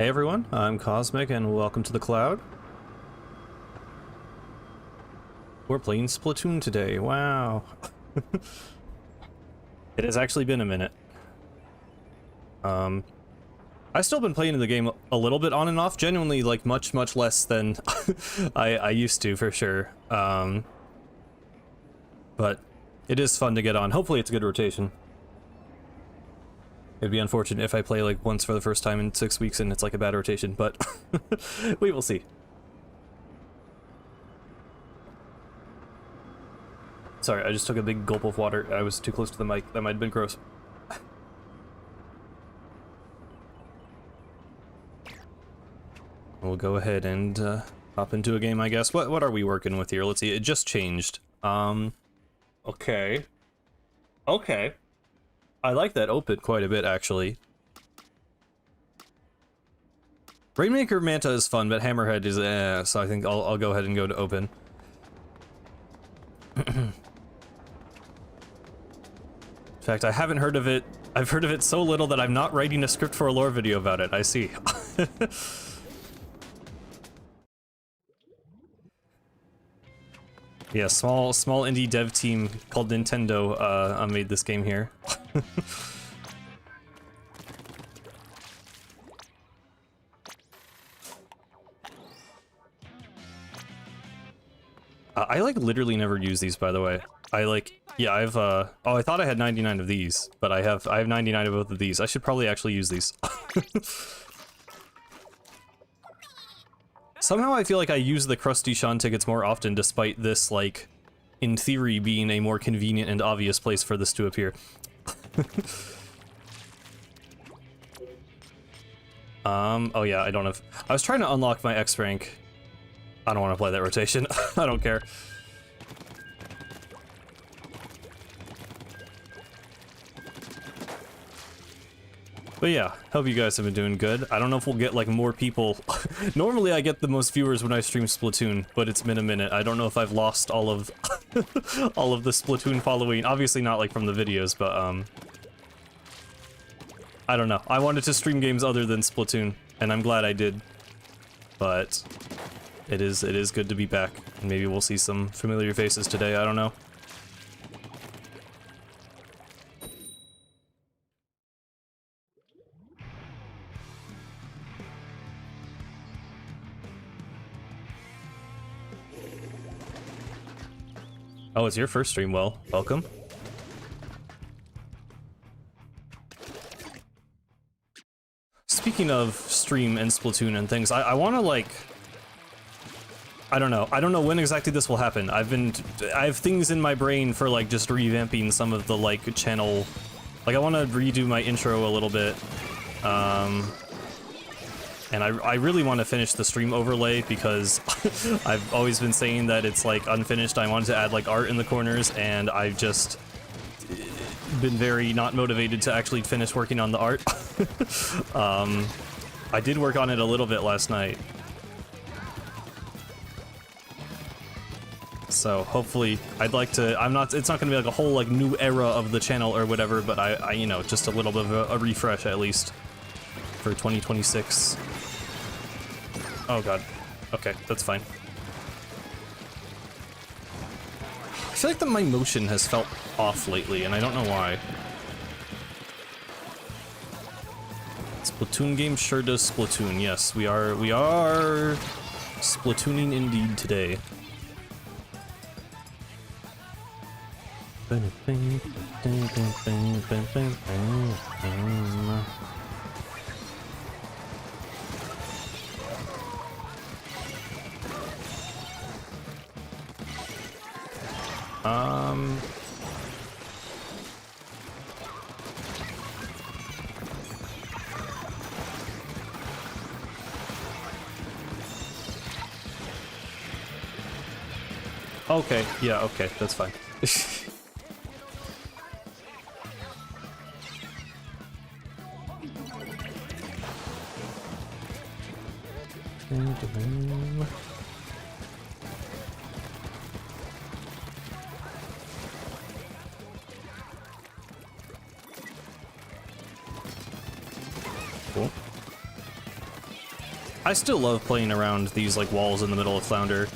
Hey everyone, I'm Cosmic and welcome to the cloud. We're playing Splatoon today, wow. It has actually been a minute. I've still been playing the game a little bit on and off, genuinely like much less than I used to for sure. But it is fun to get on. Hopefully it's a good rotation. It'd be unfortunate if I play like once for the first time in 6 weeks and it's like a bad rotation, but we will see. Sorry, I just took a big gulp of water. I was too close to the mic. That might have been gross. We'll go ahead and hop into a game, I guess. What are we working with here? Let's see. It just changed. Okay. Okay. I like that open quite a bit, actually. Rainmaker Manta is fun, but Hammerhead is so I think I'll go ahead and go to open. In fact, I haven't heard of it. I've heard of it so little that I'm not writing a script for a lore video about it. I see. Yeah, small indie dev team called Nintendo made this game here. I like literally never use these, by the way. Yeah, I've oh, I thought I had 99 of these, but I have 99 of both of these. I should probably actually use these. Somehow I feel like I use the Krusty Sean tickets more often, despite this, like, in theory, being a more convenient and obvious place for this to appear. Oh yeah, I don't have... I was trying to unlock my X rank. I don't want to play that rotation. I don't care. But yeah, hope you guys have been doing good. I don't know if we'll get like more people. Normally I get the most viewers when I stream Splatoon, but it's been a minute. I don't know if I've lost all of all of the Splatoon following. Obviously not like from the videos, but I don't know. I wanted to stream games other than Splatoon, and I'm glad I did. But it is good to be back, and maybe we'll see some familiar faces today. I don't know. Oh, it's your first stream. Well, welcome. Speaking of stream and Splatoon and things, I want to like... I don't know when exactly this will happen. I have things in my brain for like just revamping some of the like channel... Like I want to redo my intro a little bit. And I really want to finish the stream overlay because I've always been saying that it's like unfinished. I wanted to add like art in the corners, and I've just been very not motivated to actually finish working on the art. I did work on it a little bit last night. So hopefully I'd like to, it's not gonna be like a whole like new era of the channel or whatever, but I you know, just a little bit of a refresh at least for 2026. Oh god. Okay, that's fine. I feel like that my motion has felt off lately, and I don't know why. Splatoon game sure does Splatoon. Yes, we are Splatooning indeed today. Okay, yeah, okay, that's fine. Cool. I still love playing around these like walls in the middle of Flounder.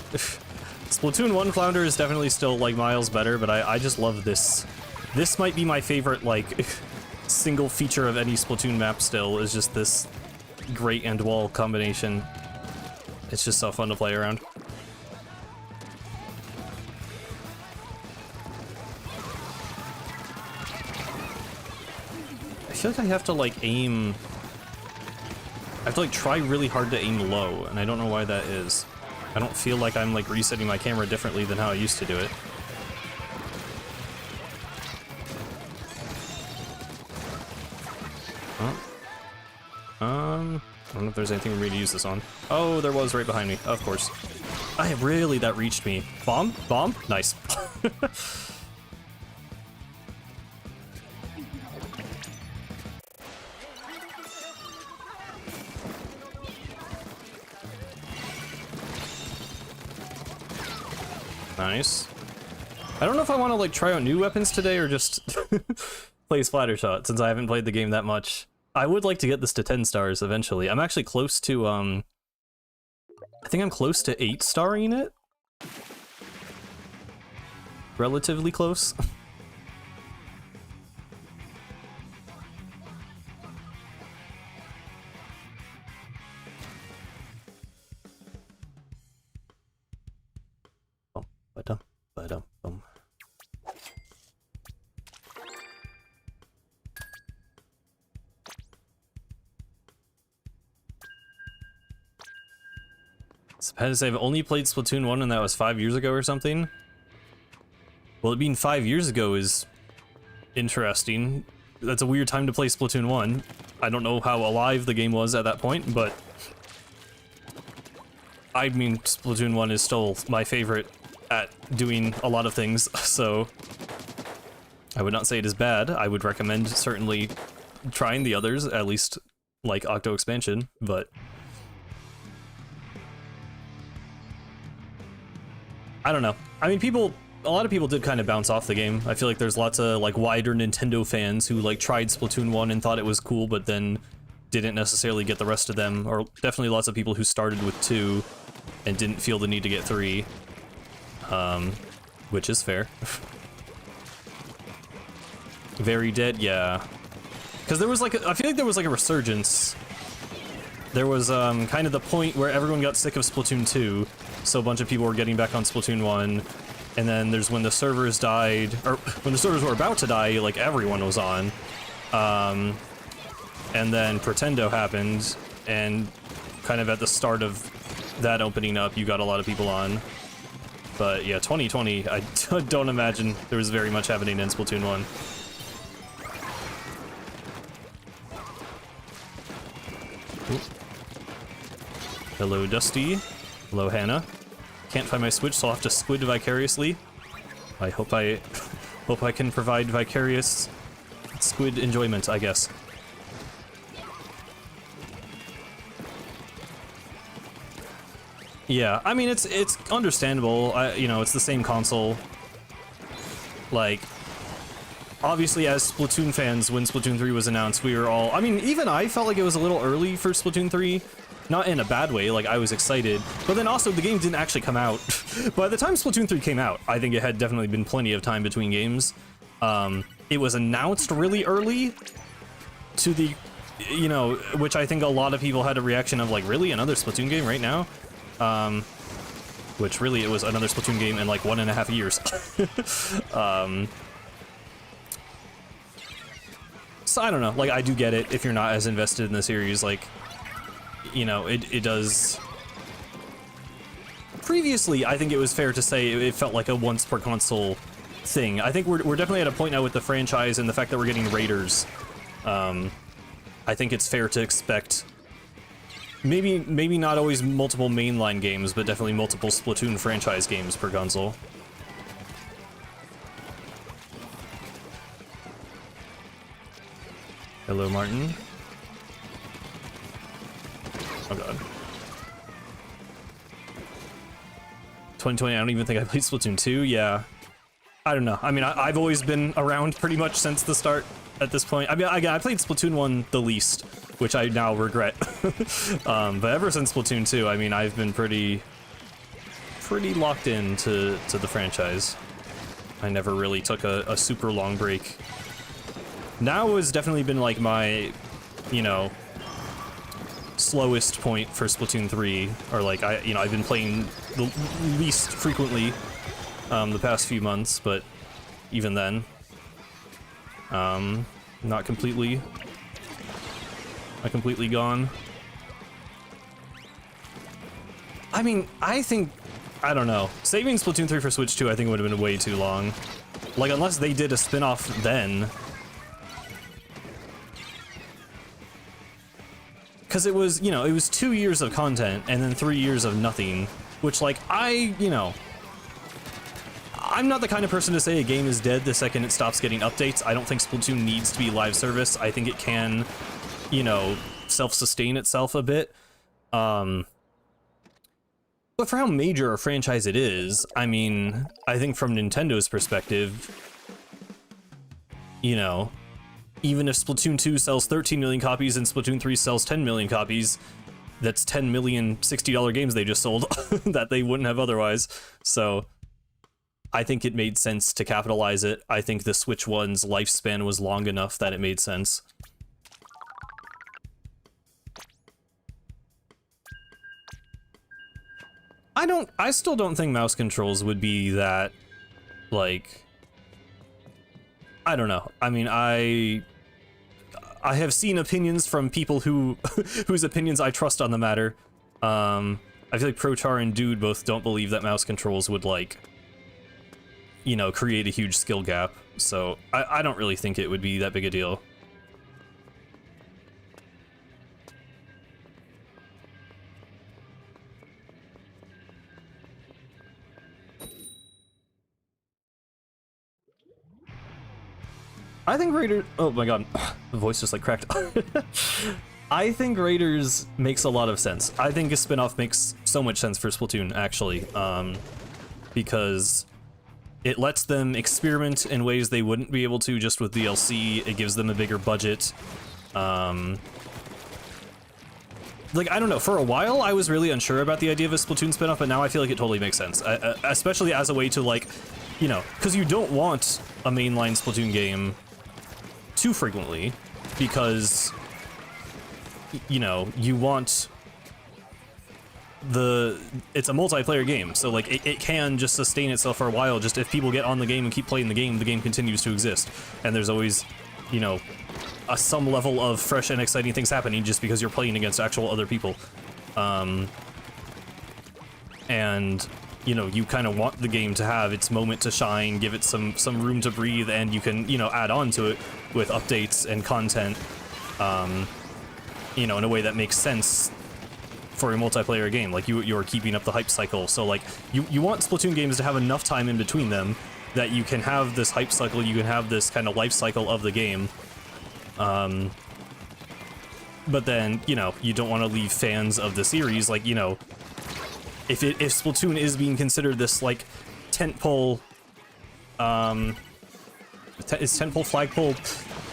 Splatoon 1 Flounder is definitely still like miles better, but I just love this. This might be my favorite like single feature of any Splatoon map still, is just this grate and wall combination. It's just so fun to play around. I feel like I have to like aim... I have to like try really hard to aim low, and I don't know why that is. I don't feel like I'm like resetting my camera differently than how I used to do it. I don't know if there's anything for me to use this on. Oh, there was right behind me, of course. That reached me. Bomb? Bomb? Nice. Nice. I don't know if I want to like try out new weapons today or just play Splattershot, since I haven't played the game that much. I would like to get this to 10 stars eventually. I'm actually close to, I think I'm close to 8-starring it. Relatively close. Ba-dum. I had to say, I've only played Splatoon 1 and that was 5 years ago or something. Well, it being 5 years ago is interesting. That's a weird time to play Splatoon 1. I don't know how alive the game was at that point, but... I mean, Splatoon 1 is still my favorite at doing a lot of things, so... I would not say it is bad. I would recommend certainly trying the others, at least, like, Octo Expansion, but... I don't know. I mean, a lot of people did kind of bounce off the game. I feel like there's lots of, like, wider Nintendo fans who, like, tried Splatoon 1 and thought it was cool, but then didn't necessarily get the rest of them, or definitely lots of people who started with 2 and didn't feel the need to get 3. Which is fair. Very Dead, yeah. Because there was, like, I feel like there was, like, a resurgence. There was, kind of the point where everyone got sick of Splatoon 2, so a bunch of people were getting back on Splatoon 1, and then there's when the servers died, or when the servers were about to die, like, everyone was on. And then Pretendo happened, and kind of at the start of that opening up, you got a lot of people on. But yeah, 2020, I don't imagine there was very much happening in Splatoon 1. Ooh. Hello, Dusty. Hello, Hannah. Can't find my Switch, so I'll have to squid vicariously. I hope I can provide vicarious squid enjoyment, I guess. Yeah, I mean, it's understandable. You know, it's the same console. Like, obviously, as Splatoon fans, when Splatoon 3 was announced, we were all... I mean, even I felt like it was a little early for Splatoon 3. Not in a bad way, like, I was excited. But then also, the game didn't actually come out. By the time Splatoon 3 came out, I think it had definitely been plenty of time between games. It was announced really early to the... You know, which I think a lot of people had a reaction of, like, really? Another Splatoon game right now? Which really, it was another Splatoon game in, like, 1.5 years. So I don't know, like, I do get it if you're not as invested in the series, like... You know, it does... Previously, I think it was fair to say it felt like a once-per-console thing. I think we're definitely at a point now with the franchise and the fact that we're getting Raiders. I think it's fair to expect... Maybe not always multiple mainline games, but definitely multiple Splatoon franchise games per console. Hello, Martin. Oh god. 2020, I don't even think I played Splatoon 2, yeah. I don't know. I mean, I've always been around pretty much since the start. at this point. I mean, I played Splatoon 1 the least, which I now regret. But ever since Splatoon 2, I mean, I've been pretty locked in to the franchise. I never really took a super long break. Now has definitely been like my, you know, slowest point for Splatoon 3, or like I've been playing the least frequently the past few months, but even then, not completely gone. I mean, I don't know. Saving Splatoon 3 for Switch 2, I think would have been way too long. Like, unless they did a spin-off then. Because it was, you know, it was 2 years of content and then 3 years of nothing. Which, like, you know, I'm not the kind of person to say a game is dead the second it stops getting updates. I don't think Splatoon needs to be live service. I think it can, you know, self-sustain itself a bit. But for how major a franchise it is, I mean, I think from Nintendo's perspective, you know, even if Splatoon 2 sells 13 million copies and Splatoon 3 sells 10 million copies, that's 10 million $60 games they just sold that they wouldn't have otherwise. So I think it made sense to capitalize it. I think the Switch 1's lifespan was long enough that it made sense. I still don't think mouse controls would be that, like, I don't know. I mean, I have seen opinions from people whose opinions I trust on the matter. I feel like Prochar and Dude both don't believe that mouse controls would, like, you know, create a huge skill gap. So I don't really think it would be that big a deal. I think Raiders... Oh my god, the voice just like cracked. I think Raiders makes a lot of sense. I think a spin-off makes so much sense for Splatoon, actually. Because it lets them experiment in ways they wouldn't be able to just with DLC. It gives them a bigger budget. Like, I don't know, for a while I was really unsure about the idea of a Splatoon spin-off, but now I feel like it totally makes sense. Especially as a way to, like, you know, because you don't want a mainline Splatoon game too frequently, because, you know, you want it's a multiplayer game, so like it can just sustain itself for a while. Just if people get on the game and keep playing the game continues to exist, and there's always, you know, some level of fresh and exciting things happening just because you're playing against actual other people. And you know, you kind of want the game to have its moment to shine, give it some room to breathe, and you can, you know, add on to it with updates and content, you know, in a way that makes sense for a multiplayer game. Like, you're keeping up the hype cycle, so like, you want Splatoon games to have enough time in between them that you can have this hype cycle, you can have this kind of life cycle of the game. But then, you know, you don't want to leave fans of the series, like, you know, if Splatoon is being considered this, like, tentpole, is tentpole, flagpole,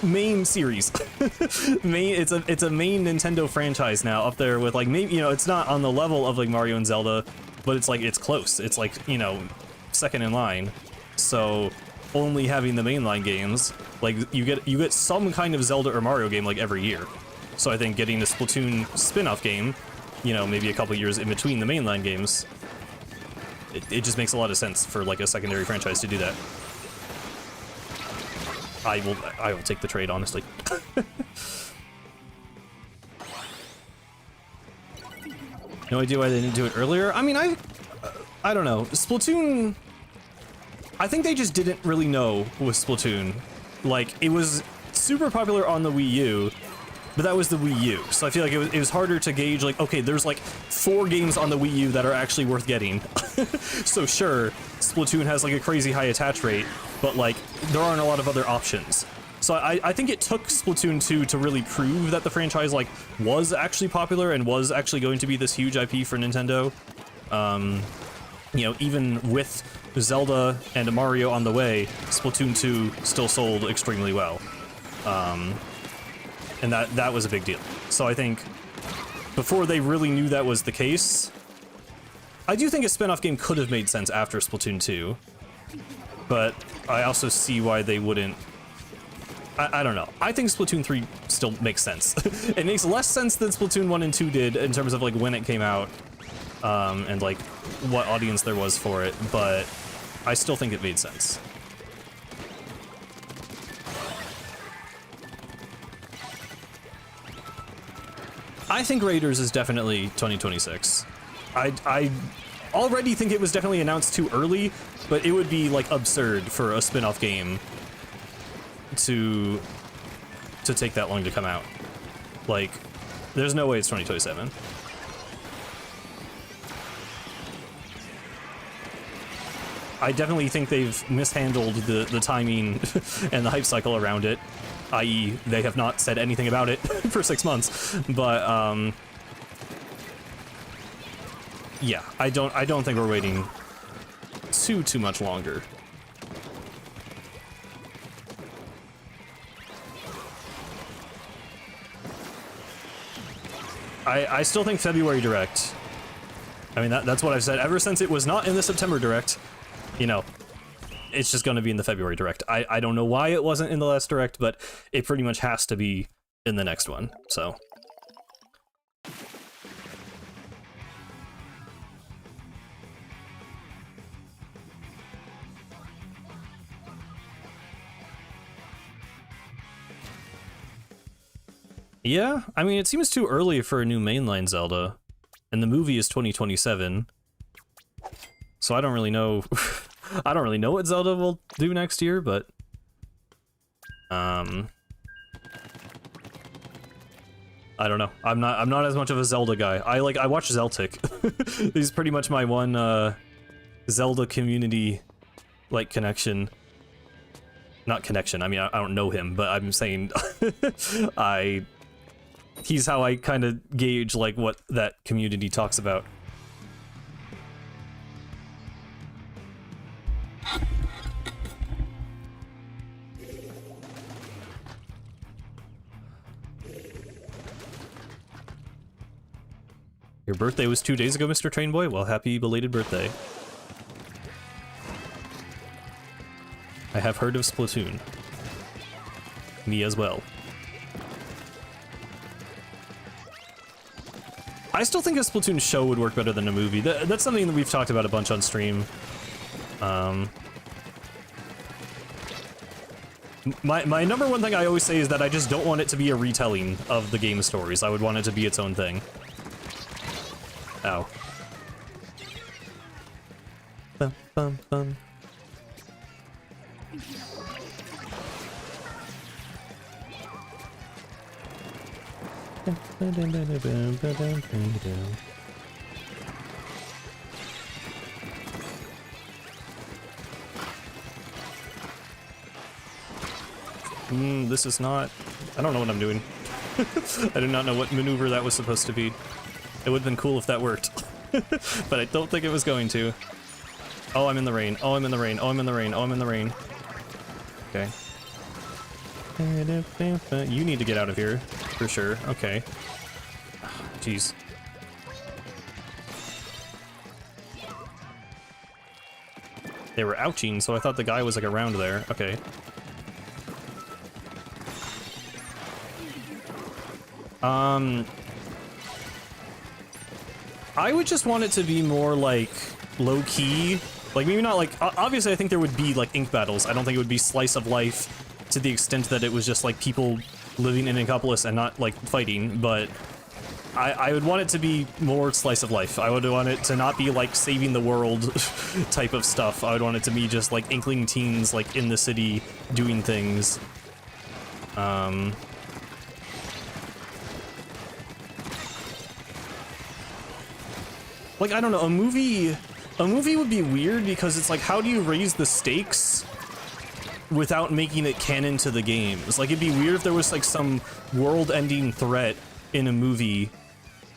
main series. It's a main Nintendo franchise now, up there with, like, maybe, you know, it's not on the level of, like, Mario and Zelda, but it's, like, it's close. It's, like, you know, second in line. So only having the mainline games, like, you get some kind of Zelda or Mario game, like, every year. So I think getting a Splatoon spin-off game, you know, maybe a couple years in between the mainline games, it just makes a lot of sense for, like, a secondary franchise to do that. I will take the trade, honestly. No idea why they didn't do it earlier. I mean, I don't know. Splatoon, I think they just didn't really know with Splatoon. Like, it was super popular on the Wii U, but that was the Wii U, so I feel like it was harder to gauge, like, okay, there's like 4 games on the Wii U that are actually worth getting. So sure, Splatoon has like a crazy high attach rate, but like, there aren't a lot of other options. So I think it took Splatoon 2 to really prove that the franchise, like, was actually popular and was actually going to be this huge IP for Nintendo. You know, even with Zelda and Mario on the way, Splatoon 2 still sold extremely well. And that was a big deal. So I think before they really knew that was the case, I do think a spin-off game could have made sense after Splatoon 2, but I also see why they wouldn't. I don't know. I think Splatoon 3 still makes sense. It makes less sense than Splatoon 1 and 2 did in terms of like when it came out, and like what audience there was for it, but I still think it made sense. I think Raiders is definitely 2026. I already think it was definitely announced too early, but it would be like absurd for a spin-off game to take that long to come out. Like, there's no way it's 2027. I definitely think they've mishandled the timing and the hype cycle around it, i.e. they have not said anything about it for 6 months, but yeah, I don't think we're waiting too much longer. I still think February Direct. I mean, that's what I've said ever since it was not in the September Direct. You know, it's just going to be in the February Direct. I don't know why it wasn't in the last Direct, but it pretty much has to be in the next one, so. Yeah, I mean, it seems too early for a new mainline Zelda, and the movie is 2027. So I don't really know. I don't really know what Zelda will do next year, but I don't know. I'm not as much of a Zelda guy. I watch Zeltic. He's pretty much my one Zelda community like connection. Not connection. I mean, I don't know him, but I'm saying he's how I kind of gauge like what that community talks about. Your birthday was 2 days ago, Mr. Trainboy? Well, happy belated birthday. I have heard of Splatoon. Me as well. I still think a Splatoon show would work better than a movie. That's something that we've talked about a bunch on stream. My number one thing I always say is that I just don't want it to be a retelling of the game stories. I would want it to be its own thing. Ow. Bum, bum, bum. This is not... I don't know what I'm doing. I do not know what maneuver that was supposed to be. It would have been cool if that worked. But I don't think it was going to. Oh, I'm in the rain. Oh, I'm in the rain. Oh, I'm in the rain. Oh, I'm in the rain. Okay. You need to get out of here, for sure. Okay. Jeez. They were ouching, so I thought the guy was like around there. Okay. I would just want it to be more like low-key. Like maybe not like, obviously I think there would be like ink battles. I don't think it would be slice of life to the extent that it was just like people living in Inkopolis and not like fighting, but I would want it to be more slice of life. I would want it to not be like saving the world type of stuff. I would want it to be just like inkling teens like in the city doing things. Like, I don't know, a movie would be weird because it's like, how do you raise the stakes without making it canon to the games? Like, it'd be weird if there was, like, some world-ending threat in a movie.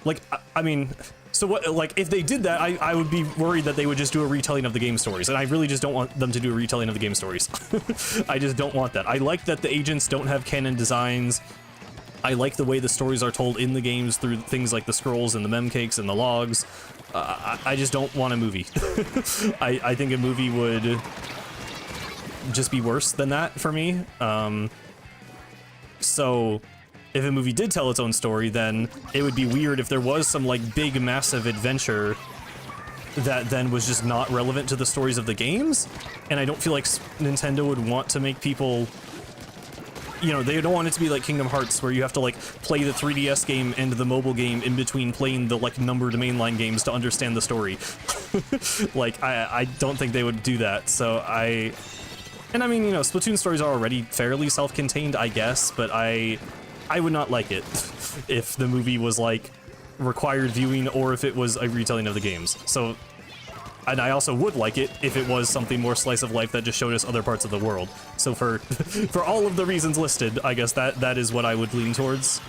Like, I mean, So what, like, if they did that, I would be worried that they would just do a retelling of the game stories, and I really just don't want them to do a retelling of the game stories. I just don't want that. I like that the agents don't have canon designs. I like the way the stories are told in the games through things like the scrolls and the mem cakes and the logs. I just don't want a movie. I think a movie would just be worse than that for me. So if a movie did tell its own story, then it would be weird if there was some like big massive adventure that then was just not relevant to the stories of the games. And I don't feel like Nintendo would want to make people, you know, they don't want it to be like Kingdom Hearts where you have to like play the 3DS game and the mobile game in between playing the like numbered mainline games to understand the story. Like I don't think they would do that. So and I mean, you know, Splatoon stories are already fairly self-contained, I guess, but I would not like it if the movie was like required viewing or if it was a retelling of the games. So, and I also would like it if it was something more slice of life that just showed us other parts of the world. So for for all of the reasons listed, I guess that is what I would lean towards.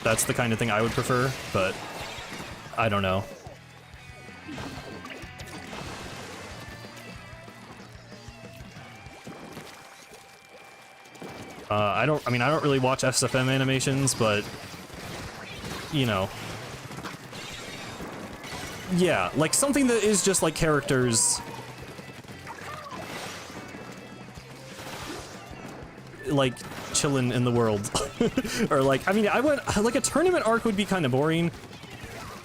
That's the kind of thing I would prefer, but I don't know. I don't really watch SFM animations, but, you know. Yeah, like something that is just like characters, like, chilling in the world. Or like, I mean, like a tournament arc would be kind of boring.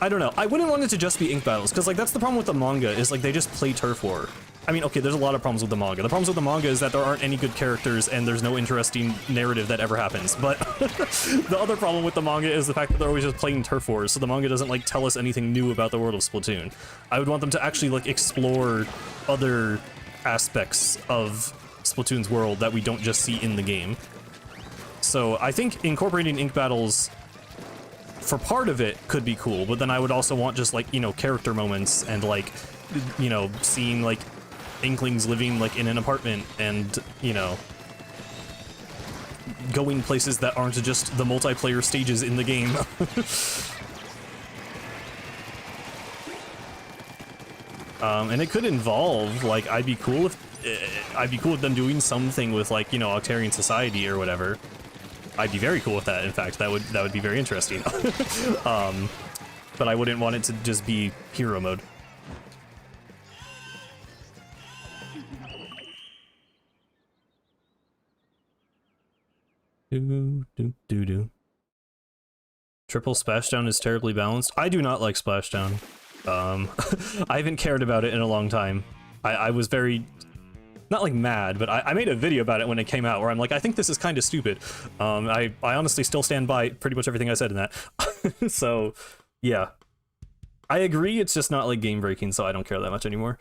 I don't know. I wouldn't want it to just be ink battles, because like that's the problem with the manga, is like they just play turf war. I mean, okay, there's a lot of problems with the manga. The problems with the manga is that there aren't any good characters and there's no interesting narrative that ever happens. But the other problem with the manga is the fact that they're always just playing turf wars, so the manga doesn't like tell us anything new about the world of Splatoon. I would want them to actually like explore other aspects of Splatoon's world that we don't just see in the game. So I think incorporating ink battles for part of it could be cool, but then I would also want just like, you know, character moments and like, you know, seeing like Inklings living like in an apartment and, you know, going places that aren't just the multiplayer stages in the game. And it could involve, like, I'd be cool with them doing something with, like, you know, Octarian society or whatever. I'd be very cool with that. In fact, that would be very interesting. But I wouldn't want it to just be hero mode. Triple Splashdown is terribly balanced. I do not like Splashdown. I haven't cared about it in a long time. I was very, not like mad, but I made a video about it when it came out where I'm like, I think this is kind of stupid. I honestly still stand by pretty much everything I said in that. So, yeah. I agree, it's just not like game breaking, so I don't care that much anymore.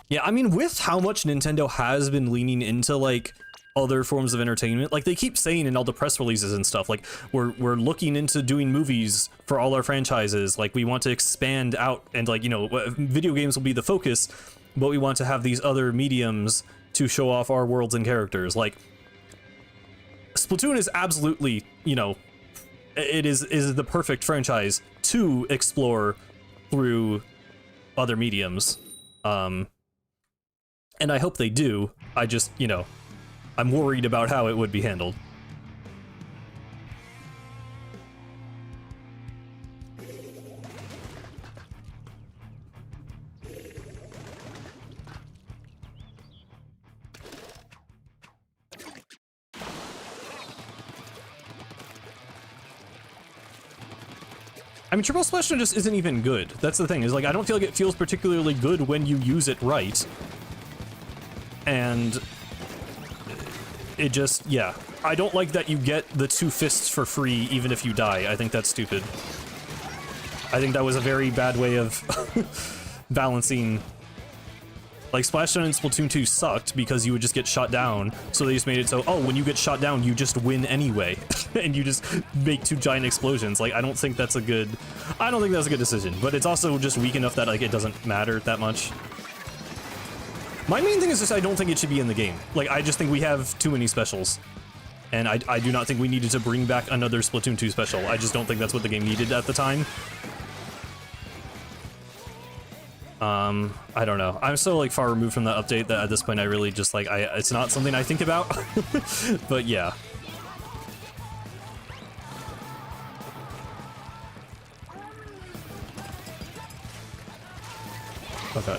Yeah, I mean, with how much Nintendo has been leaning into like other forms of entertainment, like they keep saying in all the press releases and stuff, like we're looking into doing movies for all our franchises, like we want to expand out, and like, you know, video games will be the focus, but we want to have these other mediums to show off our worlds and characters. Like Splatoon is absolutely, you know, it is the perfect franchise to explore through other mediums. And I hope they do. I just, you know, I'm worried about how it would be handled. I mean, Triple Splashdown just isn't even good. That's the thing, is like, I don't feel like it feels particularly good when you use it right. And it just, yeah. I don't like that you get the 2 fists for free even if you die. I think that's stupid. I think that was a very bad way of balancing. Like, Splashdown and Splatoon 2 sucked because you would just get shot down, so they just made it so, oh, when you get shot down, you just win anyway. And you just make 2 giant explosions. Like, I don't think that's a good decision, but it's also just weak enough that, like, it doesn't matter that much. My main thing is just I don't think it should be in the game. Like, I just think we have too many specials. And I do not think we needed to bring back another Splatoon 2 special. I just don't think that's what the game needed at the time. I don't know. I'm so like far removed from that update that at this point I really just like, it's not something I think about. But yeah. Okay.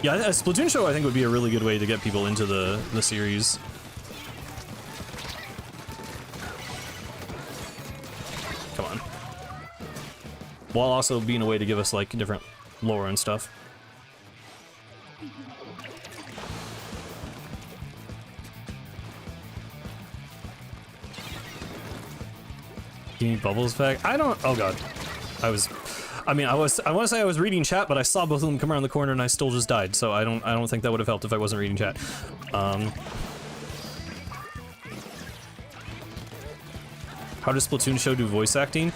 Yeah, a Splatoon show I think would be a really good way to get people into the series. Come on. While also being a way to give us like different lore and stuff. Give me bubbles back. I don't. Oh god. I want to say I was reading chat, but I saw both of them come around the corner and I still just died. So I don't think that would have helped if I wasn't reading chat. How does Splatoon show do voice acting?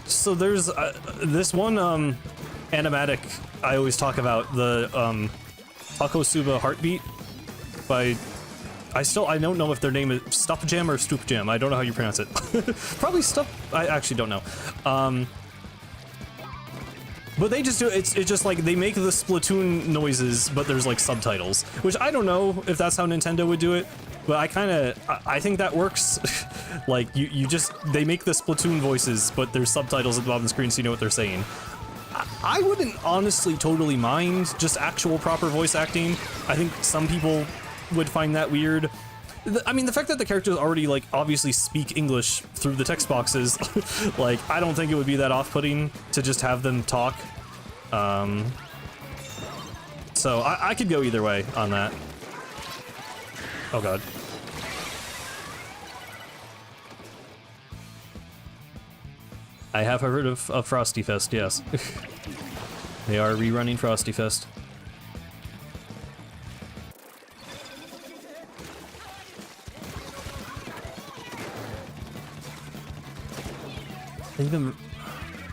So there's this one animatic I always talk about, the Takosuba Heartbeat by, I don't know if their name is Stup Jam or Stoop Jam. I don't know how you pronounce it. Probably Stup. I actually don't know. But they just do it's just like they make the Splatoon noises, but there's like subtitles, which I don't know if that's how Nintendo would do it, but I think that works. Like they make the Splatoon voices, but there's subtitles at the bottom of the screen so you know what they're saying. I wouldn't honestly totally mind just actual proper voice acting. I think some people would find that weird. I mean, the fact that the characters already, like, obviously speak English through the text boxes, like, I don't think it would be that off-putting to just have them talk. So I could go either way on that. Oh god. I have heard of Frosty Fest, yes. They are rerunning Frosty Fest.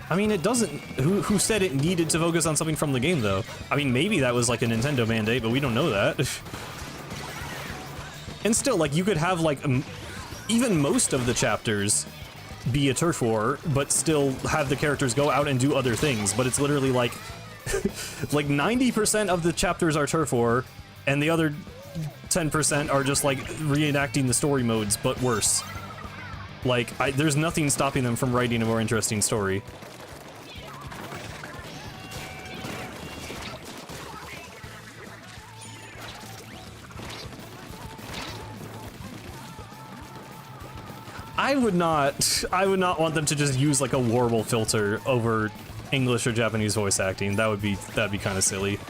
I mean, it doesn't. Who said it needed to focus on something from the game, though? I mean, maybe that was like a Nintendo mandate, but we don't know that. And still, like, you could have like even most of the chapters be a turf war, but still have the characters go out and do other things. But it's literally like, like 90% of the chapters are turf war, and the other 10% are just like reenacting the story modes, but worse. Like, there's nothing stopping them from writing a more interesting story. I would not want them to just use like a Warble filter over English or Japanese voice acting. That'd be kind of silly.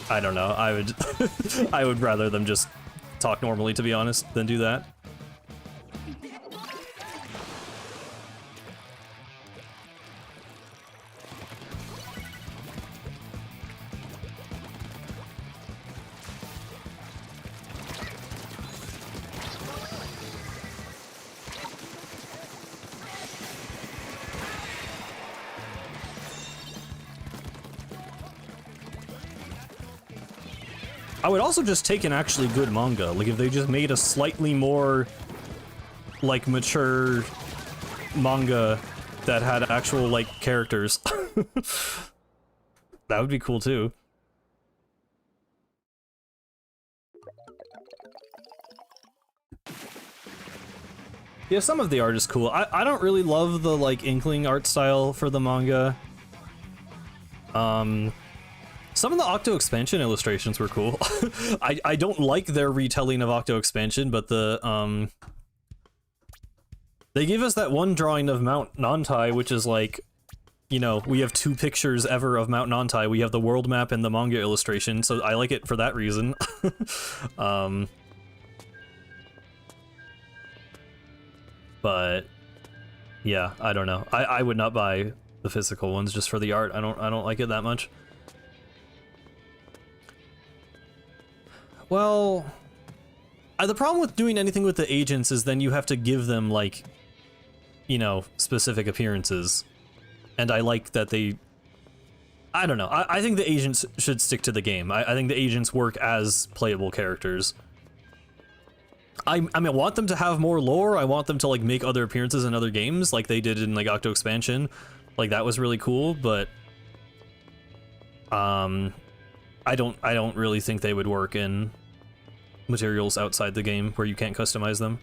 I don't know. I would rather them just talk normally, to be honest, than do that. I would also just take an actually good manga. Like, if they just made a slightly more, like, mature manga that had actual, like, characters. That would be cool, too. Yeah, some of the art is cool. I don't really love the, like, Inkling art style for the manga. Some of the Octo Expansion illustrations were cool. I don't like their retelling of Octo Expansion, but the, they gave us that one drawing of Mount Nantai, which is like, you know, we have 2 pictures ever of Mount Nantai. We have the world map and the manga illustration, so I like it for that reason. But, yeah, I don't know. I would not buy the physical ones just for the art. I don't like it that much. Well, the problem with doing anything with the agents is then you have to give them, like, you know, specific appearances. And I like that they... I don't know. I think the agents should stick to the game. I think the agents work as playable characters. I mean, I want them to have more lore. I want them to like make other appearances in other games, like they did in like Octo Expansion. Like that was really cool, but I don't really think they would work in materials outside the game where you can't customize them.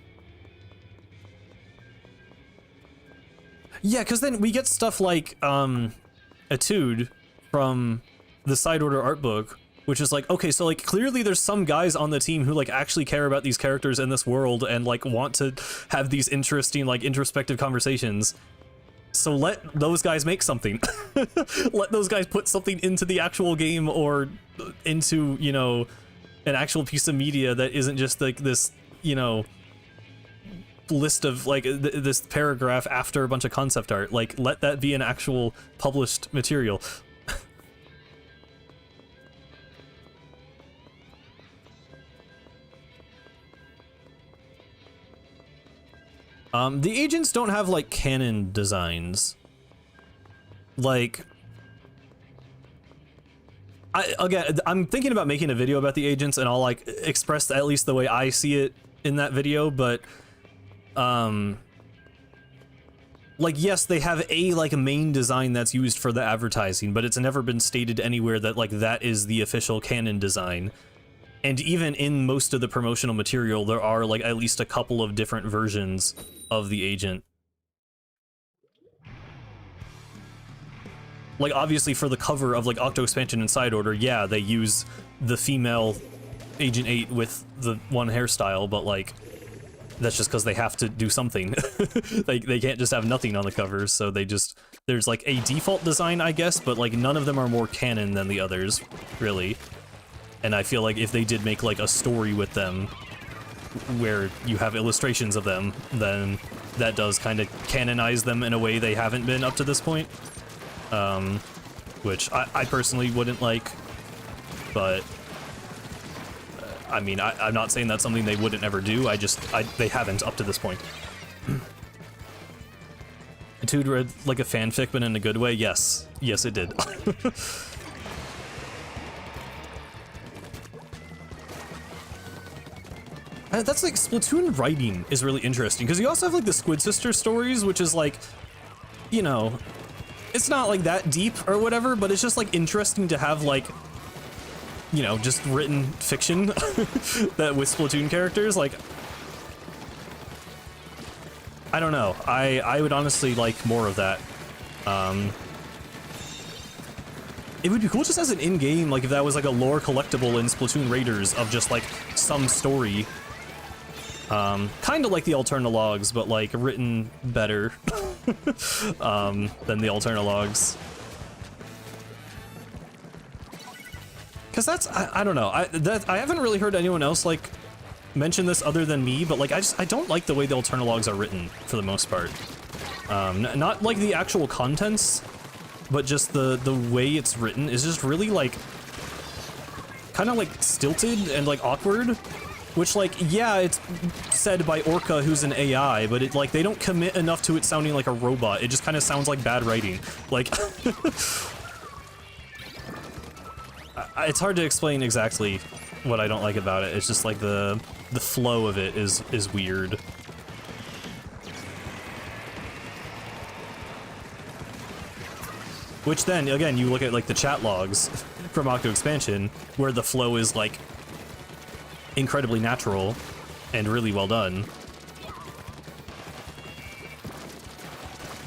Yeah, because then we get stuff like Etude from the Side Order art book, which is like, okay, so like clearly there's some guys on the team who like actually care about these characters in this world and like want to have these interesting like introspective conversations. So let those guys make something. Let those guys put something into the actual game or into, you know, an actual piece of media that isn't just like this, you know, list of like this paragraph after a bunch of concept art. Like let that be an actual published material. The agents don't have like canon designs. Like, I'm thinking about making a video about the agents, and I'll like express at least the way I see it in that video, but like, yes, they have a like a main design that's used for the advertising, but it's never been stated anywhere that like that is the official canon design. And even in most of the promotional material, there are like at least a couple of different versions of the agent. Like obviously for the cover of like Octo Expansion and Side Order, yeah, they use the female Agent 8 with the one hairstyle, but like that's just because they have to do something. They can't just have nothing on the cover, so they just, there's like a default design, I guess, but like none of them are more canon than the others, really. And I feel like if they did make like a story with them where you have illustrations of them, then that does kind of canonize them in a way they haven't been up to this point. Which I personally wouldn't like, but I mean, I'm not saying that's something they wouldn't ever do, they haven't up to this point. Etude read like a fanfic, but in a good way? Yes. Yes, it did. That's like, Splatoon writing is really interesting, because you also have like the Squid Sister stories, which is like, you know, it's not like that deep or whatever, but it's just like interesting to have like, you know, just written fiction that with Splatoon characters. Like, I don't know, I would honestly like more of that. It would be cool just as an in-game, like if that was like a lore collectible in Splatoon Raiders of just like some story. Kind of like the Alternalogs, but like written better than the Alternalogs. Cause that's, I don't know, I haven't really heard anyone else like mention this other than me, but like I don't like the way the Alternalogs are written for the most part. Not like the actual contents, but just the way it's written is just really like kind of like stilted and like awkward. Which, like, yeah, it's said by Orca, who's an AI, but it, like, they don't commit enough to it sounding like a robot. It just kind of sounds like bad writing. Like, it's hard to explain exactly what I don't like about it. It's just like the flow of it is weird. Which then, again, you look at, like, the chat logs from Octo Expansion, where the flow is, like, incredibly natural and really well done.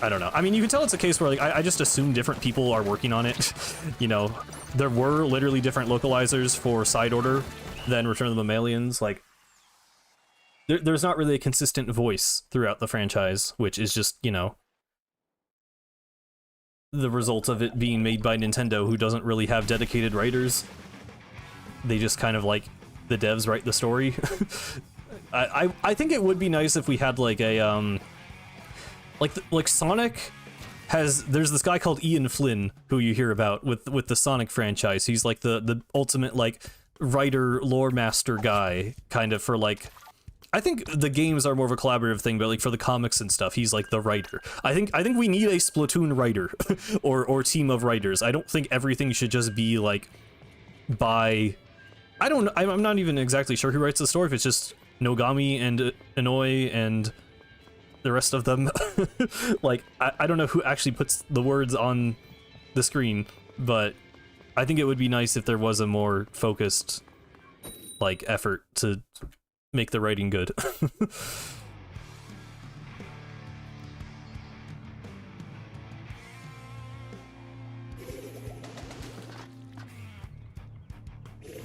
I don't know. I mean, you can tell it's a case where like I just assume different people are working on it. You know, there were literally different localizers for Side Order than Return of the Mammalians. Like, there's not really a consistent voice throughout the franchise, which is just, you know, the result of it being made by Nintendo, who doesn't really have dedicated writers. They just kind of like, the devs write the story. I think it would be nice if we had like a like Sonic has, there's this guy called Ian Flynn who you hear about with the Sonic franchise. He's like the ultimate like writer lore master guy kind of for like, I think the games are more of a collaborative thing, but like for the comics and stuff, he's like the writer. I think we need a Splatoon writer or team of writers. I don't think everything should just be like by, I don't know, I'm not even exactly sure who writes the story, if it's just Nogami and Inoi and the rest of them. Like, I don't know who actually puts the words on the screen, but I think it would be nice if there was a more focused, like, effort to make the writing good.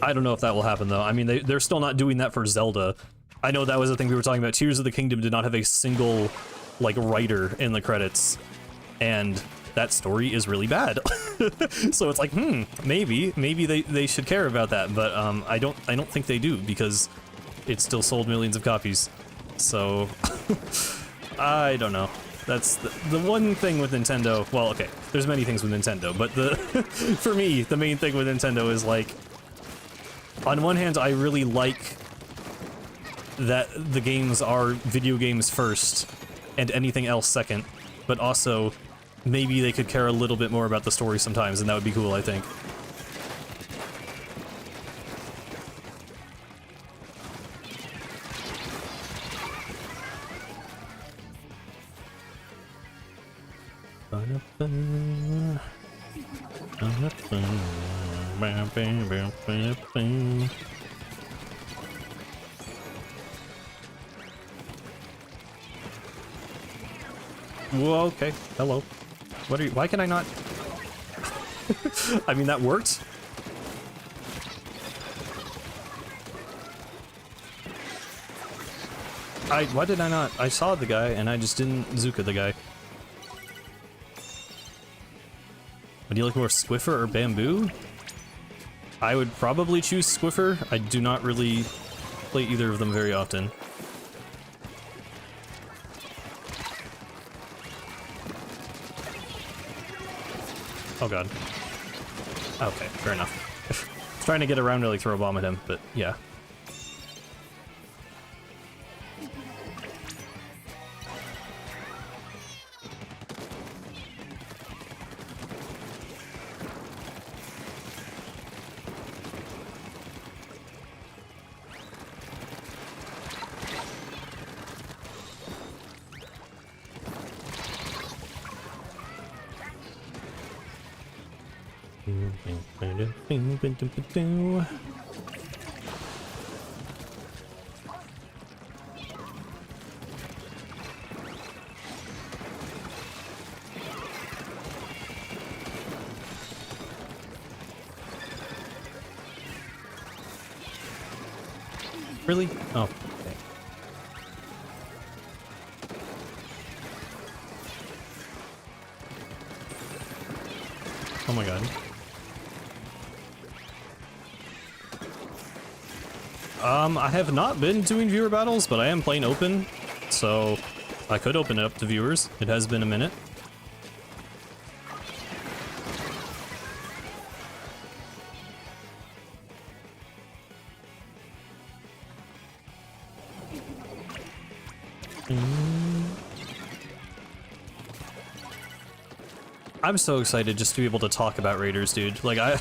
I don't know if that will happen, though. I mean, they're still not doing that for Zelda. I know that was the thing we were talking about. Tears of the Kingdom did not have a single, like, writer in the credits, and that story is really bad. So it's like, maybe they should care about that, but I don't think they do, because it still sold millions of copies. So I don't know. That's the one thing with Nintendo. Well, okay, there's many things with Nintendo, but for me, the main thing with Nintendo is like, on one hand, I really like that the games are video games first and anything else second, but also maybe they could care a little bit more about the story sometimes, and that would be cool, I think. Whoa, okay, hello. What are you, why can I not? I mean, that worked. Why did I not? I saw the guy and I just didn't Zuka the guy. Would you like more Squiffer or Bamboo? I would probably choose Squiffer. I do not really play either of them very often. Oh god. Okay, fair enough. Trying to get around to like throw a bomb at him, but yeah. Really? Oh, okay. Oh my god. I have not been doing viewer battles, but I am playing open, so I could open it up to viewers. It has been a minute. I'm so excited just to be able to talk about Raiders, dude. Like, I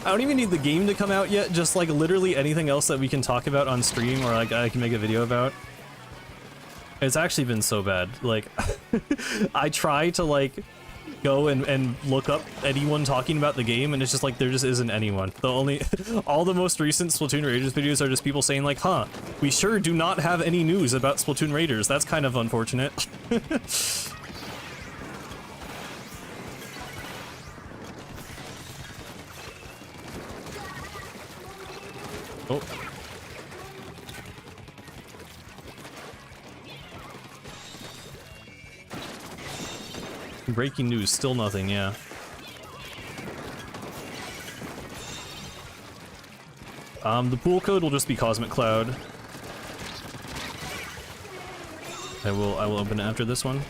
don't even need the game to come out yet, just like literally anything else that we can talk about on stream or like I can make a video about. It's actually been so bad. Like, I try to like go and look up anyone talking about the game, and it's just like there just isn't anyone. All the most recent Splatoon Raiders videos are just people saying like, huh, we sure do not have any news about Splatoon Raiders. That's kind of unfortunate. Oh. Breaking news, still nothing, yeah. The pool code will just be Cosmic Cloud. I will open it after this one.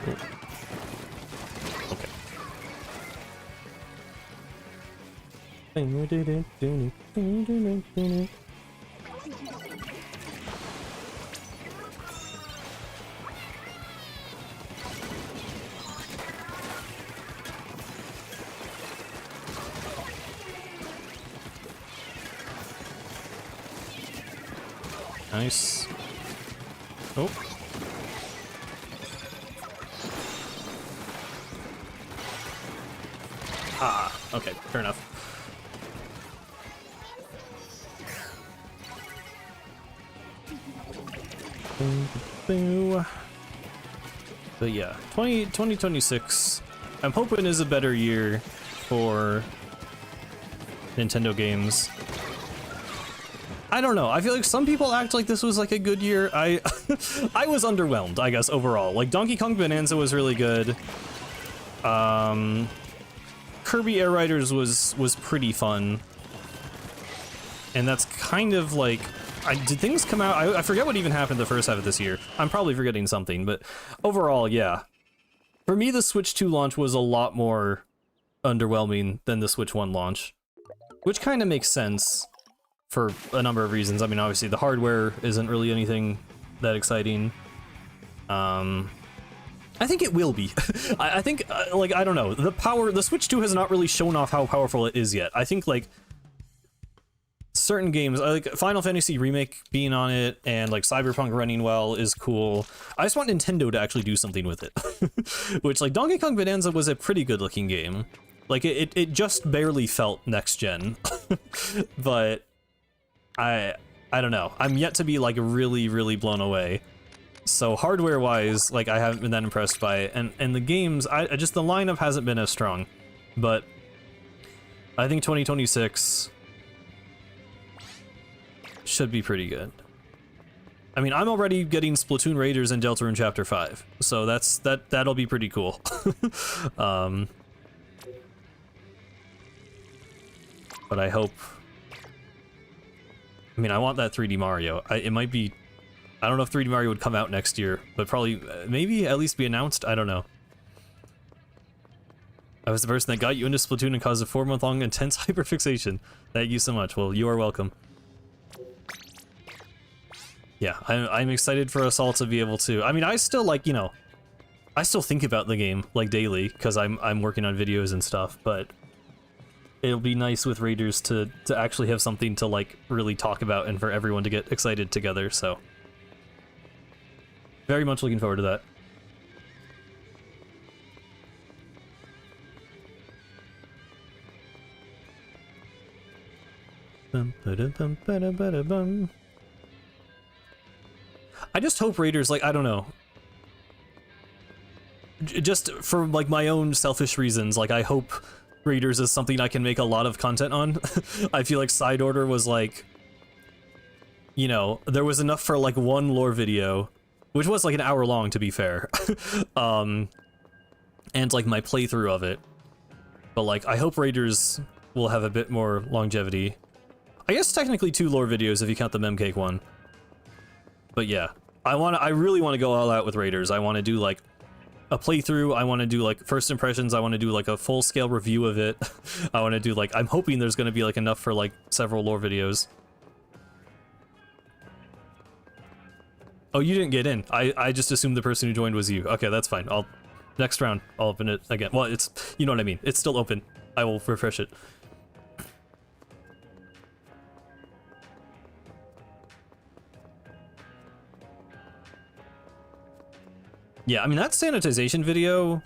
Oh. Okay. Nice. Oh. Ah, okay, fair enough. But yeah, 2026, I'm hoping is a better year for Nintendo games. I don't know, I feel like some people act like this was like a good year. I was underwhelmed, I guess, overall. Like, Donkey Kong Bonanza was really good. Kirby Air Riders was pretty fun. And that's kind of like, did things come out? I forget what even happened the first half of this year. I'm probably forgetting something, but overall, yeah. For me, the Switch 2 launch was a lot more underwhelming than the Switch 1 launch, which kind of makes sense for a number of reasons. I mean, obviously the hardware isn't really anything that exciting. I think it will be. I think, like, I don't know, the Switch 2 has not really shown off how powerful it is yet. I think, like, certain games, like Final Fantasy Remake being on it and like Cyberpunk running well is cool. I just want Nintendo to actually do something with it. Which, like, Donkey Kong Bonanza was a pretty good looking game. Like, it just barely felt next gen. But I don't know. I'm yet to be like really, really blown away. So hardware wise, like, I haven't been that impressed by it. And the games, I just, the lineup hasn't been as strong. But I think 2026 should be pretty good. I mean, I'm already getting Splatoon Raiders and Deltarune Chapter 5, so that'll be pretty cool. But I hope, I mean, I want that 3D Mario. It might be, I don't know if 3D Mario would come out next year, but probably, maybe at least be announced, I don't know. I was the person that got you into Splatoon and caused a 4-month-long intense hyperfixation. Thank you so much. Well, you are welcome. Yeah, I'm excited for us all to be able to, I mean, I still, like, you know, I still think about the game, like, daily, because I'm working on videos and stuff, but it'll be nice with Raiders to actually have something to, like, really talk about and for everyone to get excited together, so very much looking forward to that. I just hope Raiders, like, I don't know. Just for, like, my own selfish reasons, like, I hope Raiders is something I can make a lot of content on. I feel like Side Order was, like, you know, there was enough for, like, one lore video, which was, like, an hour long, to be fair. And, like, my playthrough of it. But, like, I hope Raiders will have a bit more longevity. I guess technically 2 lore videos if you count the Memcake one. But yeah, I really want to go all out with Raiders. I want to do, like, a playthrough. I want to do, like, first impressions. I want to do, like, a full-scale review of it. I want to do, like, I'm hoping there's going to be, like, enough for, like, several lore videos. Oh, you didn't get in. I just assumed the person who joined was you. Okay, that's fine. Next round, I'll open it again. Well, it's, you know what I mean. It's still open. I will refresh it. Yeah, I mean, that sanitization video,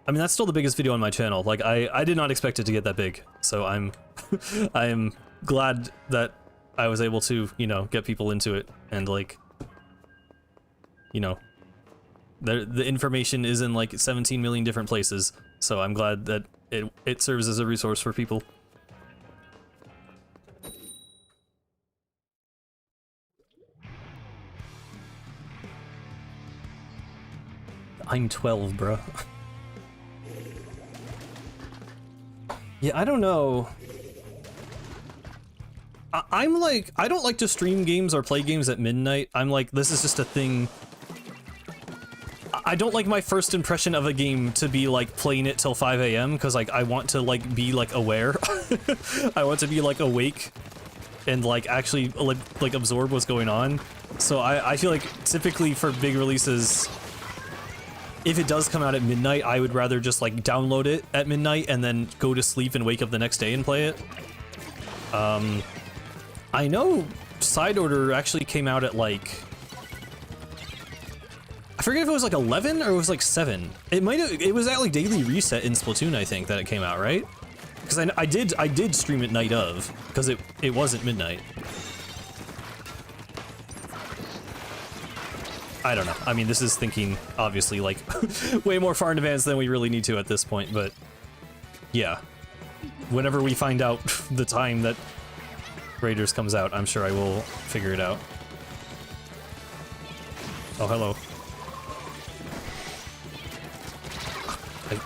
I mean, that's still the biggest video on my channel. Like, I did not expect it to get that big, so I'm glad that I was able to, you know, get people into it, and, like, you know, the information is in, like, 17 million different places, so I'm glad that it serves as a resource for people. I'm 12, bruh. Yeah, I don't know. I'm like, I don't like to stream games or play games at midnight. I'm like, this is just a thing. I don't like my first impression of a game to be like playing it till 5 a.m. because like I want to like be like aware. I want to be like awake and like actually like absorb what's going on. So I feel like typically for big releases, if it does come out at midnight, I would rather just like download it at midnight and then go to sleep and wake up the next day and play it. I know Side Order actually came out at like, I forget if it was like 11 or it was like 7. It was at like Daily Reset in Splatoon, I think, that it came out, right? Because I did stream it night of, because it wasn't midnight. I don't know. I mean, this is thinking, obviously, like, way more far in advance than we really need to at this point, but yeah. Whenever we find out the time that Raiders comes out, I'm sure I will figure it out. Oh, hello.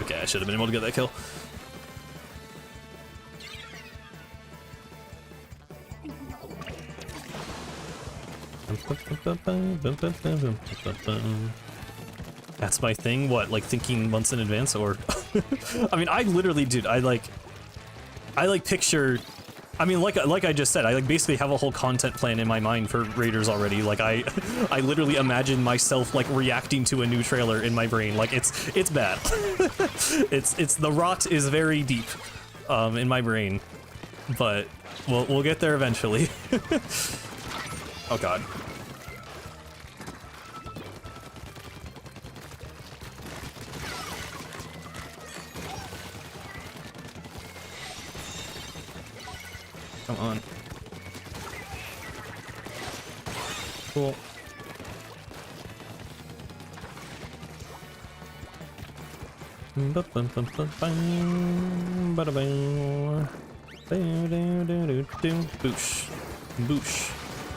Okay, I should have been able to get that kill. That's my thing? What, like thinking months in advance, or... I mean, I literally, dude, I like picture... I mean, like I just said, I like basically have a whole content plan in my mind for Raiders already. Like I literally imagine myself like reacting to a new trailer in my brain. Like it's bad. it's the rot is very deep, in my brain, but we'll get there eventually. Oh god. Come on. Cool. Boosh. Boosh.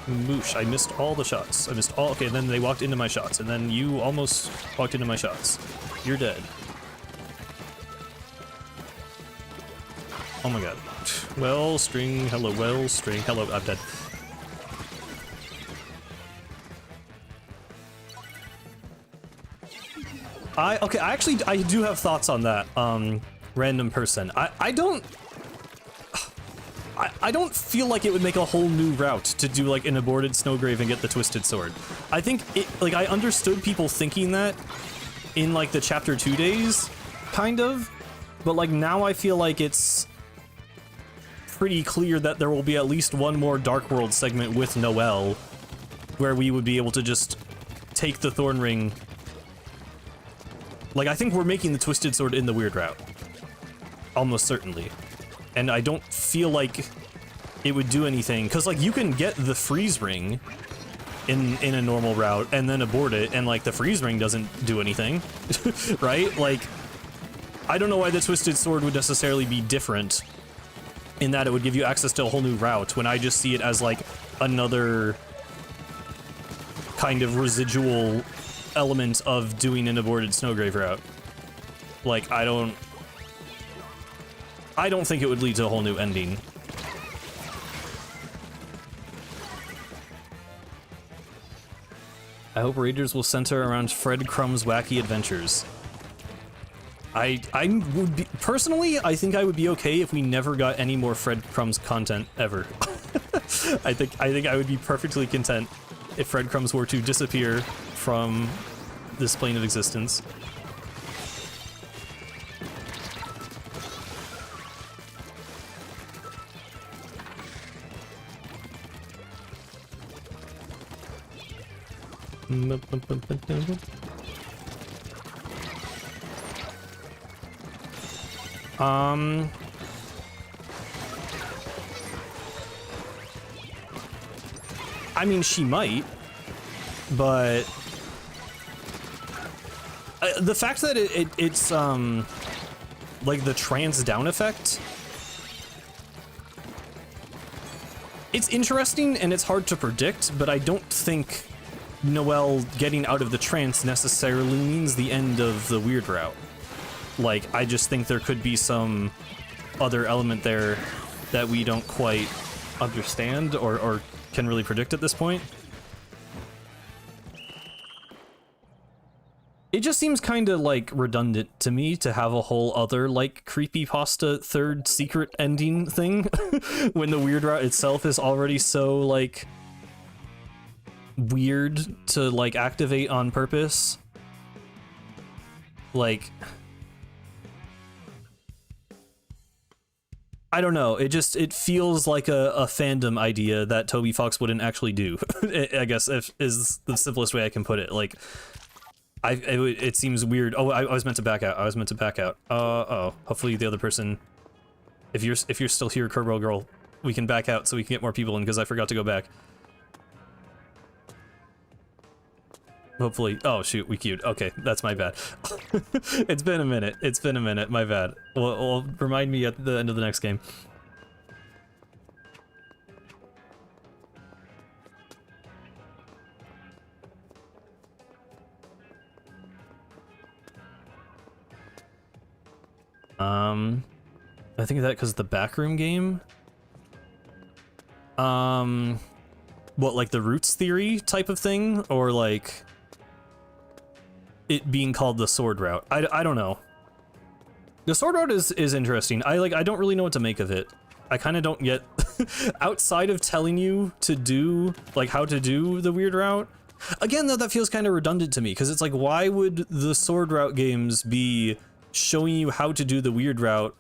Boosh. I missed all the shots. I missed all. Okay, then they walked into my shots, and then you almost walked into my shots. You're dead. Oh my god. Well, string, hello, well, string, hello, I'm dead. Okay, I do have thoughts on that, random person. I don't feel like it would make a whole new route to do like an aborted Snowgrave and get the Twisted Sword. I think like I understood people thinking that in like the chapter 2 days, kind of, but like now I feel like it's pretty clear that there will be at least one more Dark World segment with Noelle, where we would be able to just take the Thorn Ring. Like, I think we're making the Twisted Sword in the weird route. Almost certainly. And I don't feel like it would do anything, because, like, you can get the Freeze Ring in a normal route and then abort it, and, like, the Freeze Ring doesn't do anything, right? Like, I don't know why the Twisted Sword would necessarily be different in that it would give you access to a whole new route, when I just see it as like another kind of residual element of doing an aborted Snowgrave route. Like, I don't think it would lead to a whole new ending. I hope Raiders will center around Fred Crumb's wacky adventures. I would be, personally, I think I would be okay if we never got any more Fred Crumbs content ever. I think I would be perfectly content if Fred Crumbs were to disappear from this plane of existence. I mean, she might, but the fact that it's like the trance down effect, it's interesting and it's hard to predict, but I don't think Noelle getting out of the trance necessarily means the end of the weird route. Like, I just think there could be some other element there that we don't quite understand or can really predict at this point. It just seems kind of like redundant to me to have a whole other like creepypasta third secret ending thing when the weird route itself is already so like weird to like activate on purpose. Like, I don't know, it feels like a fandom idea that Toby Fox wouldn't actually do. I guess is the simplest way I can put it. Like, it seems weird. Oh, I was meant to back out. Oh, hopefully the other person, if you're still here, Kerbal Girl, we can back out so we can get more people in, because I forgot to go back. Hopefully. Oh shoot, we queued. Okay, that's my bad. It's been a minute. My bad. Well, remind me at the end of the next game. I think that because the backroom game. What, like the roots theory type of thing, or like it being called the sword route? I don't know. The sword route is interesting. I don't really know what to make of it. I kind of don't get outside of telling you to do like how to do the weird route. Again, though, that feels kind of redundant to me, because it's like, why would the sword route games be showing you how to do the weird route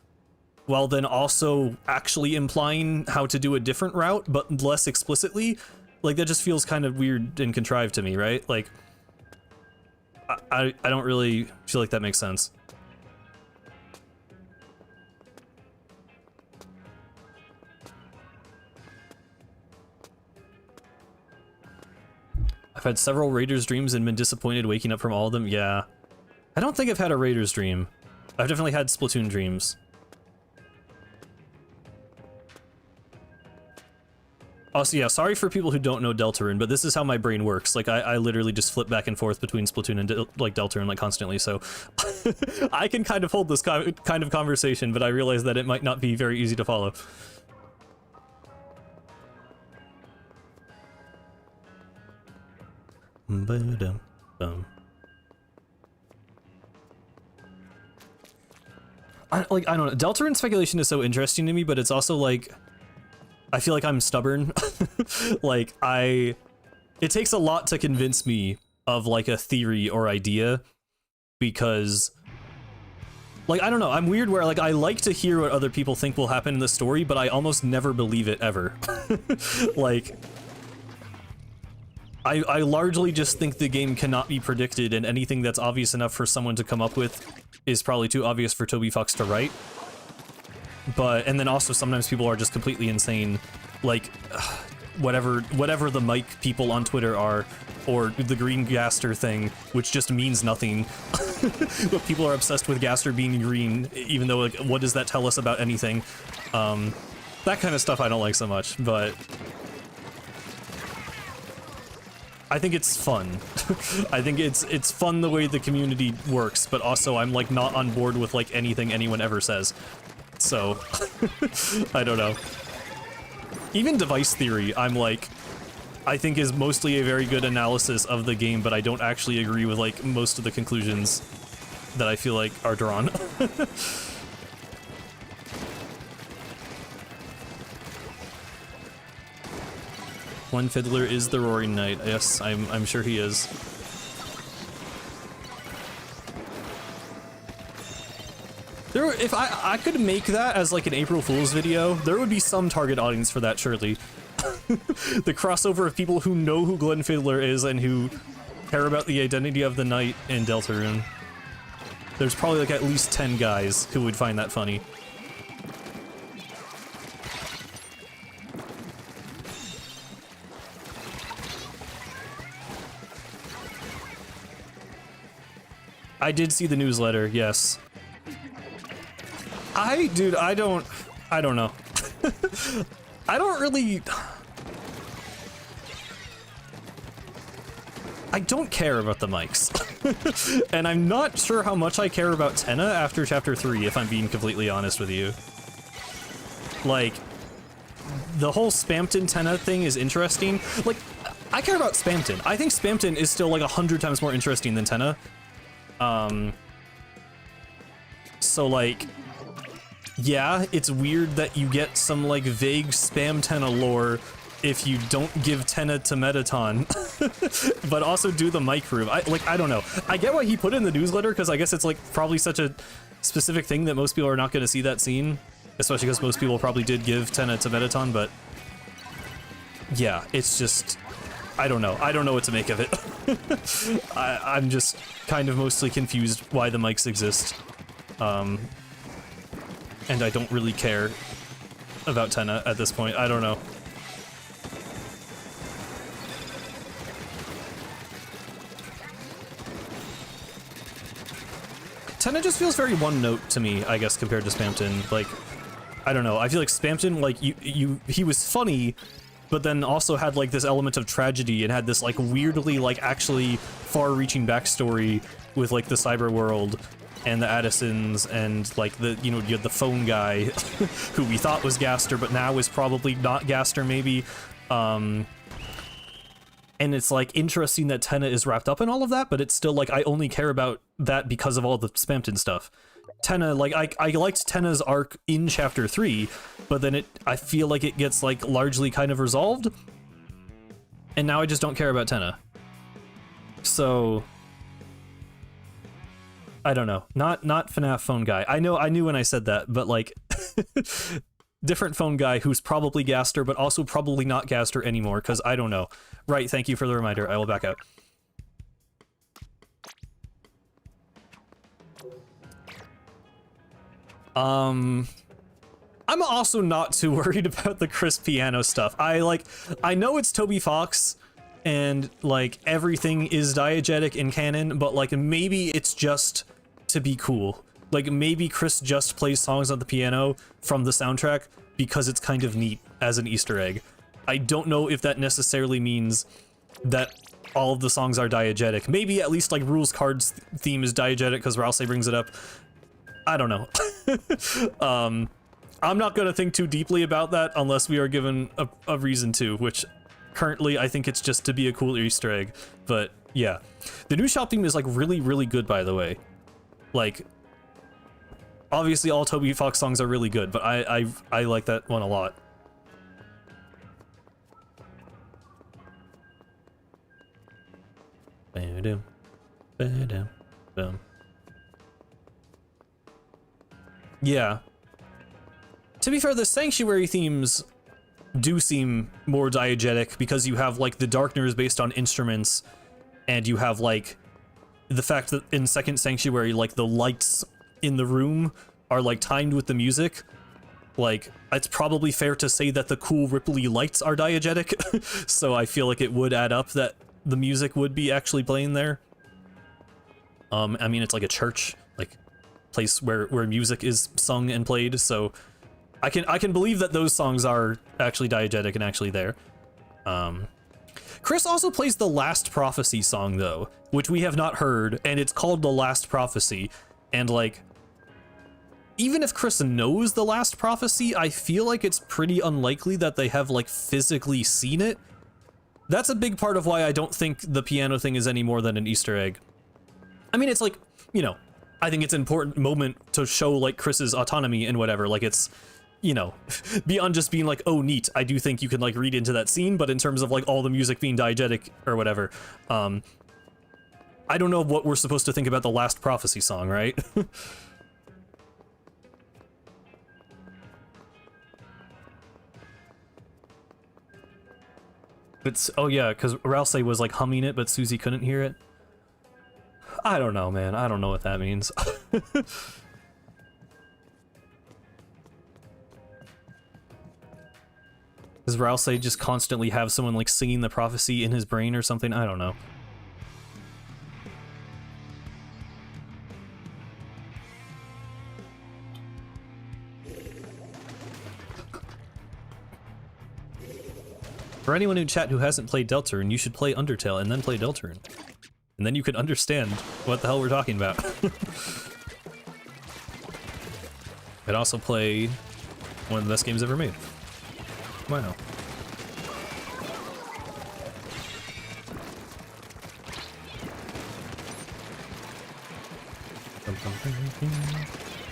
while then also actually implying how to do a different route but less explicitly? Like, that just feels kind of weird and contrived to me, right? Like, I don't really feel like that makes sense. I've had several Raiders dreams and been disappointed waking up from all of them. Yeah. I don't think I've had a Raiders dream. I've definitely had Splatoon dreams. Also, yeah, sorry for people who don't know Deltarune, but this is how my brain works. Like, I literally just flip back and forth between Splatoon and Deltarune, like, constantly, so I can kind of hold this kind of conversation, but I realize that it might not be very easy to follow. I don't know. Deltarune speculation is so interesting to me, but it's also like, I feel like I'm stubborn. Like, it takes a lot to convince me of like a theory or idea, because like, I don't know, I'm weird where like I like to hear what other people think will happen in the story, but I almost never believe it ever. Like, I largely just think the game cannot be predicted, and anything that's obvious enough for someone to come up with is probably too obvious for Toby Fox to write. But, and then also sometimes people are just completely insane, like, whatever the mic people on Twitter are, or the green Gaster thing, which just means nothing. But people are obsessed with Gaster being green, even though, like, what does that tell us about anything? That kind of stuff I don't like so much, but I think it's fun. I think it's fun the way the community works, but also I'm, like, not on board with, like, anything anyone ever says. So, I don't know. Even device theory, I'm like, I think is mostly a very good analysis of the game, but I don't actually agree with, like, most of the conclusions that I feel like are drawn. One Fiddler is the Roaring Knight. Yes, I'm sure he is. If I could make that as like an April Fool's video, there would be some target audience for that, surely. The crossover of people who know who Glenn Fiddler is and who care about the identity of the knight in Deltarune. There's probably like at least 10 guys who would find that funny. I did see the newsletter, yes. Dude, I don't know. I don't really... I don't care about the mics. And I'm not sure how much I care about Tenna after Chapter 3, if I'm being completely honest with you. Like, the whole Spamton Tenna thing is interesting. Like, I care about Spamton. I think Spamton is still like 100 times more interesting than Tenna. So like, yeah, it's weird that you get some like vague spam Tenna lore if you don't give Tenna to Metaton, but also do the mic room. I don't know. I get why he put it in the newsletter, because I guess it's like probably such a specific thing that most people are not going to see that scene, especially because most people probably did give Tenna to Metaton, but yeah, it's just, I don't know. I don't know what to make of it. I'm just kind of mostly confused why the mics exist. And I don't really care about Tenna at this point. I don't know. Tenna just feels very one note to me, I guess, compared to Spamton. Like, I don't know. I feel like Spamton, like, he was funny, but then also had like this element of tragedy and had this like weirdly like actually far-reaching backstory with like the cyber world and the Addisons and like the, you know, you had the phone guy who we thought was Gaster but now is probably not Gaster maybe. And it's like interesting that Tenna is wrapped up in all of that, but it's still like I only care about that because of all the Spamton stuff. Tenna, like I liked Tenna's arc in chapter 3, but then I feel like it gets like largely kind of resolved, and now I just don't care about Tenna. So I don't know. Not FNAF phone guy. I knew when I said that, but like different phone guy who's probably Gaster, but also probably not Gaster anymore, because I don't know. Right, thank you for the reminder. I will back out. I'm also not too worried about the Chris piano stuff. I know it's Toby Fox, and like everything is diegetic in canon, but like maybe it's just to be cool. Like maybe Chris just plays songs on the piano from the soundtrack because it's kind of neat as an Easter egg. I don't know if that necessarily means that all of the songs are diegetic. Maybe at least like Rules Card's theme is diegetic because Rousey brings it up. I don't know. I'm not gonna think too deeply about that unless we are given a reason to, which currently I think it's just to be a cool Easter egg. But yeah, the new shop theme is like really, really good, by the way. Like, obviously all Toby Fox songs are really good, but I like that one a lot. Ba-dum, ba-dum, bum. Yeah. To be fair, the Sanctuary themes do seem more diegetic because you have like the Darkners based on instruments, and you have like the fact that in Second Sanctuary, like the lights in the room are like timed with the music. Like, it's probably fair to say that the cool Ripley lights are diegetic, so I feel like it would add up that the music would be actually playing there. I mean, it's like a church, like place where music is sung and played, so I can believe that those songs are actually diegetic and actually there. Chris also plays the Last Prophecy song though, which we have not heard, and it's called The Last Prophecy, and like, even if Chris knows The Last Prophecy, I feel like it's pretty unlikely that they have like physically seen it. That's a big part of why I don't think the piano thing is any more than an Easter egg. I mean, it's like, you know, I think it's an important moment to show like Chris's autonomy and whatever, like it's, you know, beyond just being like, oh neat, I do think you can like read into that scene, but in terms of like all the music being diegetic or whatever, I don't know what we're supposed to think about the Last Prophecy song, right? It's, oh yeah, because Rousey was like humming it, but Susie couldn't hear it. I don't know, man. I don't know what that means. Does Rousey just constantly have someone like singing the prophecy in his brain or something? I don't know. For anyone in chat who hasn't played Deltarune, you should play Undertale and then play Deltarune. And then you can understand what the hell we're talking about. I'd also play one of the best games ever made. Wow.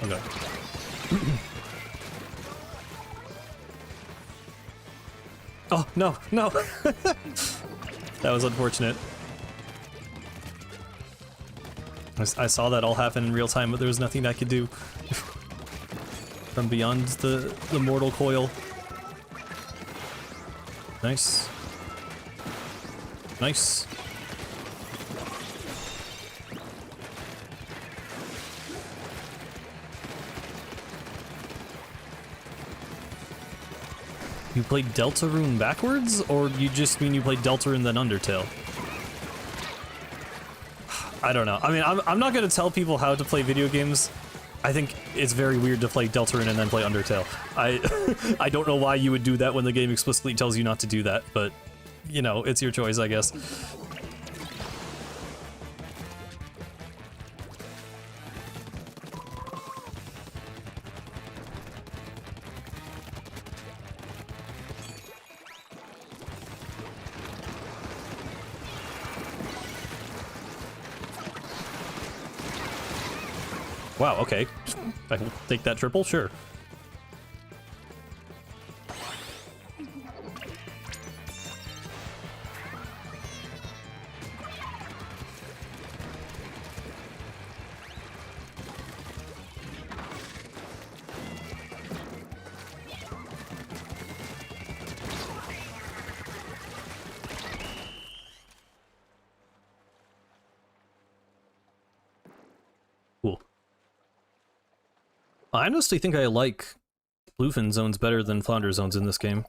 Okay. Oh, no, no! That was unfortunate. I saw that all happen in real time, but there was nothing I could do from beyond the mortal coil. Nice. Nice. You played Deltarune backwards, or you just mean you played Deltarune then Undertale? I don't know. I mean, I'm not gonna tell people how to play video games. I think it's very weird to play Deltarune and then play Undertale. I don't know why you would do that when the game explicitly tells you not to do that, but, you know, it's your choice, I guess. Wow, okay. I can take that triple, sure. Cool. I honestly think I like bluefin zones better than flounder zones in this game.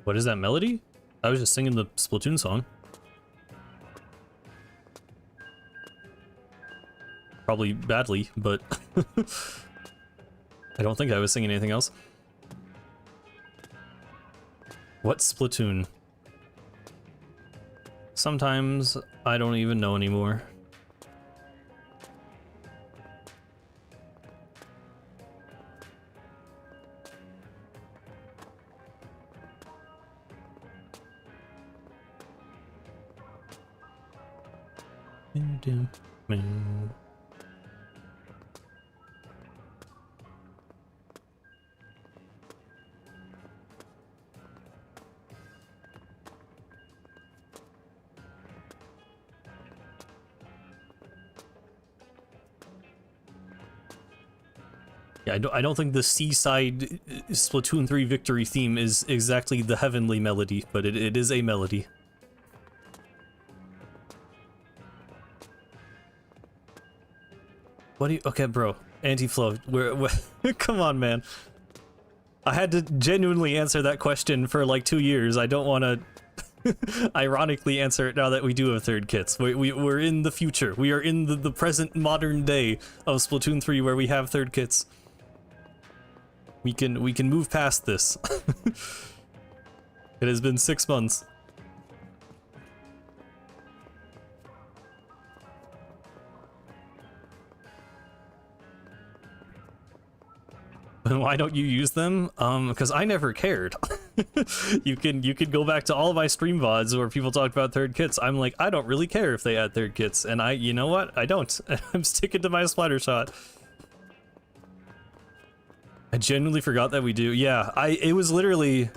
What is that melody? I was just singing the Splatoon song. Probably badly, but I don't think I was singing anything else. What's Splatoon? Sometimes I don't even know anymore. Yeah, I don't think the seaside Splatoon 3 victory theme is exactly the heavenly melody, but it is a melody. What do you... Okay, bro. Anti-flow. Come on, man. I had to genuinely answer that question for like 2 years. I don't want to ironically answer it now that we do have third kits. We're in the future. We are in the present modern day of Splatoon 3 where we have third kits. We can move past this. It has been 6 months. Why don't you use them? Because I never cared. You can go back to all of my stream VODs where people talk about third kits. I'm like, I don't really care if they add third kits, and you know what? I don't. I'm sticking to my splatter shot. I genuinely forgot that we do. Yeah, it was literally...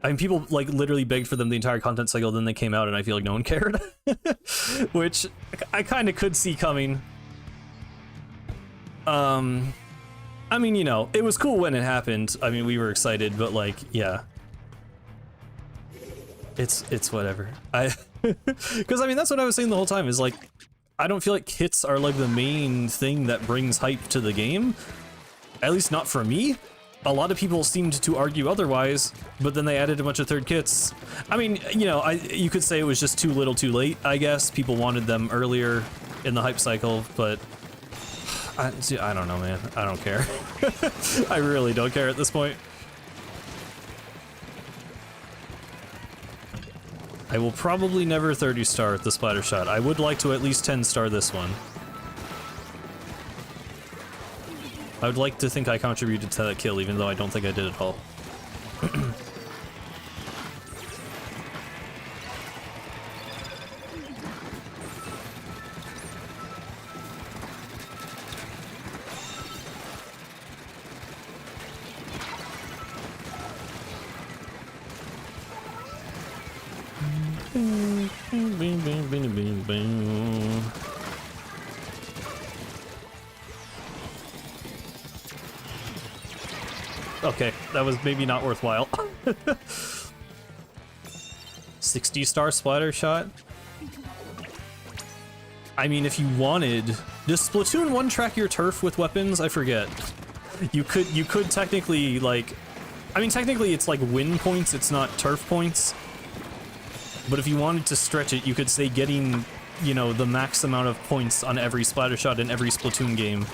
I mean, people, like, literally begged for them the entire content cycle, then they came out, and I feel like no one cared. Which, I kind of could see coming. I mean, you know, it was cool when it happened. I mean, we were excited, but, like, yeah. It's whatever. Because, I mean, that's what I was saying the whole time, is, like, I don't feel like kits are, like, the main thing that brings hype to the game. At least not for me. A lot of people seemed to argue otherwise, but then they added a bunch of third kits. I mean, you know, you could say it was just too little too late, I guess. People wanted them earlier in the hype cycle, but I don't know, man. I don't care. I really don't care at this point. I will probably never 30 star the splatter shot. I would like to at least 10 star this one. I would like to think I contributed to that kill, even though I don't think I did at all. Okay, that was maybe not worthwhile. 60 star splatter shot? I mean, if you wanted... Does Splatoon 1 track your turf with weapons? I forget. You could technically, like... I mean, technically it's like win points, it's not turf points. But if you wanted to stretch it, you could say getting, you know, the max amount of points on every splatter shot in every Splatoon game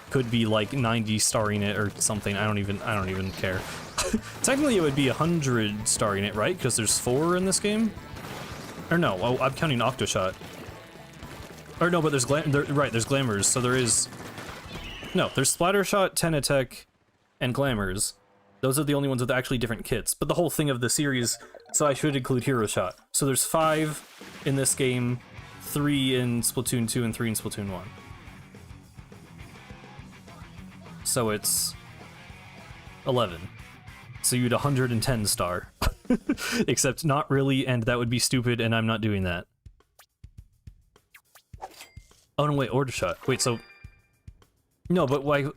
could be like 90 starring it or something. I don't even care. Technically it would be 100 starring it, right? Because there's 4 in this game? Or no, oh, I'm counting Octoshot. Or no, but there's there's Glamours, so there is... No, there's Splattershot, Tenatech, and Glamours. Those are the only ones with actually different kits. But the whole thing of the series, so I should include Hero Shot. So there's 5 in this game, 3 in Splatoon 2, and 3 in Splatoon 1. So it's 11. So you'd 110 star. Except not really, and that would be stupid, and I'm not doing that. Oh no, wait, Order Shot. Wait, so... No, but why...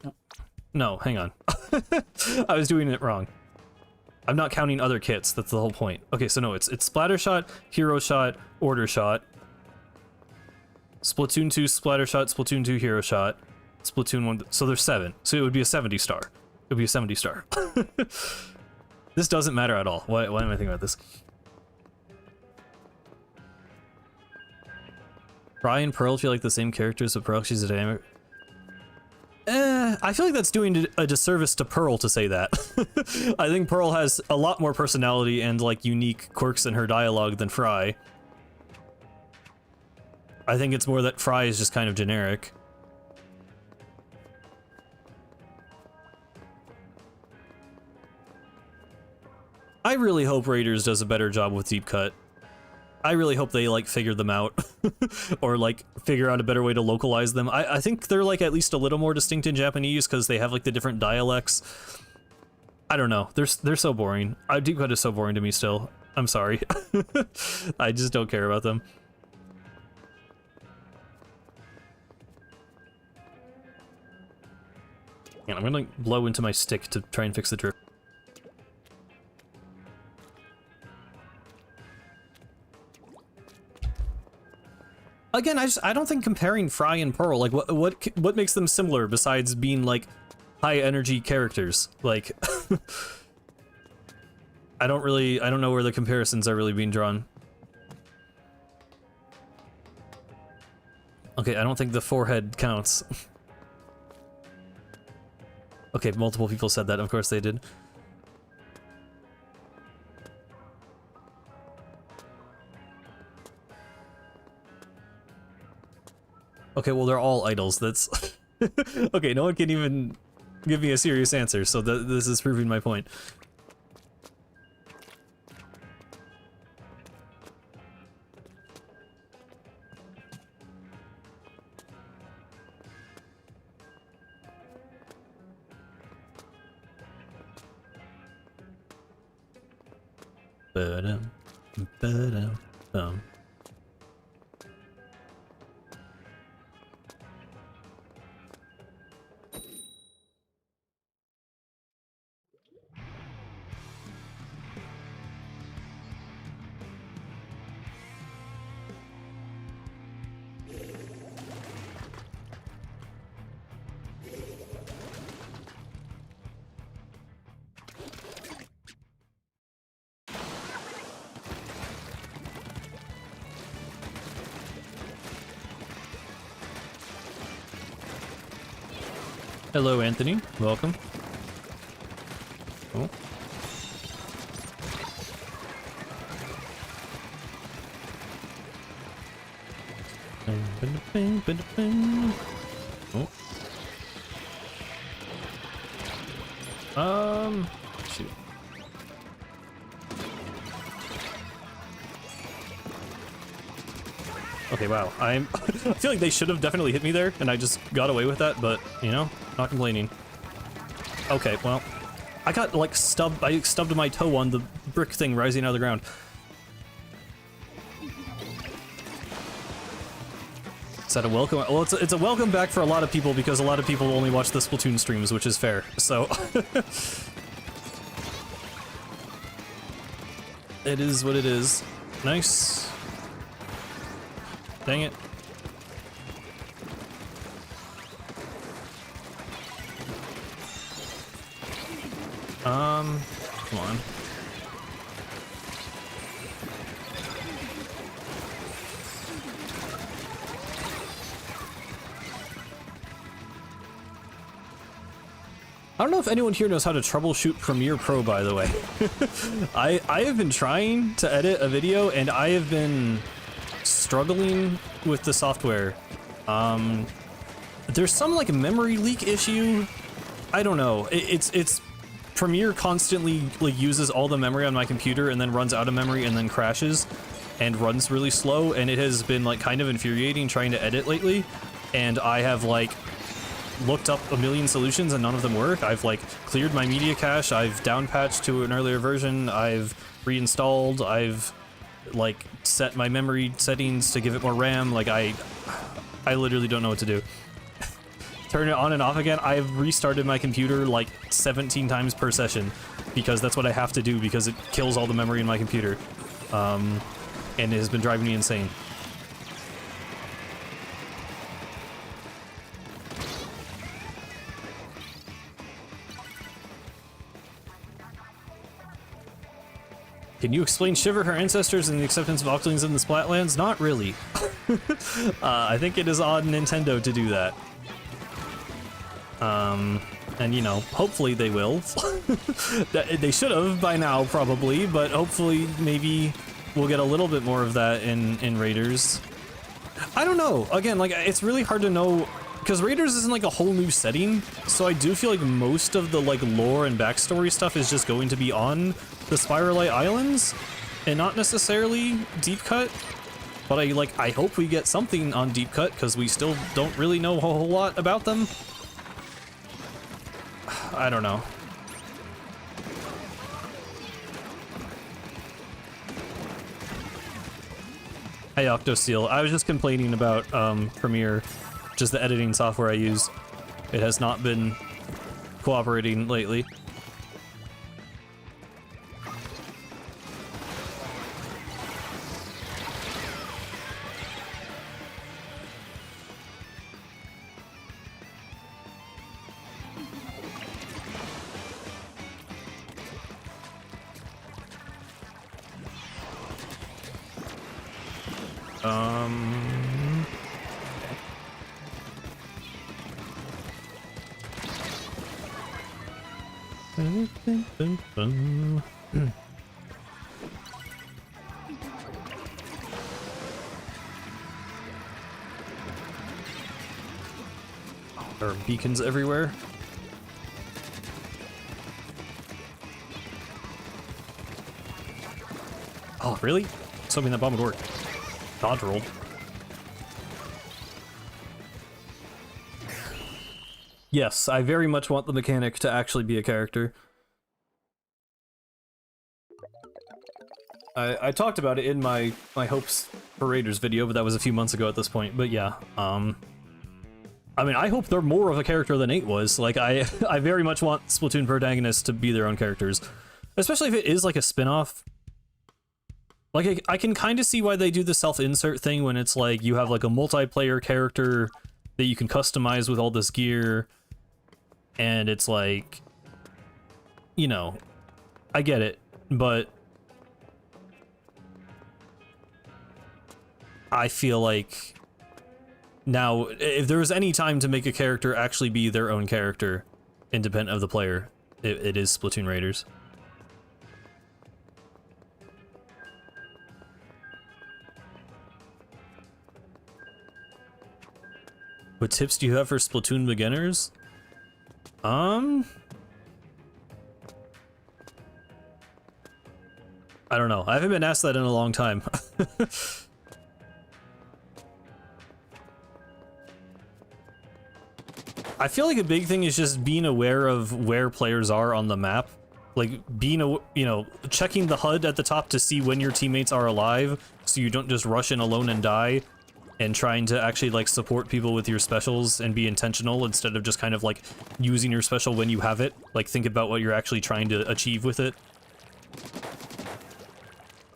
No, hang on. I was doing it wrong. I'm not counting other kits, that's the whole point. Okay, so no, it's Splatter Shot, Hero Shot, Order Shot, Splatoon 2 Splatter Shot, Splatoon 2 Hero Shot, Splatoon 1, so there's 7. So it would be a 70 star. It would be a 70 star. This doesn't matter at all. Why am I thinking about this? Fry and Pearl feel like the same characters, but Pearl, she's a damn... I feel like that's doing a disservice to Pearl to say that. I think Pearl has a lot more personality and, like, unique quirks in her dialogue than Fry. I think it's more that Fry is just kind of generic. I really hope Raiders does a better job with Deep Cut. I really hope they, like, figure them out. Or, like, figure out a better way to localize them. I think they're, like, at least a little more distinct in Japanese, because they have, like, the different dialects. I don't know. They're so boring. Deep Cut is so boring to me still. I'm sorry. I just don't care about them. And I'm gonna blow into my stick to try and fix the drift. Again, I don't think comparing Fry and Pearl, like, what makes them similar besides being, like, high energy characters? Like, I don't know where the comparisons are really being drawn. Okay, I don't think the forehead counts. Okay, multiple people said that, of course they did. Okay, well, they're all idols, that's... Okay, no one can even give me a serious answer, so this is proving my point. Ba-dum, ba-dum, bum. Hello, Anthony. Welcome. Oh. Oh. Shoot. Okay, wow. I feel like they should have definitely hit me there, and I just got away with that, but, you know, not complaining. Okay, well, I got, like, I stubbed my toe on the brick thing rising out of the ground. Is that a welcome? Well, it's a welcome back for a lot of people, because a lot of people only watch the Splatoon streams, which is fair, so... It is what it is. Nice. Dang it. Come on. I don't know if anyone here knows how to troubleshoot Premiere Pro, by the way. I have been trying to edit a video, and I have been struggling with the software. There's some like memory leak issue. I don't know. It's Premiere constantly like uses all the memory on my computer and then runs out of memory and then crashes and runs really slow, and it has been like kind of infuriating trying to edit lately. And I have like looked up a million solutions and none of them work. I've like cleared my media cache, I've downpatched to an earlier version, I've reinstalled, I've like set my memory settings to give it more RAM. Like I literally don't know what to do. Turn it on and off again. I've restarted my computer like 17 times per session because that's what I have to do because it kills all the memory in my computer. And it has been driving me insane. Can you explain Shiver, her ancestors, and the acceptance of Octolings in the Splatlands? Not really. I think it is on Nintendo to do that. And you know, hopefully they will. They should have by now, probably, but hopefully maybe we'll get a little bit more of that in Raiders. I don't know. Again, like, it's really hard to know, because Raiders isn't like a whole new setting, so I do feel like most of the like lore and backstory stuff is just going to be on the Spiralite Islands, and not necessarily Deep Cut. But I hope we get something on Deep Cut, because we still don't really know a whole lot about them. I don't know. Hey Octosteel, I was just complaining about Premiere, just the editing software I use. It has not been cooperating lately. There are beacons everywhere. Oh, really? I was hoping that bomb would work. Dodge rolled. Yes, I very much want the mechanic to actually be a character. I talked about it in my hopes for Raiders video, but that was a few months ago at this point. But yeah, I mean, I hope they're more of a character than 8 was. Like, I very much want Splatoon protagonists to be their own characters, especially if it is like a spin-off. Like, I can kind of see why they do the self-insert thing when it's like you have like a multiplayer character that you can customize with all this gear, and it's like, you know, I get it, but I feel like Now, if there was any time to make a character actually be their own character, independent of the player, it is Splatoon Raiders. What tips do you have for Splatoon beginners? I don't know. I haven't been asked that in a long time. I feel like a big thing is just being aware of where players are on the map. Like being, checking the HUD at the top to see when your teammates are alive, so you don't just rush in alone and die. And trying to actually like support people with your specials and be intentional instead of just kind of like using your special when you have it. Like think about what you're actually trying to achieve with it.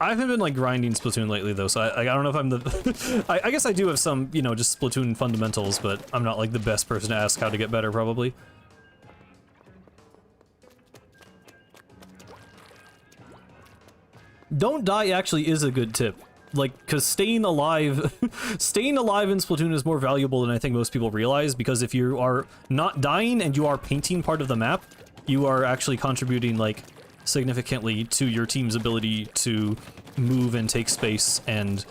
I haven't been like grinding Splatoon lately though, so I don't know if I'm the... I guess I do have some, just Splatoon fundamentals, but I'm not like the best person to ask how to get better probably. Don't die actually is a good tip. Like, because staying alive in Splatoon is more valuable than I think most people realize, because if you are not dying and you are painting part of the map, you are actually contributing, like, significantly to your team's ability to move and take space and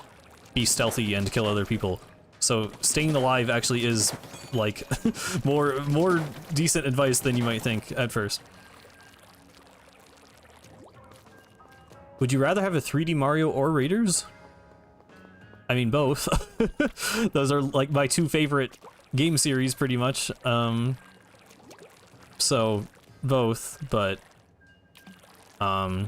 be stealthy and kill other people. So staying alive actually is, like, more decent advice than you might think at first. Would you rather have a 3D Mario or Raiders? I mean, both. Those are, like, my two favorite game series, pretty much. So, both, but... I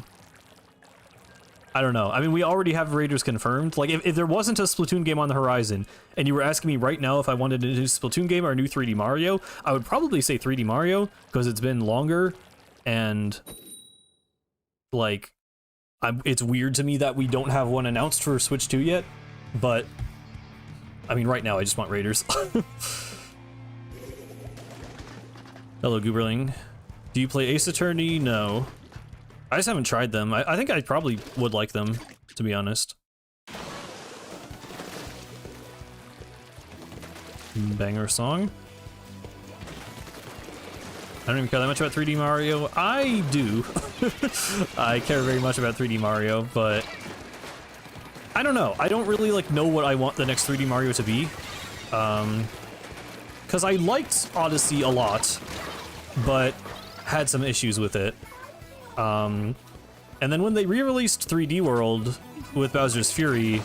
don't know. I mean, we already have Raiders confirmed. Like, if there wasn't a Splatoon game on the horizon, and you were asking me right now if I wanted a new Splatoon game or a new 3D Mario, I would probably say 3D Mario, because it's been longer, and... like... it's weird to me that we don't have one announced for Switch 2 yet. But, I mean, right now I just want Raiders. Hello, Gooberling. Do you play Ace Attorney? No. I just haven't tried them. I think I probably would like them, to be honest. Banger song. I don't even care that much about 3D Mario. I do. I care very much about 3D Mario, but... I don't know. I don't really, like, know what I want the next 3D Mario to be. Because I liked Odyssey a lot, but had some issues with it. And then when they re-released 3D World with Bowser's Fury,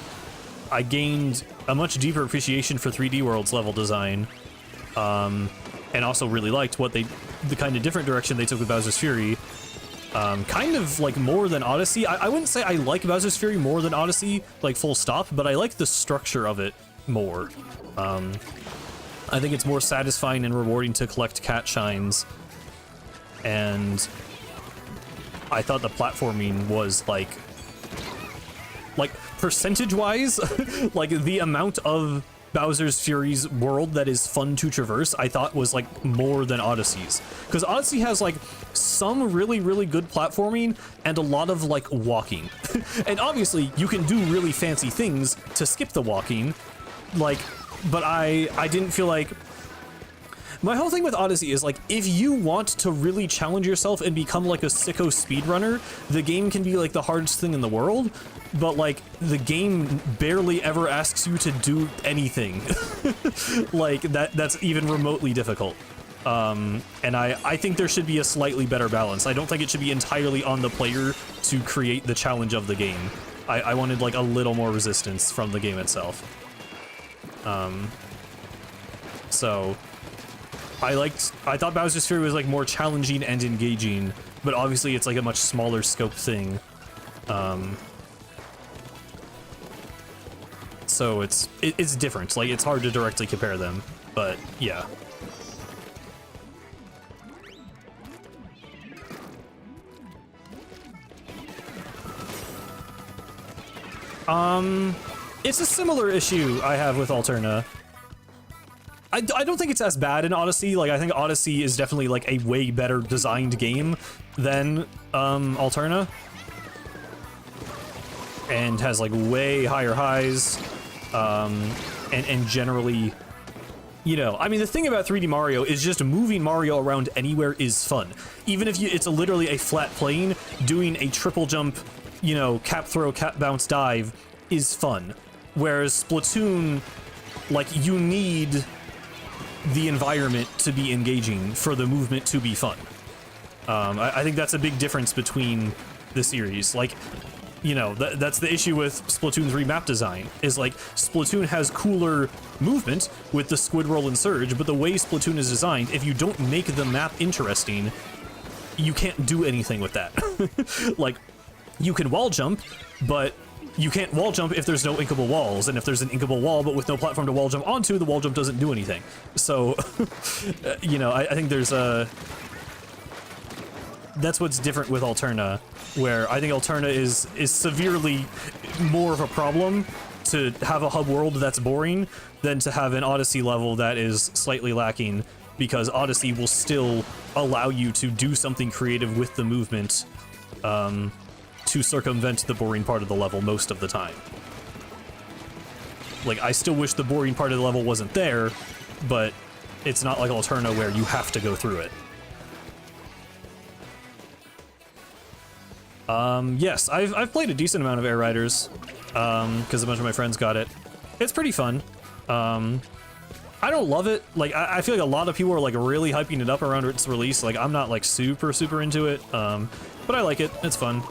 I gained a much deeper appreciation for 3D World's level design. And also really liked the kind of different direction they took with Bowser's Fury. Kind of like more than Odyssey. I wouldn't say I like Bowser's Fury more than Odyssey, like full stop, but I like the structure of it more. I think it's more satisfying and rewarding to collect cat shines, and I thought the platforming was like percentage-wise, like the amount of Bowser's Fury's world that is fun to traverse, I thought was like more than Odyssey's. Because Odyssey has like some really, really good platforming and a lot of like walking. And obviously you can do really fancy things to skip the walking, like, but I didn't feel like... My whole thing with Odyssey is, like, if you want to really challenge yourself and become, like, a sicko speedrunner, the game can be, like, the hardest thing in the world, but, like, the game barely ever asks you to do anything. Like, that's even remotely difficult. And I think there should be a slightly better balance. I don't think it should be entirely on the player to create the challenge of the game. I wanted, like, a little more resistance from the game itself. So... I thought Bowser's Fury was like more challenging and engaging, but obviously it's like a much smaller scope thing. So it's different. Like, it's hard to directly compare them, but yeah. It's a similar issue I have with Alterna. I don't think it's as bad in Odyssey. Like, I think Odyssey is definitely, like, a way better designed game than, Alterna. And has, like, way higher highs, and generally You know, I mean, the thing about 3D Mario is just moving Mario around anywhere is fun. Even if it's literally a flat plane, doing a triple jump, you know, cap throw, cap bounce dive is fun. Whereas Splatoon, like, you need the environment to be engaging for the movement to be fun. I think that's a big difference between the series. Like, you know, that's the issue with Splatoon 3 map design, is like, Splatoon has cooler movement with the squid roll and surge, but the way Splatoon is designed, if you don't make the map interesting, you can't do anything with that. Like, you can wall jump, but you can't wall jump if there's no inkable walls, and if there's an inkable wall but with no platform to wall jump onto, the wall jump doesn't do anything. So, you know, I think there's a... That's what's different with Alterna, where I think Alterna is severely more of a problem to have a hub world that's boring than to have an Odyssey level that is slightly lacking, because Odyssey will still allow you to do something creative with the movement to circumvent the boring part of the level most of the time. Like, I still wish the boring part of the level wasn't there, but it's not like Alterna where you have to go through it. Yes, I've played a decent amount of Air Riders, because a bunch of my friends got it. It's pretty fun. I don't love it. Like, I feel like a lot of people are, like, really hyping it up around its release. Like, I'm not, like, super into it, but I like it. It's fun.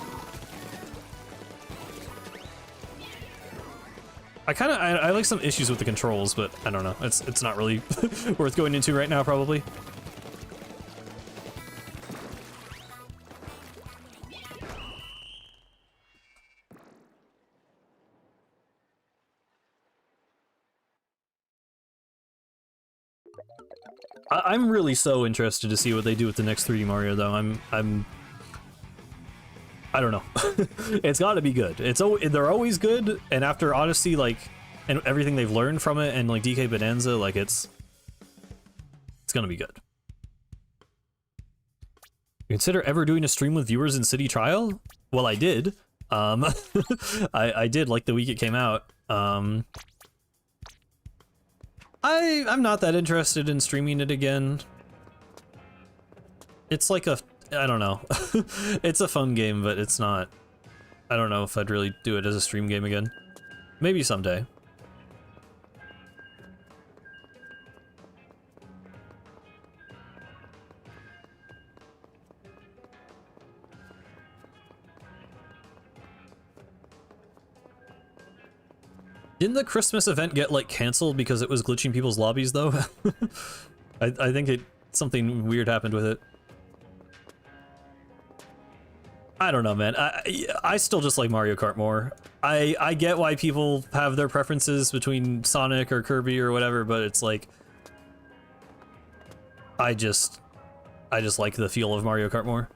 I like some issues with the controls, but I don't know. It's not really worth going into right now, probably. I'm really so interested to see what they do with the next 3D Mario, though. I don't know. It's got to be good. They're always good, and after Odyssey, like, and everything they've learned from it, and like DK Bonanza, like, it's gonna be good. Consider ever doing a stream with viewers in City Trial? Well, I did. I did, like, the week it came out. I'm not that interested in streaming it again. It's like I don't know. It's a fun game, but it's not... I don't know if I'd really do it as a stream game again. Maybe someday. Didn't the Christmas event get, like, canceled because it was glitching people's lobbies, though? I think something weird happened with it. I don't know, man. I still just like Mario Kart more. I get why people have their preferences between Sonic or Kirby or whatever, but it's like... I just like the feel of Mario Kart more.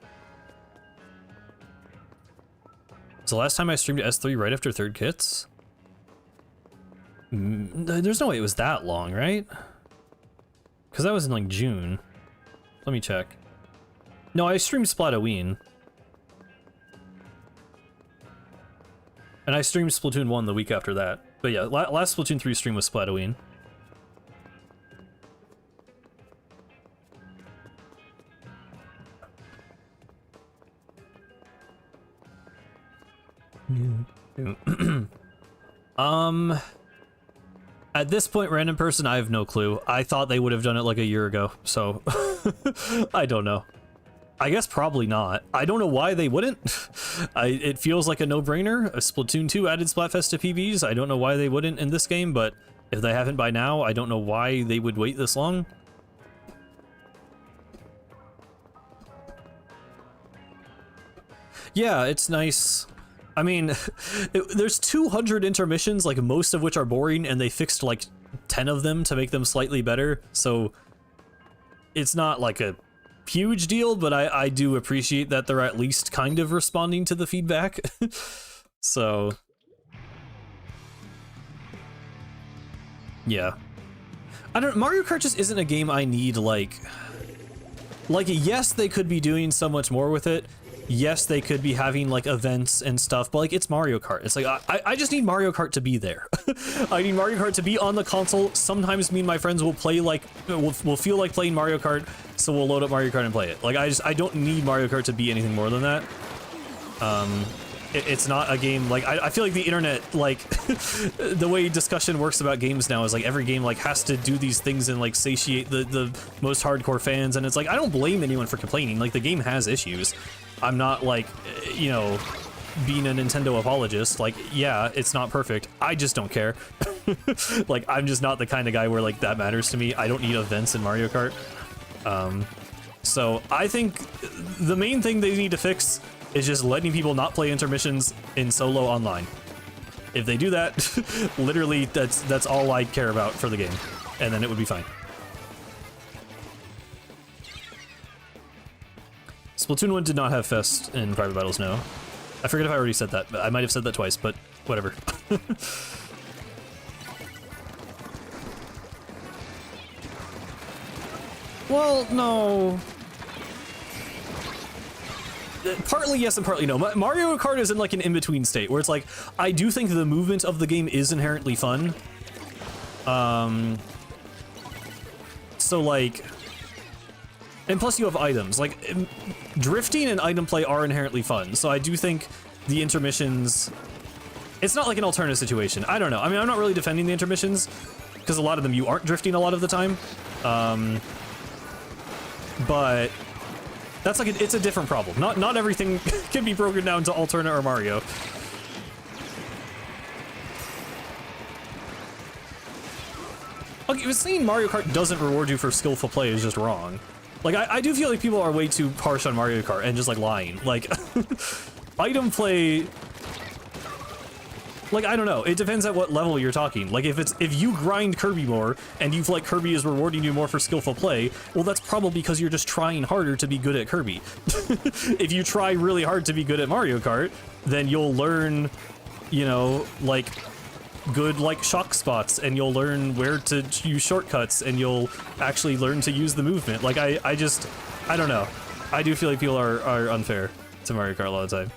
So last time I streamed S3 right after third kits? There's no way it was that long, right? Because that was in, like, June. Let me check. No, I streamed Splatoon. And I streamed Splatoon 1 the week after that. But yeah, last Splatoon 3 stream was Splatoon. At this point, random person, I have no clue. I thought they would have done it like a year ago, so I don't know. I guess probably not. I don't know why they wouldn't. It feels like a no-brainer. Splatoon 2 added Splatfest to PBs. I don't know why they wouldn't in this game, but if they haven't by now, I don't know why they would wait this long. Yeah, it's nice. I mean, there's 200 intermissions, like most of which are boring, and they fixed like 10 of them to make them slightly better, so it's not like a huge deal, but I do appreciate that they're at least kind of responding to the feedback. So yeah, Mario Kart just isn't a game I need. Like yes, they could be doing so much more with it, yes, they could be having like events and stuff, but like it's Mario Kart. It's like I just need Mario Kart to be there. I need Mario Kart to be on the console. Sometimes me and my friends will play like we'll feel like playing Mario Kart, so we'll load up Mario Kart and play it. Like I don't need Mario Kart to be anything more than that. It's not a game like I feel like the internet, like the way discussion works about games now is like every game like has to do these things and like satiate the most hardcore fans, and it's like I don't blame anyone for complaining. Like the game has issues. I'm not like, you know, being a Nintendo apologist. Like, yeah, it's not perfect. I just don't care. Like I'm just not the kind of guy where like that matters to me. I don't need events in Mario Kart. So I think the main thing they need to fix is just letting people not play intermissions in solo online. If they do that, literally that's all I care about for the game, and then it would be fine. Splatoon 1 did not have Fest in private battles, no. I forget if I already said that, but I might have said that twice, but whatever. Well, no. Partly yes and partly no. Mario Kart is in like an in-between state where it's like I do think the movement of the game is inherently fun. So like, and plus you have items. Like drifting and item play are inherently fun. So I do think the intermissions, it's not like an alternative situation. I don't know. I mean, I'm not really defending the intermissions because a lot of them you aren't drifting a lot of the time. But that's like it's a different problem. Not everything can be broken down to Alterna or Mario. Okay, saying Mario Kart doesn't reward you for skillful play is just wrong. Like I do feel like people are way too harsh on Mario Kart and just like lying. Like item play. Like, I don't know, it depends at what level you're talking. Like, if you grind Kirby more, and you feel like Kirby is rewarding you more for skillful play, well, that's probably because you're just trying harder to be good at Kirby. If you try really hard to be good at Mario Kart, then you'll learn, you know, like, good, like, shock spots, and you'll learn where to use shortcuts, and you'll actually learn to use the movement. Like, I don't know. I do feel like people are unfair to Mario Kart a lot of the time.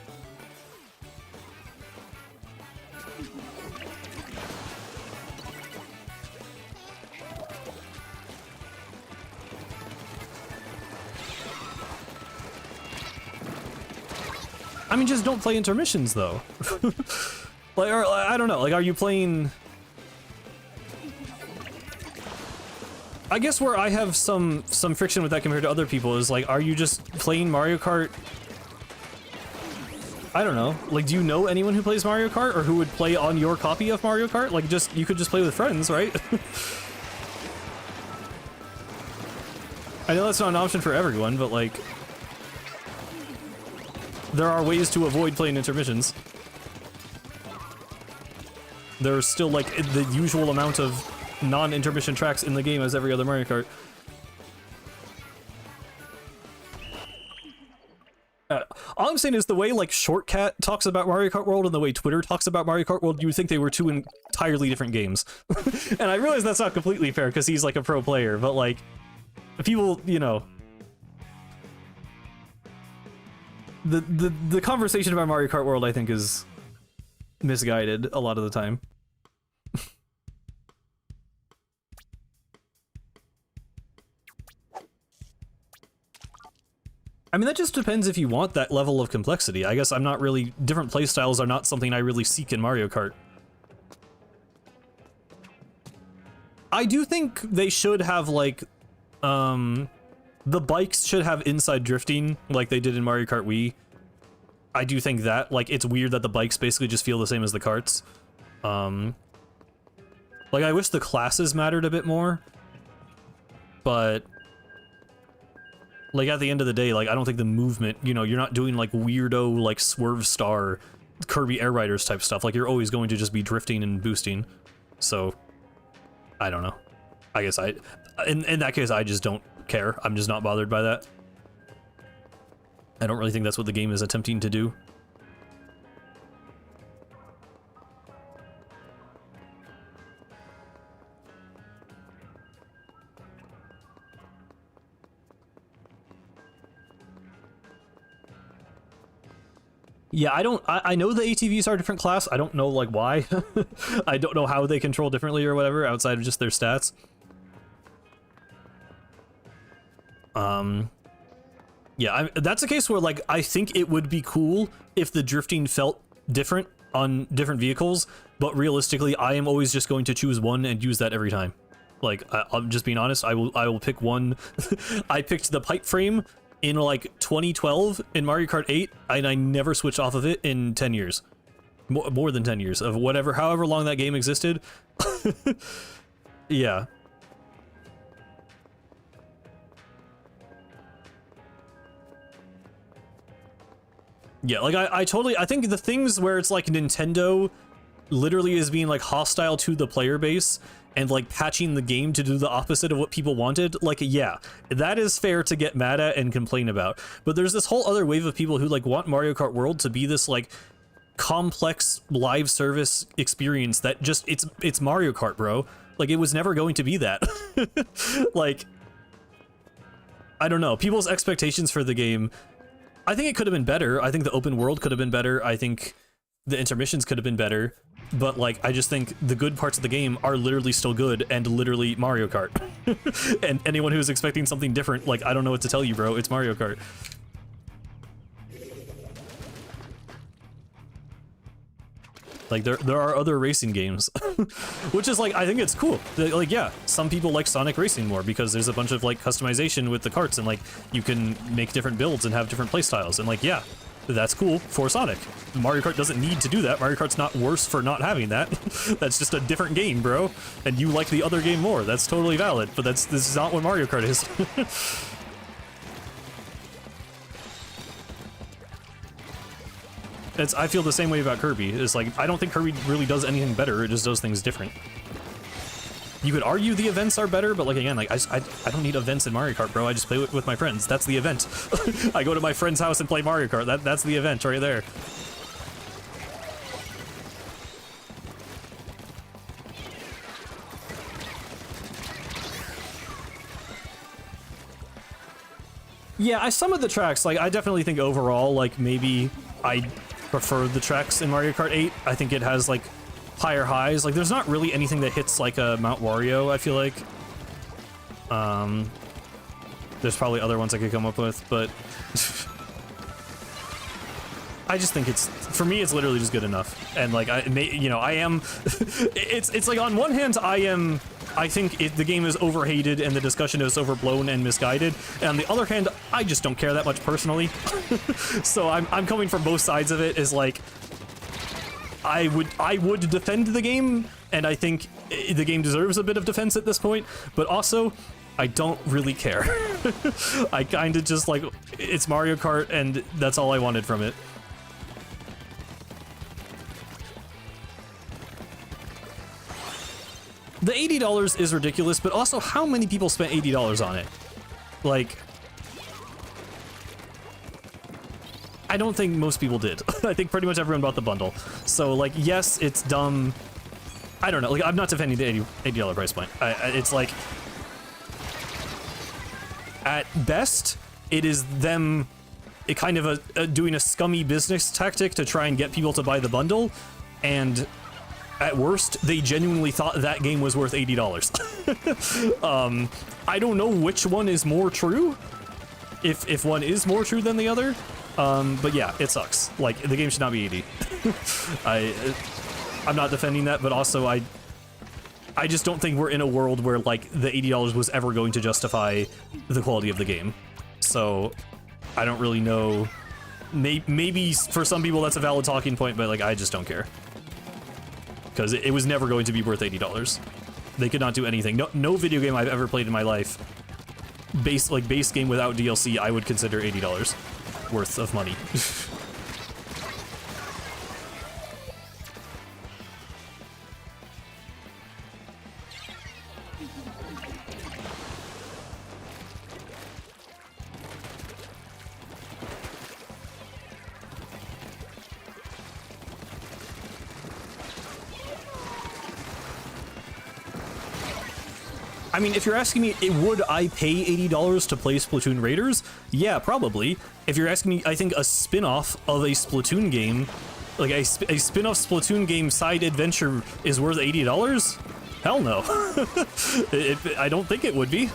I mean, just don't play intermissions, though. Like, or, I don't know, like, are you playing... I guess where I have some friction with that compared to other people is, like, are you just playing Mario Kart? I don't know. Like, do you know anyone who plays Mario Kart, or who would play on your copy of Mario Kart? Like, you could just play with friends, right? I know that's not an option for everyone, but, like... there are ways to avoid playing intermissions. There's still, like, the usual amount of non-intermission tracks in the game as every other Mario Kart. All I'm saying is the way, like, Shortcat talks about Mario Kart World and the way Twitter talks about Mario Kart World, you would think they were two entirely different games. And I realize that's not completely fair because he's, like, a pro player, but, like, people, you know... The conversation about Mario Kart World, I think, is misguided a lot of the time. I mean, that just depends if you want that level of complexity. I guess I'm not really... different playstyles are not something I really seek in Mario Kart. I do think they should have, like, the bikes should have inside drifting, like they did in Mario Kart Wii. I do think that, like, it's weird that the bikes basically just feel the same as the karts. Like, I wish the classes mattered a bit more. But... like, at the end of the day, like, I don't think the movement, you know, you're not doing, like, weirdo, like, Swerve Star, Kirby Air Riders type stuff. Like, you're always going to just be drifting and boosting. So, I don't know. I guess in that case, I just don't care. I'm just not bothered by that. I don't really think that's what the game is attempting to do. Yeah, I know the ATVs are a different class. I don't know, like, why. I don't know how they control differently or whatever, outside of just their stats. Yeah, that's a case where, like, I think it would be cool if the drifting felt different on different vehicles, but realistically, I am always just going to choose one and use that every time. Like, I'm just being honest, I will pick one. I picked the pipe frame in, like, 2012 in Mario Kart 8, and I never switched off of it in 10 years. More than 10 years of whatever, however long that game existed. Yeah. Yeah, like, I think the things where it's like Nintendo literally is being like hostile to the player base and like patching the game to do the opposite of what people wanted, like, yeah, that is fair to get mad at and complain about. But there's this whole other wave of people who like want Mario Kart World to be this like complex live service experience that just it's Mario Kart, bro. Like, it was never going to be that. Like, I don't know, people's expectations for the game, I think it could have been better. I think the open world could have been better. I think the intermissions could have been better. But, like, I just think the good parts of the game are literally still good and literally Mario Kart. And anyone who's expecting something different, like, I don't know what to tell you, bro. It's Mario Kart. Like, there are other racing games. Which is, like, I think it's cool. Like, yeah, some people like Sonic Racing more because there's a bunch of, like, customization with the karts and, like, you can make different builds and have different playstyles. And, like, yeah, that's cool for Sonic. Mario Kart doesn't need to do that. Mario Kart's not worse for not having that. That's just a different game, bro. And you like the other game more. That's totally valid, but this is not what Mario Kart is. I feel the same way about Kirby. It's like, I don't think Kirby really does anything better, it just does things different. You could argue the events are better, but like, again, like, I don't need events in Mario Kart, bro. I just play with my friends. That's the event. I go to my friend's house and play Mario Kart. That's the event right there. Yeah, some of the tracks, like, I definitely think overall, like, maybe I prefer the tracks in Mario Kart 8. I think it has, like, higher highs. Like, there's not really anything that hits, like, a Mount Wario, I feel like. There's probably other ones I could come up with, but... I just think for me, it's literally just good enough. And, like, I am... it's like, on one hand, I think the game is overhated and the discussion is overblown and misguided. And on the other hand, I just don't care that much personally. So I'm coming from both sides of it. Is like, I would defend the game, and I think the game deserves a bit of defense at this point. But also, I don't really care. I kind of just like, it's Mario Kart, and that's all I wanted from it. The $80 is ridiculous, but also how many people spent $80 on it? Like, I don't think most people did. I think pretty much everyone bought the bundle. So, like, yes, it's dumb. I don't know. Like, I'm not defending the $80 price point. It's like, at best, it is them kind of doing a scummy business tactic to try and get people to buy the bundle, and at worst, they genuinely thought that game was worth $80. I don't know which one is more true, if one is more true than the other, but yeah, it sucks. Like, the game should not be 80. I'm not defending that, but also I just don't think we're in a world where, like, the $80 was ever going to justify the quality of the game. So, I don't really know. Maybe for some people that's a valid talking point, but, like, I just don't care. Because it was never going to be worth $80. They could not do anything. No video game I've ever played in my life, base game without DLC, I would consider $80 worth of money. I mean, if you're asking me, would I pay $80 to play Splatoon Raiders? Yeah, probably. If you're asking me, I think a spin-off of a Splatoon game, like a spin-off Splatoon game side adventure is worth $80? Hell no. I don't think it would be.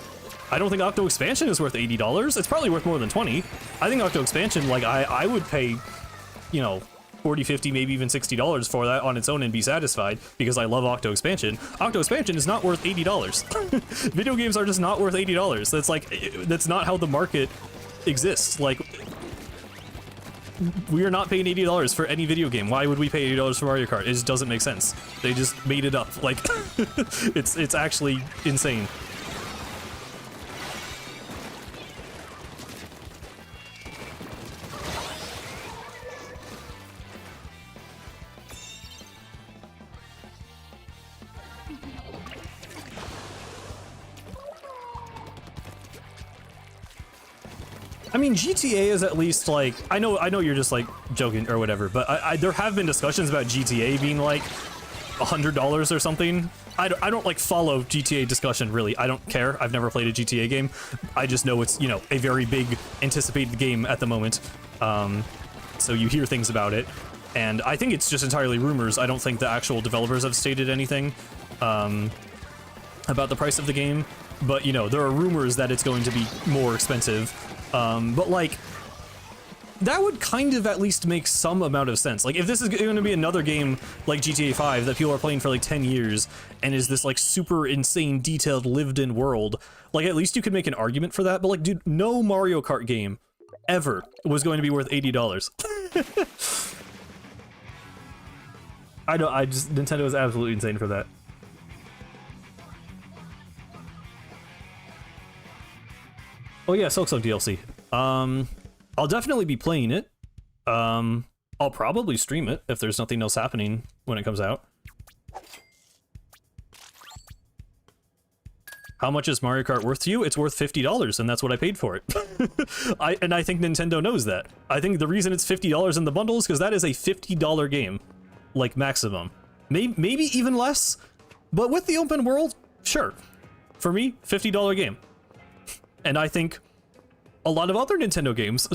I don't think Octo Expansion is worth $80. It's probably worth more than 20. I think Octo Expansion, like, I would pay, you know, 40, 50, maybe even $60 for that on its own and be satisfied because I love Octo Expansion. Octo Expansion is not worth $80. Video games are just not worth $80. That's like, that's not how the market exists. Like, we are not paying $80 for any video game. Why would we pay $80 for Mario Kart? It just doesn't make sense. They just made it up. Like, it's actually insane. I mean, GTA is at least like, I know you're just like joking or whatever, but there have been discussions about GTA being like $100 or something. I don't like follow GTA discussion really. I don't care. I've never played a GTA game. I just know it's, you know, a very big anticipated game at the moment. So you hear things about it, and I think it's just entirely rumors. I don't think the actual developers have stated anything about the price of the game, but you know, there are rumors that it's going to be more expensive. But like, that would kind of at least make some amount of sense. Like, if this is going to be another game like GTA 5 that people are playing for like 10 years and is this like super insane, detailed, lived-in world, like at least you could make an argument for that. But like, dude, no Mario Kart game ever was going to be worth $80. Nintendo is absolutely insane for that. Oh yeah, Silksong DLC. I'll definitely be playing it. I'll probably stream it if there's nothing else happening when it comes out. How much is Mario Kart worth to you? It's worth $50, and that's what I paid for it. I think Nintendo knows that. I think the reason it's $50 in the bundle is because that is a $50 game, like maximum. Maybe even less, but with the open world, sure. For me, $50 game. And I think a lot of other Nintendo games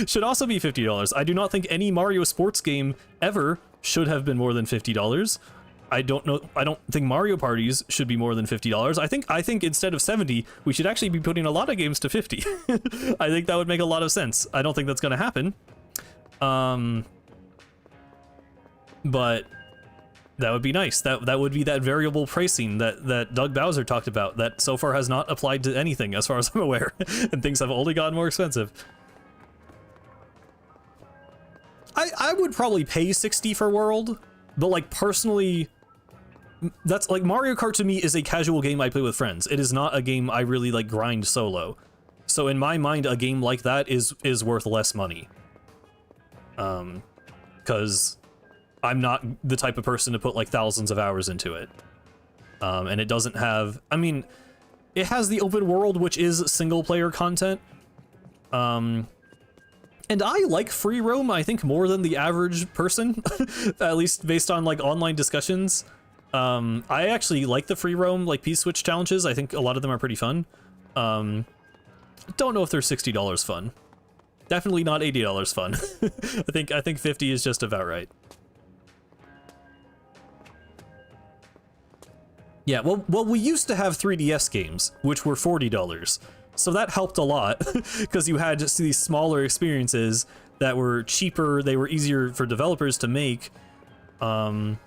should also be $50. I do not think any Mario sports game ever should have been more than $50. I don't think Mario parties should be more than $50. I think instead of 70, we should actually be putting a lot of games to 50. I think that would make a lot of sense. I don't think that's going to happen. But that would be nice. That would be that variable pricing that Doug Bowser talked about that so far has not applied to anything as far as I'm aware, and things have only gotten more expensive. I would probably pay $60 for World, but like personally, that's like Mario Kart to me is a casual game I play with friends. It is not a game I really like grind solo. So in my mind, a game like that is worth less money. 'Cause I'm not the type of person to put like thousands of hours into it. And it doesn't have, I mean, it has the open world, which is single player content. And I like free roam, I think, more than the average person, at least based on like online discussions. I actually like the free roam, like P-Switch challenges. I think a lot of them are pretty fun. Don't know if they're $60 fun. Definitely not $80 fun. I think 50 is just about right. Yeah, well, we used to have 3DS games, which were $40, so that helped a lot, because you had just these smaller experiences that were cheaper, they were easier for developers to make, and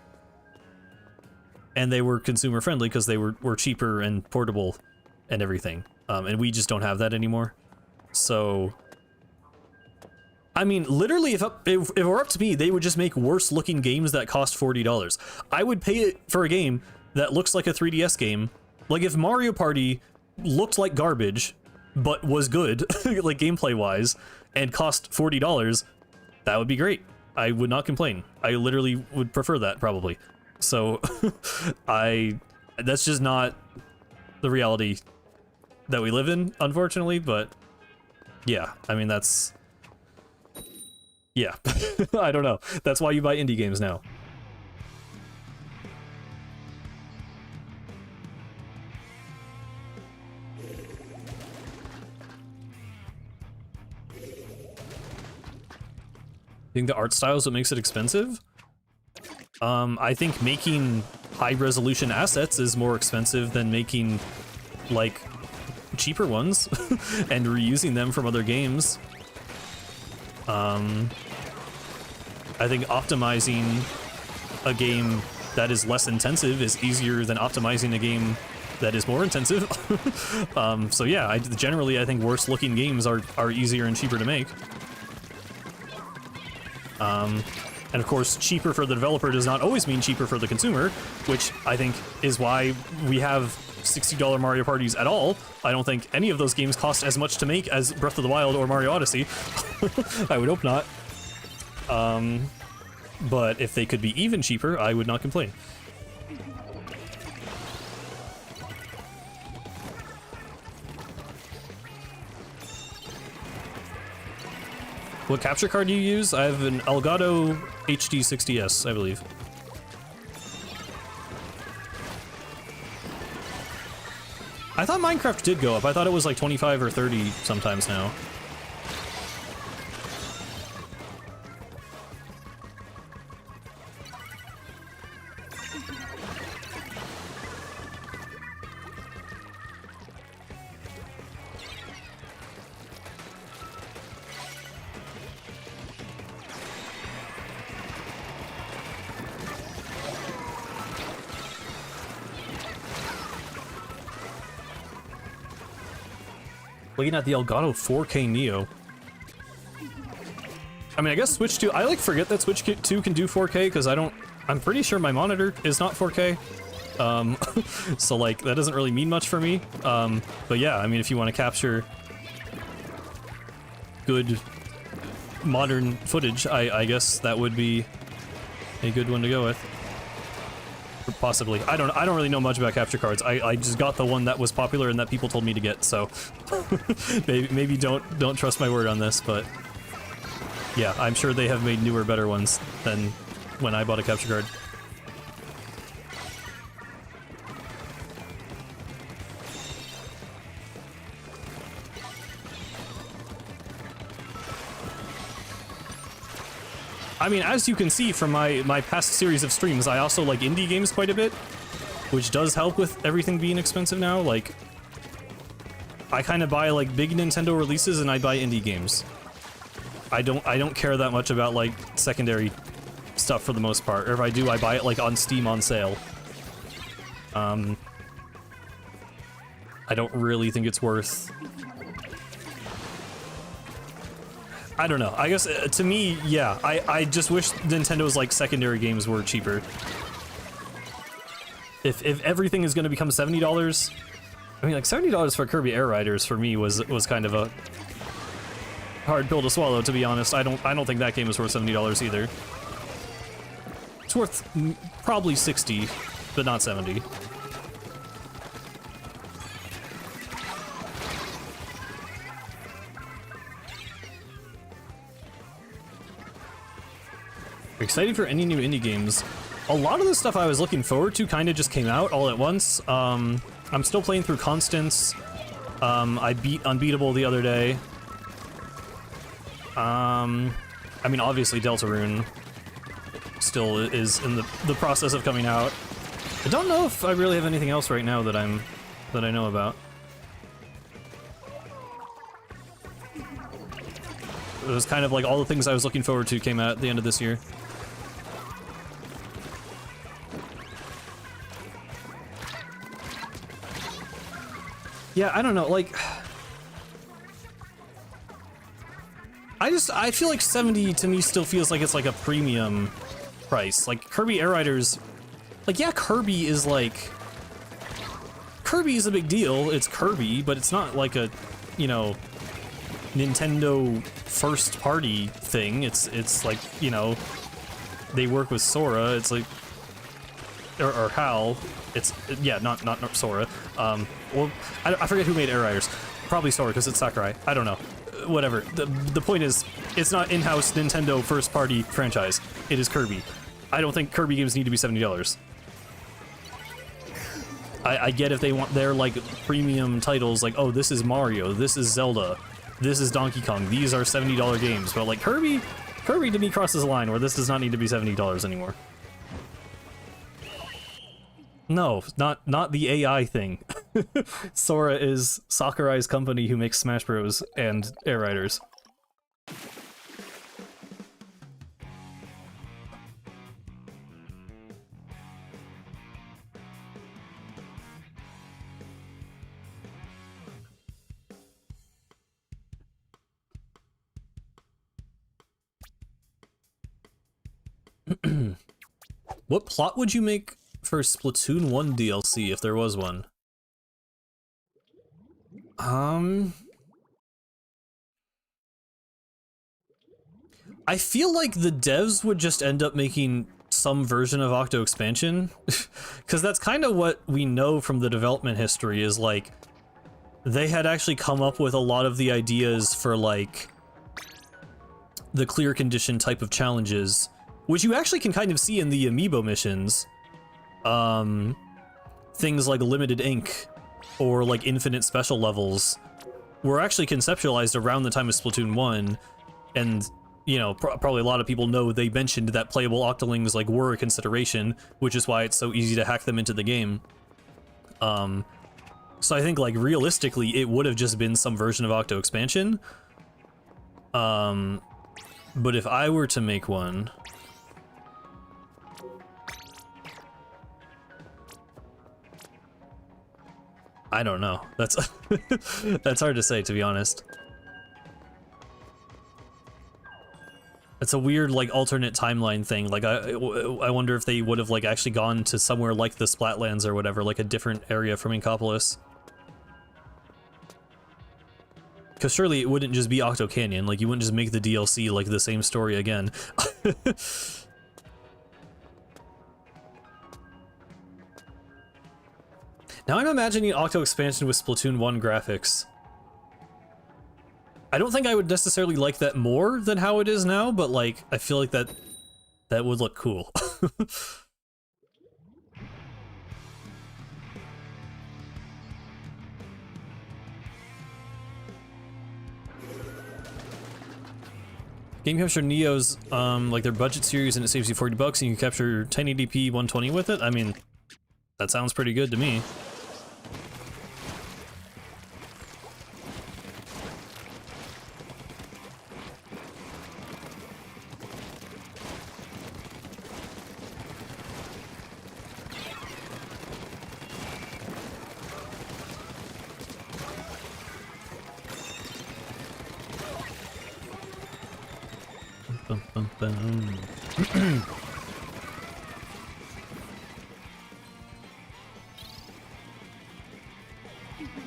they were consumer friendly because they were cheaper and portable and everything, and we just don't have that anymore. So, I mean, literally, if it were up to me, they would just make worse looking games that cost $40. I would pay it for a game that looks like a 3DS game. Like if Mario Party looked like garbage, but was good, like gameplay wise, and cost $40, that would be great. I would not complain. I literally would prefer that probably. So that's just not the reality that we live in, unfortunately, but yeah, I mean, yeah, I don't know. That's why you buy indie games now. think the art style is what makes it expensive. I think making high-resolution assets is more expensive than making, like, cheaper ones and reusing them from other games. I think optimizing a game that is less intensive is easier than optimizing a game that is more intensive. So yeah, generally I think worse looking games are easier and cheaper to make. And of course, cheaper for the developer does not always mean cheaper for the consumer, which I think is why we have $60 Mario parties at all. I don't think any of those games cost as much to make as Breath of the Wild or Mario Odyssey. I would hope not. But if they could be even cheaper, I would not complain. What capture card do you use? I have an Elgato HD 60S, I believe. I thought Minecraft did go up. I thought it was like 25 or 30 sometimes now. Looking at the Elgato 4K Neo. I mean, I guess Switch 2, I like forget that Switch 2 can do 4K because I'm pretty sure my monitor is not 4K. So like, that doesn't really mean much for me. But yeah, I mean, if you want to capture good modern footage, I guess that would be a good one to go with. Possibly. I don't really know much about capture cards. I just got the one that was popular and that people told me to get, so maybe don't trust my word on this, but yeah, I'm sure they have made newer, better ones than when I bought a capture card. I mean, as you can see from my past series of streams, I also like indie games quite a bit, which does help with everything being expensive now. Like, I kind of buy like big Nintendo releases and I buy indie games. I don't care that much about like secondary stuff for the most part, or if I do, I buy it like on Steam on sale. I don't really think it's worth... I don't know. I guess, to me, yeah, I just wish Nintendo's, like, secondary games were cheaper. If everything is gonna become $70, I mean, like, $70 for Kirby Air Riders, for me, was kind of a hard pill to swallow, to be honest. I don't think that game is worth $70 either. It's worth probably 60, but not 70. Excited for any new indie games. A lot of the stuff I was looking forward to kind of just came out all at once. I'm still playing through Constance. I beat Unbeatable the other day. I mean, obviously Deltarune still is in the process of coming out. I don't know if I really have anything else right now that I know about. It was kind of like all the things I was looking forward to came out at the end of this year. Yeah, I don't know, like... I feel like 70 to me still feels like it's like a premium price. Like, Kirby Air Riders... Like, yeah, Kirby is like... Kirby is a big deal, it's Kirby, but it's not like a, you know, Nintendo first-party thing. It's like, you know, they work with Sora, it's like... Or HAL. It's, yeah, not Sora. Well, I forget who made Air Riders. Probably Sora, because it's Sakurai. I don't know. Whatever. The point is, it's not in-house Nintendo first-party franchise. It is Kirby. I don't think Kirby games need to be $70. I get if they want their, like, premium titles, like, oh, this is Mario, this is Zelda, this is Donkey Kong, these are $70 games, but, like, Kirby, Kirby to me crosses a line where this does not need to be $70 anymore. No, not the AI thing. Sora is Sakurai's company who makes Smash Bros. And Air Riders. What plot would you make for Splatoon 1 DLC if there was one? I feel like the devs would just end up making some version of Octo Expansion, because that's kind of what we know from the development history, is like, they had actually come up with a lot of the ideas for like, the clear condition type of challenges, which you actually can kind of see in the amiibo missions. Things like limited ink, or like infinite special levels, were actually conceptualized around the time of Splatoon 1, and you know, probably a lot of people know they mentioned that playable Octolings like were a consideration, which is why it's so easy to hack them into the game. So I think like realistically it would have just been some version of Octo Expansion. But if I were to make one, I don't know. That's that's hard to say, to be honest. It's a weird, like, alternate timeline thing. Like, I wonder if they would have, like, actually gone to somewhere like the Splatlands or whatever, like a different area from Inkopolis. Because surely it wouldn't just be Octo Canyon. Like, you wouldn't just make the DLC, like, the same story again. Now I'm imagining Octo Expansion with Splatoon 1 graphics. I don't think I would necessarily like that more than how it is now, but like, I feel like that would look cool. Game Capture Neo's like their budget series, and it saves you $40 and you can capture 1080p 120 with it. I mean, that sounds pretty good to me.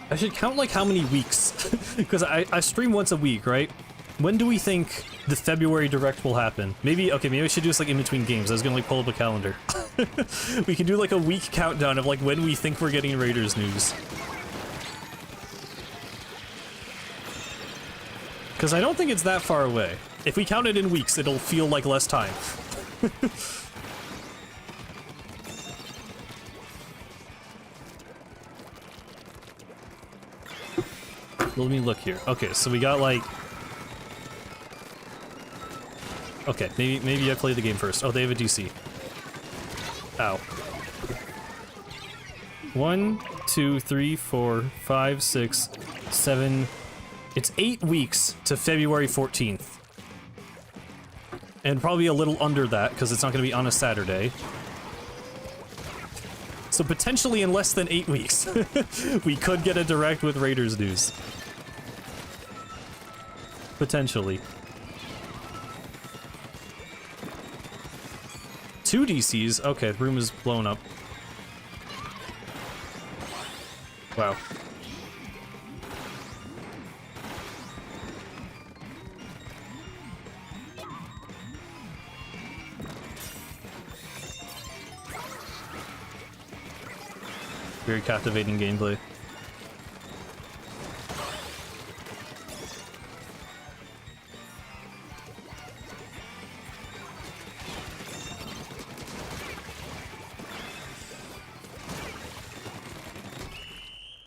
I should count like how many weeks, because I stream once a week, right? When do we think the February Direct will happen? Maybe, okay, maybe I should do this like in between games. I was gonna like pull up a calendar. We can do like a week countdown of like when we think we're getting Raiders news. Because I don't think it's that far away. If we count it in weeks, it'll feel like less time. Let me look here. Okay, so we got like... Okay, maybe I play the game first. Oh, they have a DC. Ow. 1, 2, 3, 4, 5, 6, 7... It's 8 weeks to February 14th. And probably a little under that, because it's not going to be on a Saturday. So potentially in less than 8 weeks, we could get a Direct with Raiders news. Potentially. 2 DCs? Okay, the room is blown up. Wow. Very captivating gameplay.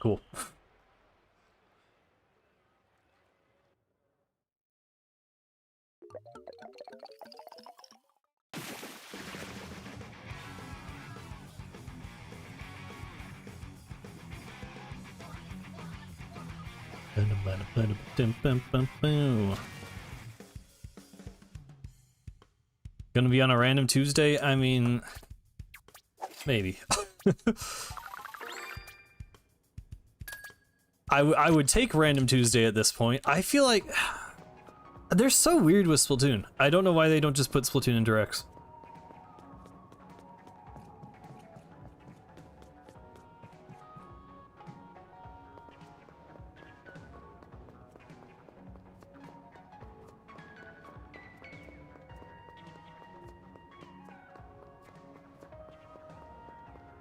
Cool. Gonna be on a random Tuesday? I mean, maybe. I would take random Tuesday at this point. I feel like they're so weird with Splatoon. I don't know why they don't just put Splatoon in directs.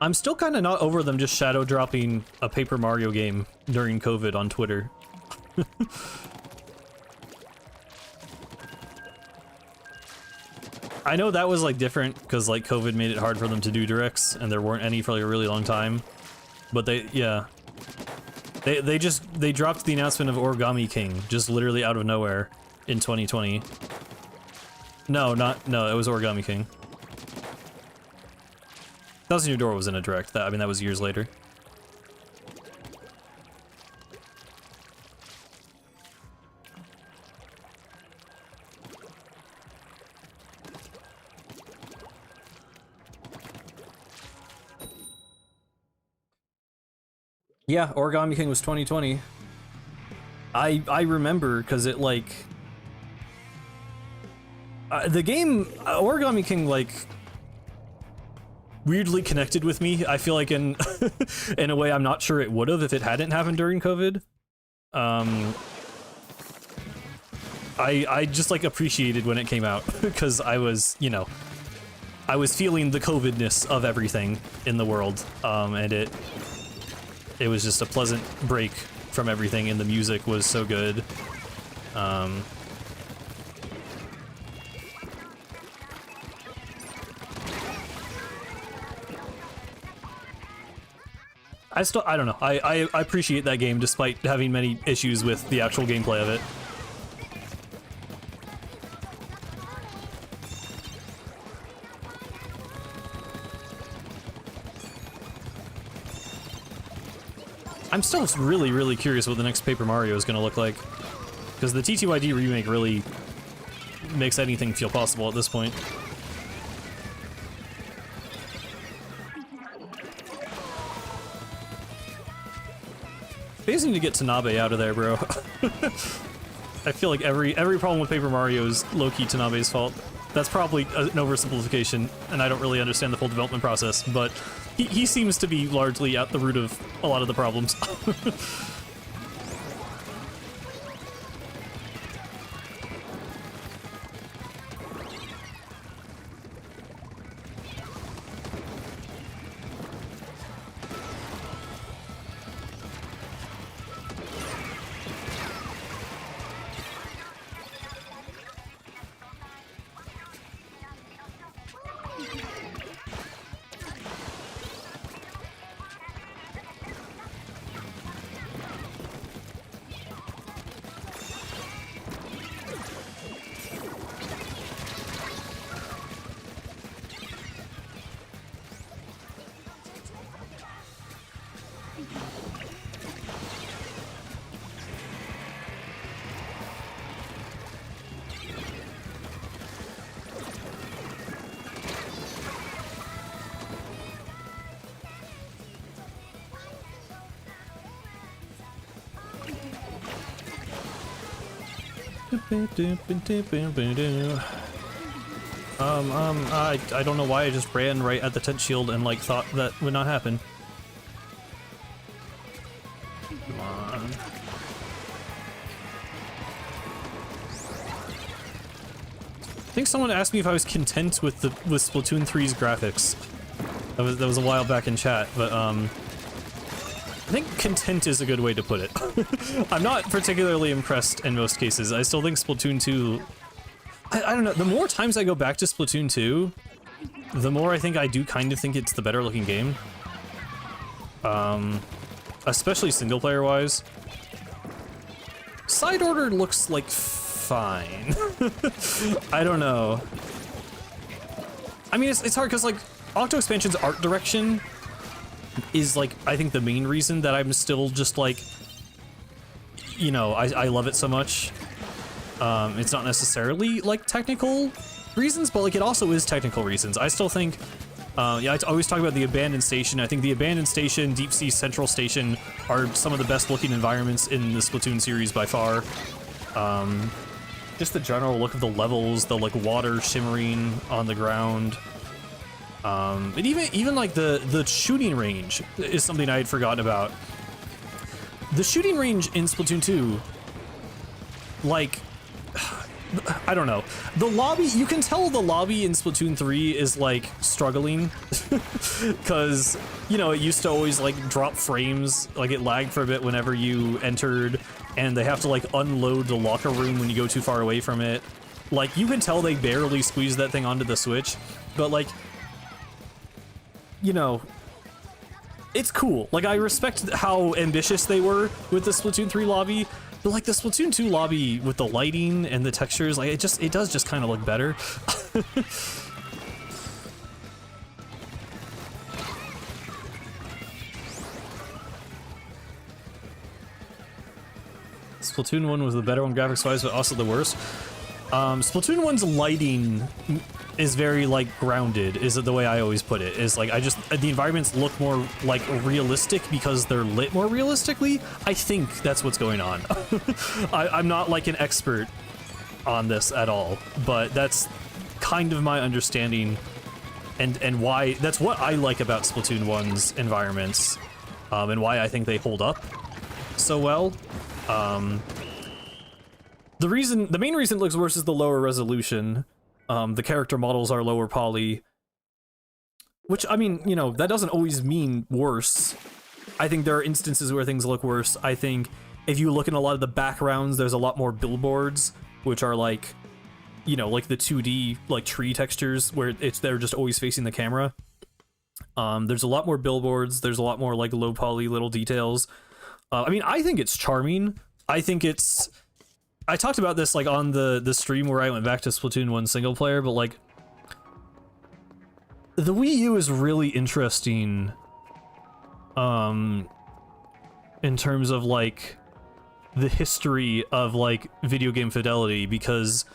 I'm still kind of not over them just shadow dropping a Paper Mario game during COVID on Twitter. I know that was like different because like COVID made it hard for them to do directs and there weren't any for like a really long time. But they dropped the announcement of Origami King just literally out of nowhere in 2020. No, it was Origami King. Thousand Year Door was in a direct. I mean, that was years later. Yeah, Origami King was 2020. I remember because it like the game Origami King like weirdly connected with me. I feel like in in a way I'm not sure it would have if it hadn't happened during COVID. I just like appreciated when it came out because I was, you know, I was feeling the COVID-ness of everything in the world, and it was just a pleasant break from everything, and the music was so good. I don't know. I appreciate that game despite having many issues with the actual gameplay of it. I'm still really, really curious what the next Paper Mario is going to look like. Because the TTYD remake really makes anything feel possible at this point. They just need to get Tanabe out of there, bro. I feel like every problem with Paper Mario is low-key Tanabe's fault. That's probably an oversimplification, and I don't really understand the full development process, but he seems to be largely at the root of a lot of the problems. I don't know why I just ran right at the tent shield and like thought that would not happen. Come on. I think someone asked me if I was content with Splatoon 3's graphics. That was a while back in chat, but I think content is a good way to put it. I'm not particularly impressed in most cases. I still think Splatoon 2... I don't know, the more times I go back to Splatoon 2, the more I think I do kind of think it's the better looking game. Especially single player wise. Side order looks like fine. I don't know. I mean, it's hard because like Octo Expansion's art direction is like I think the main reason that I'm still just like you know, I love it so much. It's not necessarily like technical reasons, but like it also is technical reasons. I still think, yeah, I always talk about the abandoned station. I think the abandoned station, Deep Sea Central Station are some of the best looking environments in the Splatoon series by far. Just the general look of the levels, the like water shimmering on the ground. And even like the shooting range is something I had forgotten about. The shooting range in Splatoon 2, like, I don't know. The lobby, you can tell the lobby in Splatoon 3 is like struggling because, you know, it used to always like drop frames, like it lagged for a bit whenever you entered, and they have to like unload the locker room when you go too far away from it. Like, you can tell they barely squeezed that thing onto the Switch, but like, you know, it's cool. Like, I respect how ambitious they were with the Splatoon 3 lobby, but like the Splatoon 2 lobby with the lighting and the textures, like it does just kind of look better. Splatoon 1 was the better one graphics-wise, but also the worst. Splatoon 1's lighting is very, like, grounded, is the way I always put it. Is, like, the environments look more, like, realistic because they're lit more realistically. I think that's what's going on. I'm not, like, an expert on this at all, but that's kind of my understanding and why, that's what I like about Splatoon 1's environments, and why I think they hold up so well. The main reason it looks worse is the lower resolution. The character models are lower poly, which, I mean, you know, that doesn't always mean worse. I think there are instances where things look worse. I think if you look in a lot of the backgrounds, there's a lot more billboards, which are like, you know, like the 2D, like tree textures where they're just always facing the camera. There's a lot more billboards. There's a lot more like low poly little details. I mean, I think it's charming. I think it's... I talked about this like on the stream where I went back to Splatoon 1 single player, but like the Wii U is really interesting in terms of like the history of like video game fidelity, because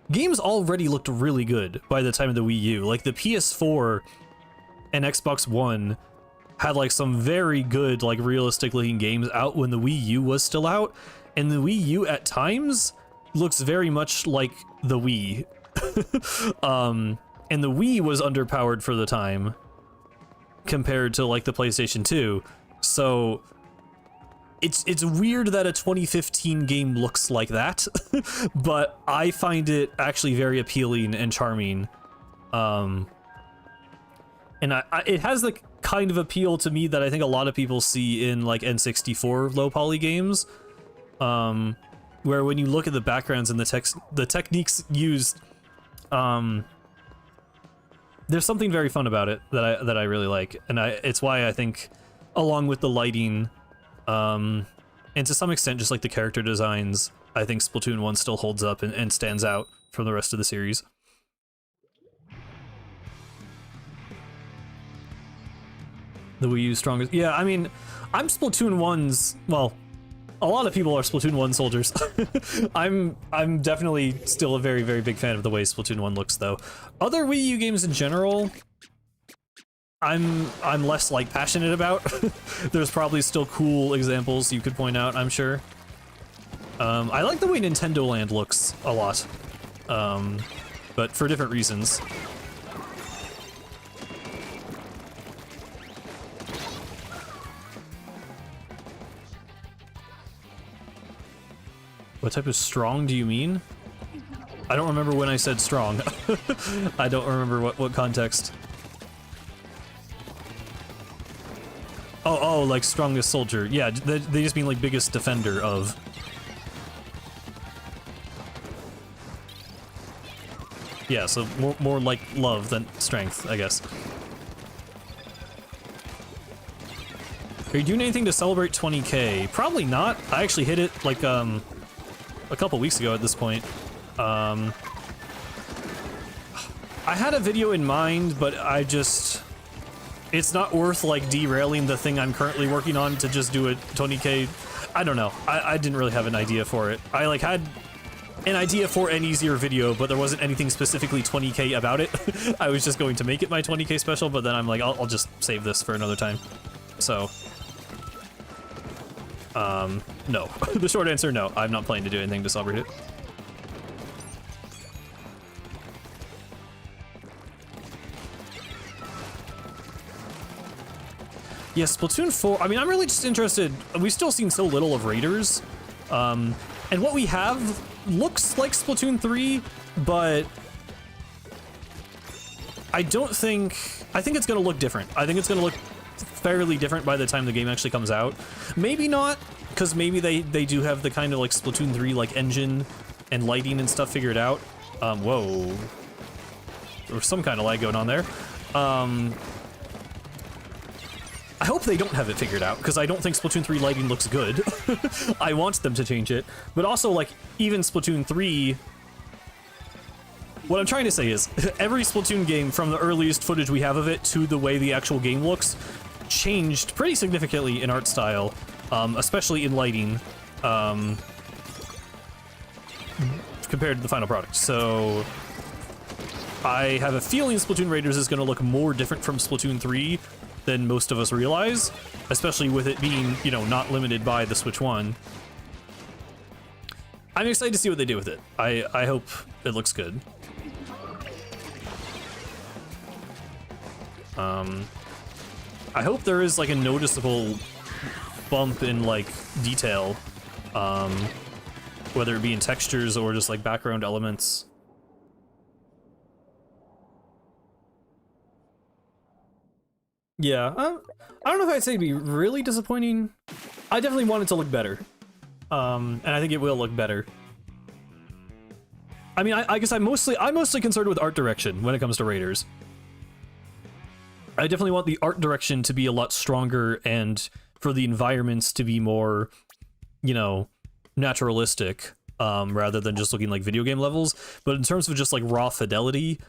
games already looked really good by the time of the Wii U. Like the PS4 and Xbox One had like some very good like realistic looking games out when the Wii U was still out. And the Wii U at times looks very much like the Wii. And the Wii was underpowered for the time compared to like the PlayStation 2. So it's weird that a 2015 game looks like that, but I find it actually very appealing and charming. And it has the kind of appeal to me that I think a lot of people see in like N64 low poly games. Where when you look at the backgrounds and the techniques used, there's something very fun about it that I really like, and it's why I think, along with the lighting, and to some extent just like the character designs, I think Splatoon 1 still holds up and stands out from the rest of the series. The Wii U strongest, yeah. I mean, I'm Splatoon 1's, well, a lot of people are Splatoon 1 soldiers. I'm definitely still a very, very big fan of the way Splatoon 1 looks, though. Other Wii U games in general, I'm less like passionate about. There's probably still cool examples you could point out, I'm sure. I like the way Nintendo Land looks a lot, but for different reasons. What type of strong do you mean? I don't remember when I said strong. I don't remember what context. Oh, like strongest soldier. Yeah, they just mean like biggest defender of. Yeah, so more like love than strength, I guess. Are you doing anything to celebrate 20K? Probably not. I actually hit it like a couple weeks ago at this point. I had a video in mind, but it's not worth like derailing the thing I'm currently working on to just do a 20K I don't know. I didn't really have an idea for it. I like had an idea for an easier video, but there wasn't anything specifically 20k about it. I was just going to make it my 20k special, but then I'm like, I'll just save this for another time. So, no. The short answer, no. I'm not planning to do anything to celebrate it. Yeah, Splatoon 4, I mean, I'm really just interested. We've still seen so little of Raiders. And what we have looks like Splatoon 3, but I think it's gonna look different. I think it's gonna look fairly different by the time the game actually comes out. Maybe not, because maybe they do have the kind of like Splatoon 3 like engine and lighting and stuff figured out. Whoa. There was some kind of lag going on there. I hope they don't have it figured out, because I don't think Splatoon 3 lighting looks good. I want them to change it. But also, like, even Splatoon 3... What I'm trying to say is, every Splatoon game, from the earliest footage we have of it to the way the actual game looks, changed pretty significantly in art style, especially in lighting, compared to the final product. So... I have a feeling Splatoon Raiders is going to look more different from Splatoon 3 than most of us realize, especially with it being, you know, not limited by the Switch 1. I'm excited to see what they do with it. I hope it looks good. I hope there is like a noticeable bump in like detail, whether it be in textures or just like background elements. Yeah, I don't know if I'd say it'd be really disappointing. I definitely want it to look better. And I think it will look better. I mean, I guess I'm mostly concerned with art direction when it comes to Raiders. I definitely want the art direction to be a lot stronger and for the environments to be more, you know, naturalistic, rather than just looking like video game levels. But in terms of just like raw fidelity,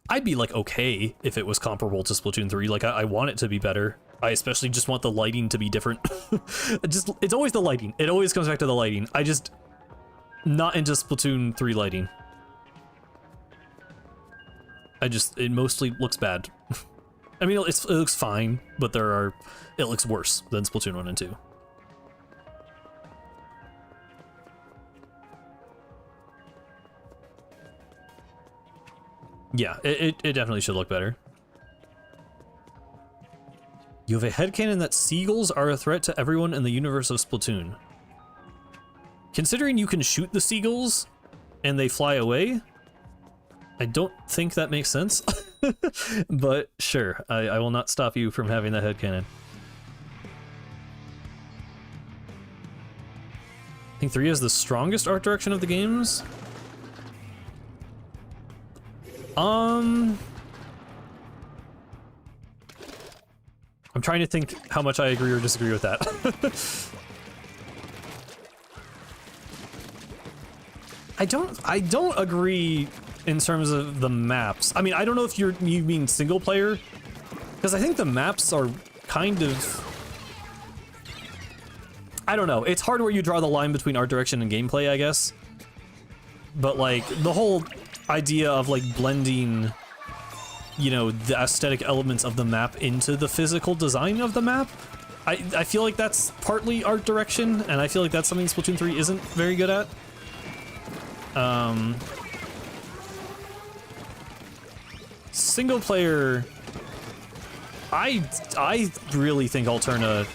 I'd be like okay if it was comparable to Splatoon 3. Like I want it to be better. I especially just want the lighting to be different. It's always the lighting. It always comes back to the lighting. I just not into Splatoon 3 lighting. It mostly looks bad. I mean, it looks fine, but it looks worse than Splatoon 1 and 2. Yeah, it definitely should look better. You have a headcanon that seagulls are a threat to everyone in the universe of Splatoon. Considering you can shoot the seagulls and they fly away, I don't think that makes sense. But sure, I will not stop you from having that headcanon. I think 3 has the strongest art direction of the games. I'm trying to think how much I agree or disagree with that. I don't agree in terms of the maps. I mean, I don't know if you mean single player, because I think the maps are kind of, I don't know. It's hard where you draw the line between art direction and gameplay, I guess. But like the whole idea of like blending, you know, the aesthetic elements of the map into the physical design of the map, I feel like that's partly art direction, and I feel like that's something Splatoon 3 isn't very good at. Single player, I really think Alterna,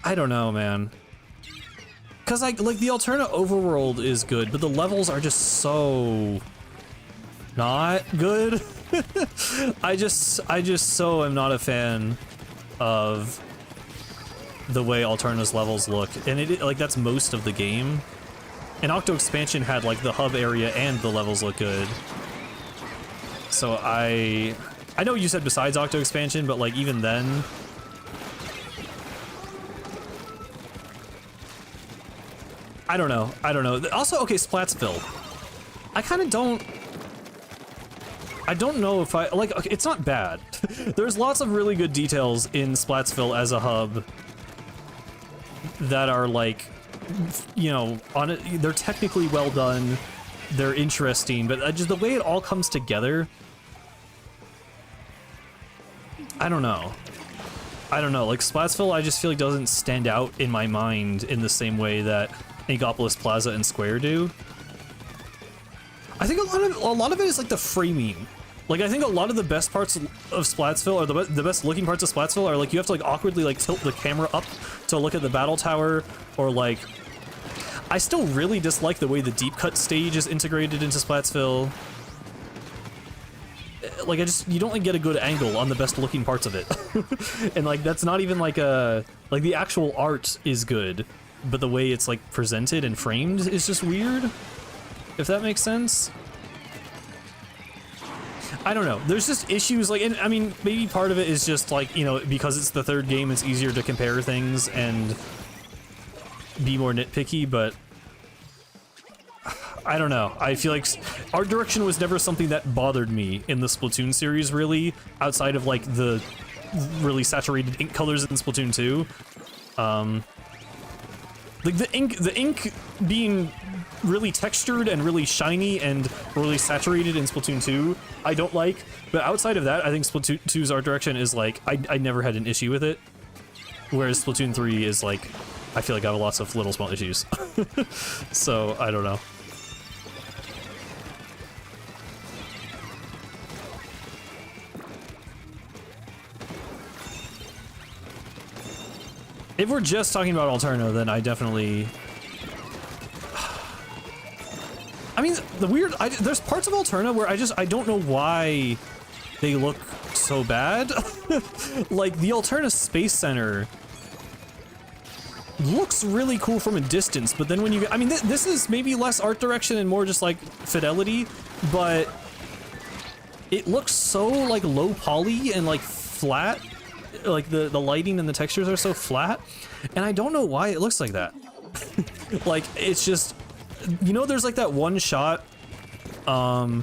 I don't know, man. Cause like the Alterna overworld is good, but the levels are just so not good. I just so am not a fan of the way Alterna's levels look, and it like that's most of the game. And Octo Expansion had like the hub area and the levels look good. So I know you said besides Octo Expansion, but like even then, I don't know. Also, okay, Splatsville. I kind of don't. I don't know if I, like, okay, it's not bad. There's lots of really good details in Splatsville as a hub that are like, you know, on it, they're technically well done, they're interesting, but just the way it all comes together, I don't know. Like Splatsville, I just feel like doesn't stand out in my mind in the same way that Inkopolis Plaza and Square do. I think a lot of it is like the framing. Like, I think a lot of the best parts of Splatsville, or the best looking parts of Splatsville, are like you have to like awkwardly like tilt the camera up to look at the battle tower, or like, I still really dislike the way the deep cut stage is integrated into Splatsville. Like, you don't like get a good angle on the best looking parts of it. And like, that's not even like like the actual art is good, but the way it's like presented and framed is just weird, if that makes sense. I don't know. There's just issues, like, and I mean, maybe part of it is just like, you know, because it's the third game, it's easier to compare things and be more nitpicky, but I don't know. I feel like art direction was never something that bothered me in the Splatoon series, really, outside of like the really saturated ink colors in Splatoon 2. Like the ink being really textured and really shiny and really saturated in Splatoon 2, I don't like. But outside of that, I think Splatoon 2's art direction is like, I never had an issue with it. Whereas Splatoon 3 is like, I feel like I have lots of little small issues. So, I don't know. If we're just talking about Alterna, then I definitely... I mean, the weird... there's parts of Alterna where I don't know why they look so bad. Like, the Alterna Space Center looks really cool from a distance, but then when you... I mean, this is maybe less art direction and more just, like, fidelity, but it looks so, like, low poly and, like, flat. Like, the lighting and the textures are so flat, and I don't know why it looks like that. Like, it's just... You know, there's, like, that one shot, right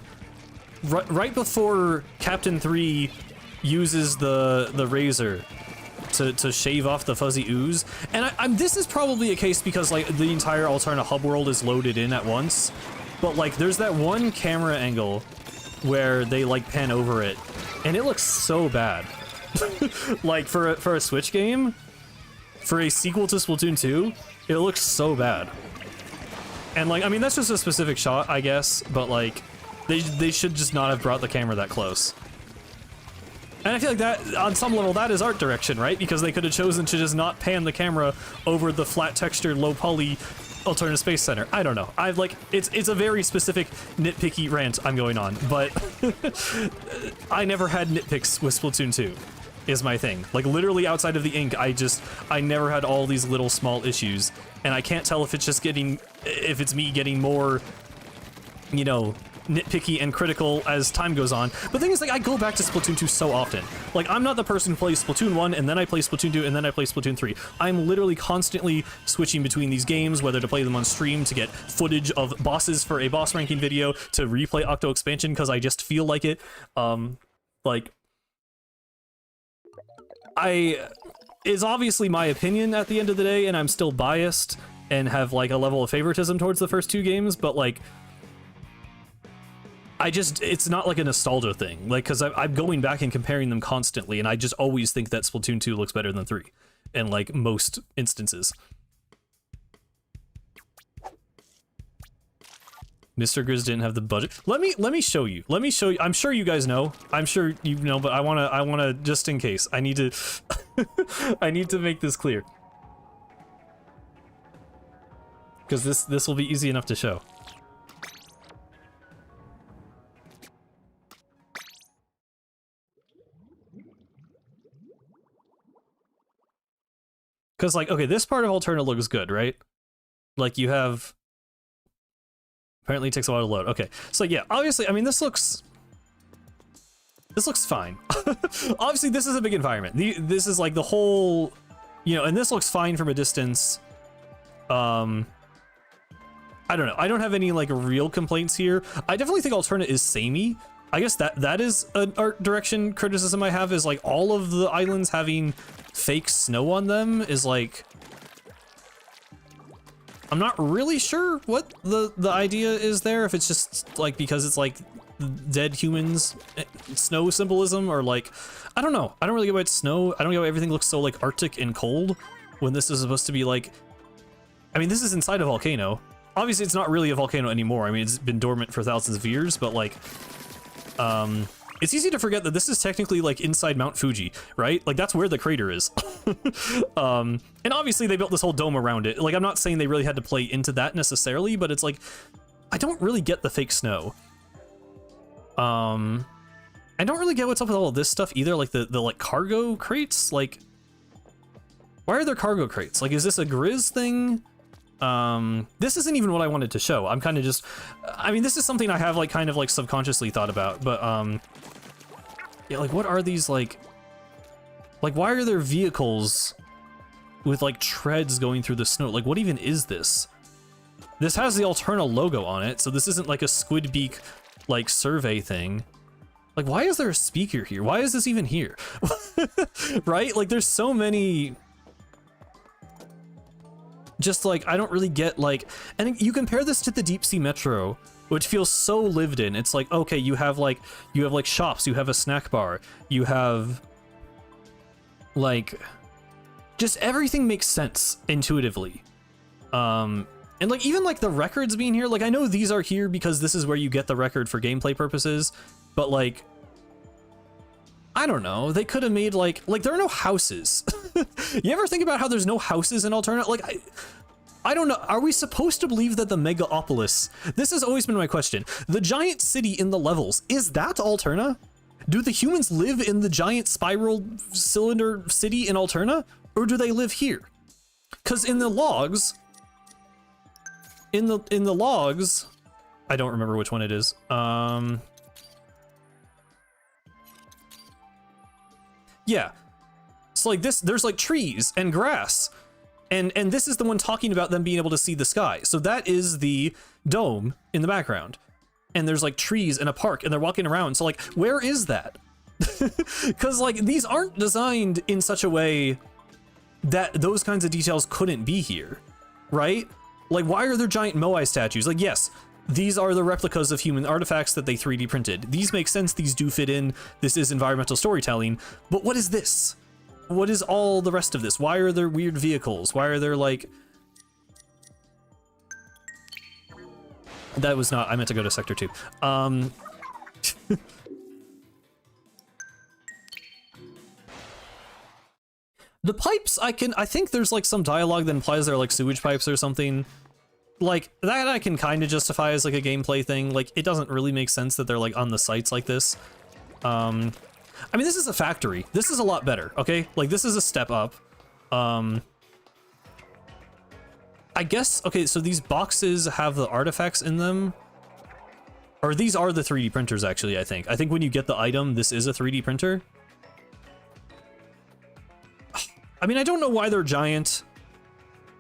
before Captain 3 uses the razor to shave off the fuzzy ooze, and this is probably a case because, like, the entire Alterna hub world is loaded in at once, but, like, there's that one camera angle where they, like, pan over it, and it looks so bad. Like, for a Switch game, for a sequel to Splatoon 2, it looks so bad. And, like, I mean, that's just a specific shot, I guess, but, like, they should just not have brought the camera that close. And I feel like that, on some level, that is art direction, right? Because they could have chosen to just not pan the camera over the flat textured, low poly Alterna Space Center. I don't know. It's a very specific nitpicky rant I'm going on, but I never had nitpicks with Splatoon 2. Is my thing. Like, literally outside of the ink, I never had all these little small issues, and I can't tell if it's me getting more, you know, nitpicky and critical as time goes on. But the thing is, like, I go back to Splatoon 2 so often. Like, I'm not the person who plays Splatoon 1, and then I play Splatoon 2, and then I play Splatoon 3. I'm literally constantly switching between these games, whether to play them on stream to get footage of bosses for a boss ranking video, to replay Octo Expansion because I just feel like it. Like, it's obviously my opinion at the end of the day, and I'm still biased and have, like, a level of favoritism towards the first two games, but, like, it's not like a nostalgia thing, like, because I'm going back and comparing them constantly, and I just always think that Splatoon 2 looks better than 3 in, like, most instances. Mr. Grizz didn't have the budget. Let me show you. Let me show you. I'm sure you guys know. I'm sure you know, but I wanna just in case. I need to I need to make this clear. Because this will be easy enough to show. Because, like, okay, this part of Alterna looks good, right? Like, you have... Apparently it takes a while to load. Okay, so yeah, obviously, I mean, this looks fine. Obviously, this is a big environment. This is, like, the whole... You know, and this looks fine from a distance. I don't know. I don't have any, like, real complaints here. I definitely think Alterna is samey. I guess that is an art direction criticism I have, is like all of the islands having fake snow on them is like, I'm not really sure what the idea is there, if it's just like because it's like dead humans snow symbolism, or like, I don't know. I don't really get why it's snow. I don't get why everything looks so like Arctic and cold when this is supposed to be like, I mean, this is inside a volcano. Obviously, it's not really a volcano anymore. I mean, it's been dormant for thousands of years, but like, it's easy to forget that this is technically like inside Mount Fuji, right? Like that's where the crater is. And obviously they built this whole dome around it. Like, I'm not saying they really had to play into that necessarily, but it's like, I don't really get the fake snow. I don't really get what's up with all of this stuff either. Like the like cargo crates, like, why are there cargo crates? Like, is this a Grizz thing? This isn't even what I wanted to show. I'm kind of just, I mean, this is something I have like kind of like subconsciously thought about, but yeah, like what are these like why are there vehicles with like treads going through the snow? Like what even is this? This has the Alterna logo on it, so this isn't like a squid beak like survey thing. Like, why is there a speaker here? Why is this even here? Right? Like there's so many, just like, I don't really get like, and you compare this to the Deep Sea Metro, which feels so lived in. It's like, okay, you have like shops, you have a snack bar, you have like, just everything makes sense intuitively. And like, even like the records being here, like I know these are here because this is where you get the record for gameplay purposes, but like, I don't know, they could have made like there are no houses. You ever think about how there's no houses in Alterna? Like, I don't know, are we supposed to believe that the Megaopolis, this has always been my question, the giant city in the levels, is that Alterna? Do the humans live in the giant spiral cylinder city in Alterna, or do they live here? Because in the logs, in the logs, I don't remember which one it is. Yeah, so like this, there's like trees and grass, and this is the one talking about them being able to see the sky. So that is the dome in the background, and there's like trees and a park, and they're walking around. So like, where is that? Because like these aren't designed in such a way that those kinds of details couldn't be here, right? Like, why are there giant Moai statues? Like, yes, these are the replicas of human artifacts that they 3D printed. These make sense, these do fit in, this is environmental storytelling, but what is this? What is all the rest of this? Why are there weird vehicles? Why are there like... That was not, I meant to go to Sector 2. The pipes, I think there's like some dialogue that implies they're like sewage pipes or something. Like, that I can kind of justify as like a gameplay thing. Like, it doesn't really make sense that they're like on the sites like this. I mean, this is a factory. This is a lot better, okay? Like, this is a step up. I guess, okay, so these boxes have the artifacts in them. Or these are the 3D printers, actually, I think. I think when you get the item, this is a 3D printer. I mean, I don't know why they're giant,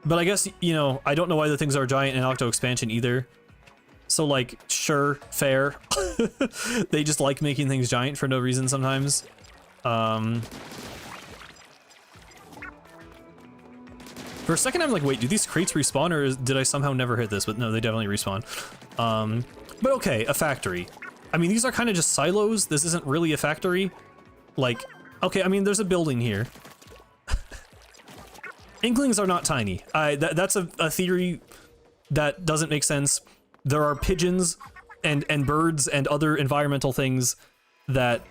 but I guess, you know, I don't know why the things are giant in Octo Expansion either. So, like, sure, fair. They just like making things giant for no reason sometimes. For a second, I'm like, wait, do these crates respawn, or did I somehow never hit this? But no, they definitely respawn. But okay, a factory. I mean, these are kind of just silos. This isn't really a factory. Like, okay, I mean, there's a building here. Inklings are not tiny. That's a theory that doesn't make sense. There are pigeons and birds and other environmental things that,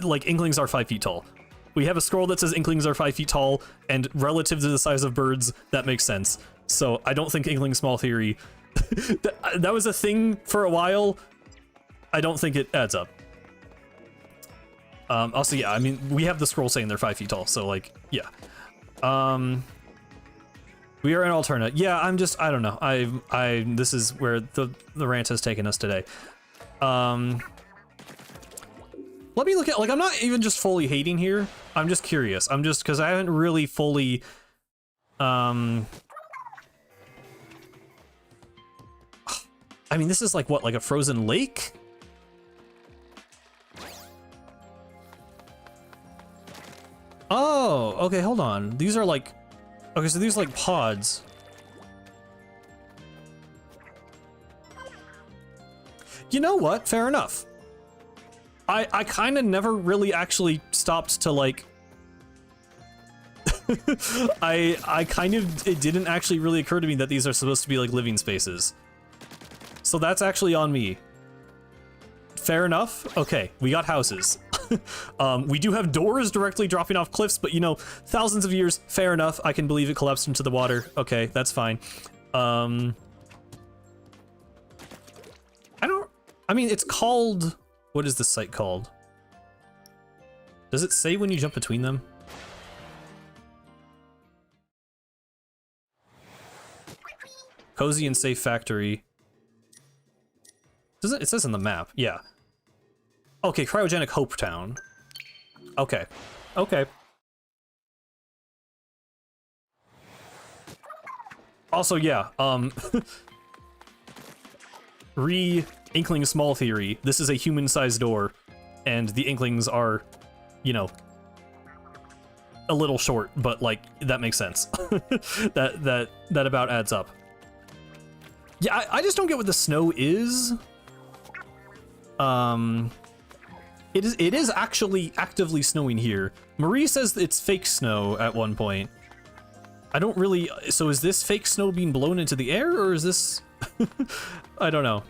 like, Inklings are 5 feet tall. We have a scroll that says Inklings are 5 feet tall, and relative to the size of birds, that makes sense. So I don't think Inkling small theory, that was a thing for a while. I don't think it adds up. Also, yeah, I mean, we have the scroll saying they're 5 feet tall, so like, yeah. We are in Alterna. Yeah, I'm just, I don't know. This is where the rant has taken us today. Let me look at, like, I'm not even just fully hating here. I'm just curious. I'm just, because I haven't really fully, I mean, this is like, what, like a frozen lake? Oh, okay, hold on. These are like... Okay, so these are like pods. You know what? Fair enough. I kind of never really actually stopped to like... I kind of... It didn't actually really occur to me that these are supposed to be like living spaces. So that's actually on me. Fair enough. Okay, we got houses. We do have doors directly dropping off cliffs, but you know, thousands of years, fair enough. I can believe it collapsed into the water. Okay, that's fine. I mean, it's called... What is this site called? Does it say when you jump between them? Cozy and safe factory. Does it? It says in the map. Yeah. Okay, cryogenic Hope Town. Okay. Okay. Also, yeah, Inkling small theory. This is a human-sized door, and the Inklings are, you know, a little short, but like that makes sense. that about adds up. Yeah, I just don't get what the snow is. It is actually actively snowing here. Marie says it's fake snow at one point. I don't really... So is this fake snow being blown into the air, or is this... I don't know.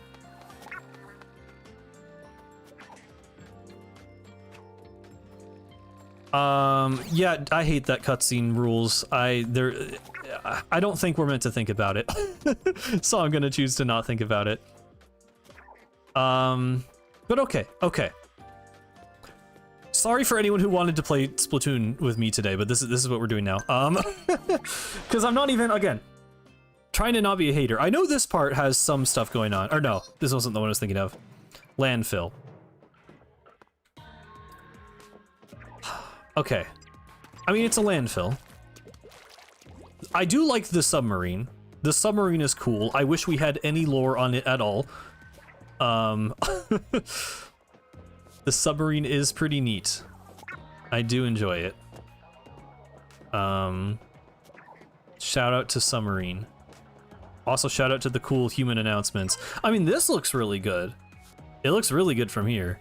Yeah, I hate that cutscene rules. I don't think we're meant to think about it. So I'm gonna choose to not think about it. But okay. Sorry for anyone who wanted to play Splatoon with me today, but this is what we're doing now. Because I'm not even, again, trying to not be a hater. I know this part has some stuff going on. Or no, this wasn't the one I was thinking of. Landfill. Okay. I mean, it's a landfill. I do like the submarine. The submarine is cool. I wish we had any lore on it at all. The submarine is pretty neat. I do enjoy it. Shout out to submarine. Also shout out to the cool human announcements. I mean, this looks really good. It looks really good from here.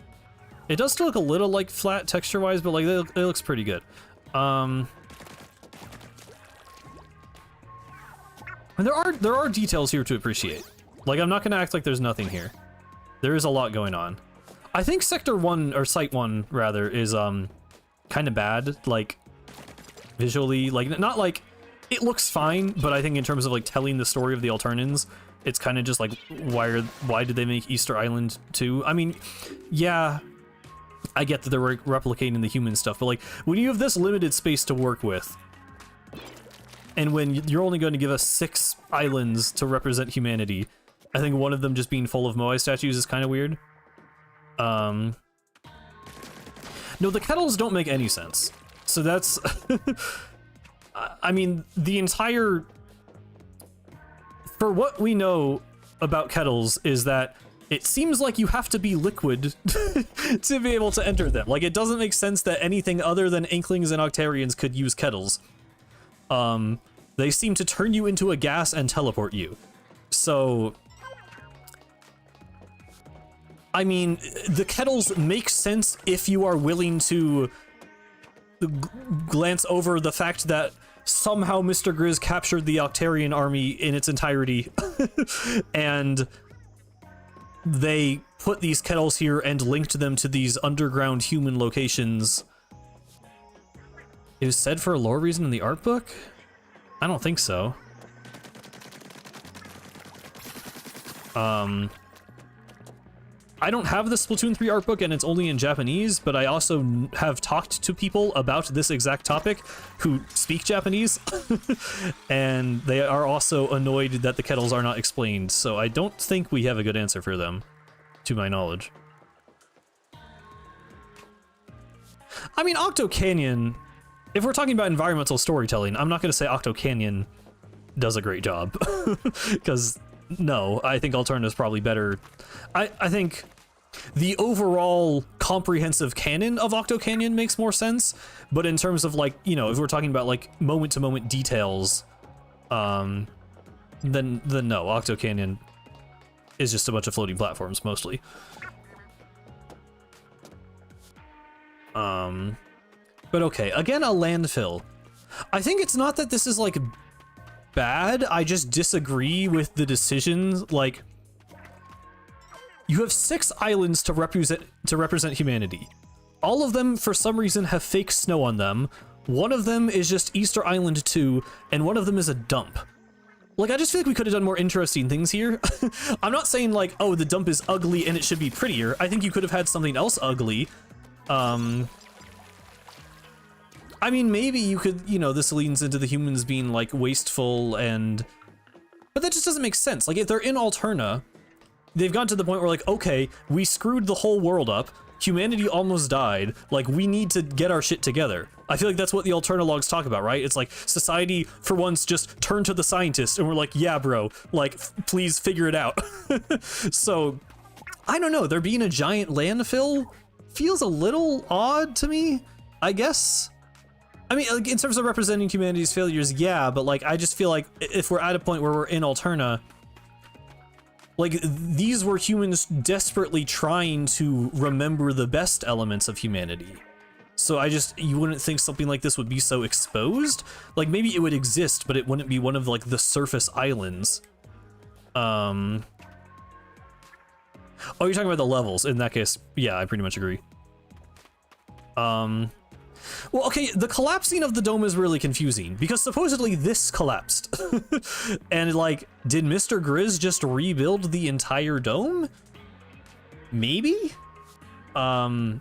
It does still look a little like flat texture-wise, but like it looks pretty good. And there are details here to appreciate. Like, I'm not gonna act like there's nothing here. There is a lot going on. I think Sector 1, or Site 1, rather, is, kind of bad, like, visually. Like, not like, it looks fine, but I think in terms of, like, telling the story of the Alternans, it's kind of just like, why did they make Easter Island 2? I mean, yeah, I get that they're replicating the human stuff, but, like, when you have this limited space to work with, and when you're only going to give us 6 islands to represent humanity, I think one of them just being full of Moai statues is kind of weird. No, the kettles don't make any sense. So that's... I mean, the entire... For what we know about kettles is that it seems like you have to be liquid to be able to enter them. Like, it doesn't make sense that anything other than Inklings and Octarians could use kettles. They seem to turn you into a gas and teleport you. So... I mean, the kettles make sense if you are willing to glance over the fact that somehow Mr. Grizz captured the Octarian army in its entirety, and they put these kettles here and linked them to these underground human locations. It was said for a lore reason in the art book? I don't think so. I don't have the Splatoon 3 art book and it's only in Japanese, but I also have talked to people about this exact topic who speak Japanese, and they are also annoyed that the kettles are not explained, so I don't think we have a good answer for them, to my knowledge. I mean, Octo Canyon, if we're talking about environmental storytelling, I'm not going to say Octo Canyon does a great job, because no, I think Alterna is probably better. I think the overall comprehensive canon of Octo Canyon makes more sense, but in terms of like, you know, if we're talking about like moment to moment details, then no, Octo Canyon is just a bunch of floating platforms mostly. But okay, again, a landfill. I think it's not that this is like bad, I just disagree with the decisions. Like, you have 6 islands to represent humanity. All of them, for some reason, have fake snow on them. One of them is just Easter Island 2, and one of them is a dump. Like, I just feel like we could have done more interesting things here. I'm not saying like, oh, the dump is ugly and it should be prettier. I think you could have had something else ugly. I mean, maybe you could, you know, this leans into the humans being like wasteful and... But that just doesn't make sense. Like, if they're in Alterna, they've gotten to the point where like, okay, we screwed the whole world up. Humanity almost died. Like, we need to get our shit together. I feel like that's what the Alterna logs talk about, right? It's like society for once just turned to the scientists and we're like, yeah, bro, like, please figure it out. So, I don't know. There being a giant landfill feels a little odd to me, I guess. I mean, like, in terms of representing humanity's failures, yeah, but like, I just feel like if we're at a point where we're in Alterna, like, these were humans desperately trying to remember the best elements of humanity. So you wouldn't think something like this would be so exposed? Like, maybe it would exist, but it wouldn't be one of, like, the surface islands. Oh, you're talking about the levels. In that case, yeah, I pretty much agree. Well, okay, the collapsing of the dome is really confusing, because supposedly this collapsed. And, like, did Mr. Grizz just rebuild the entire dome? Maybe? I'm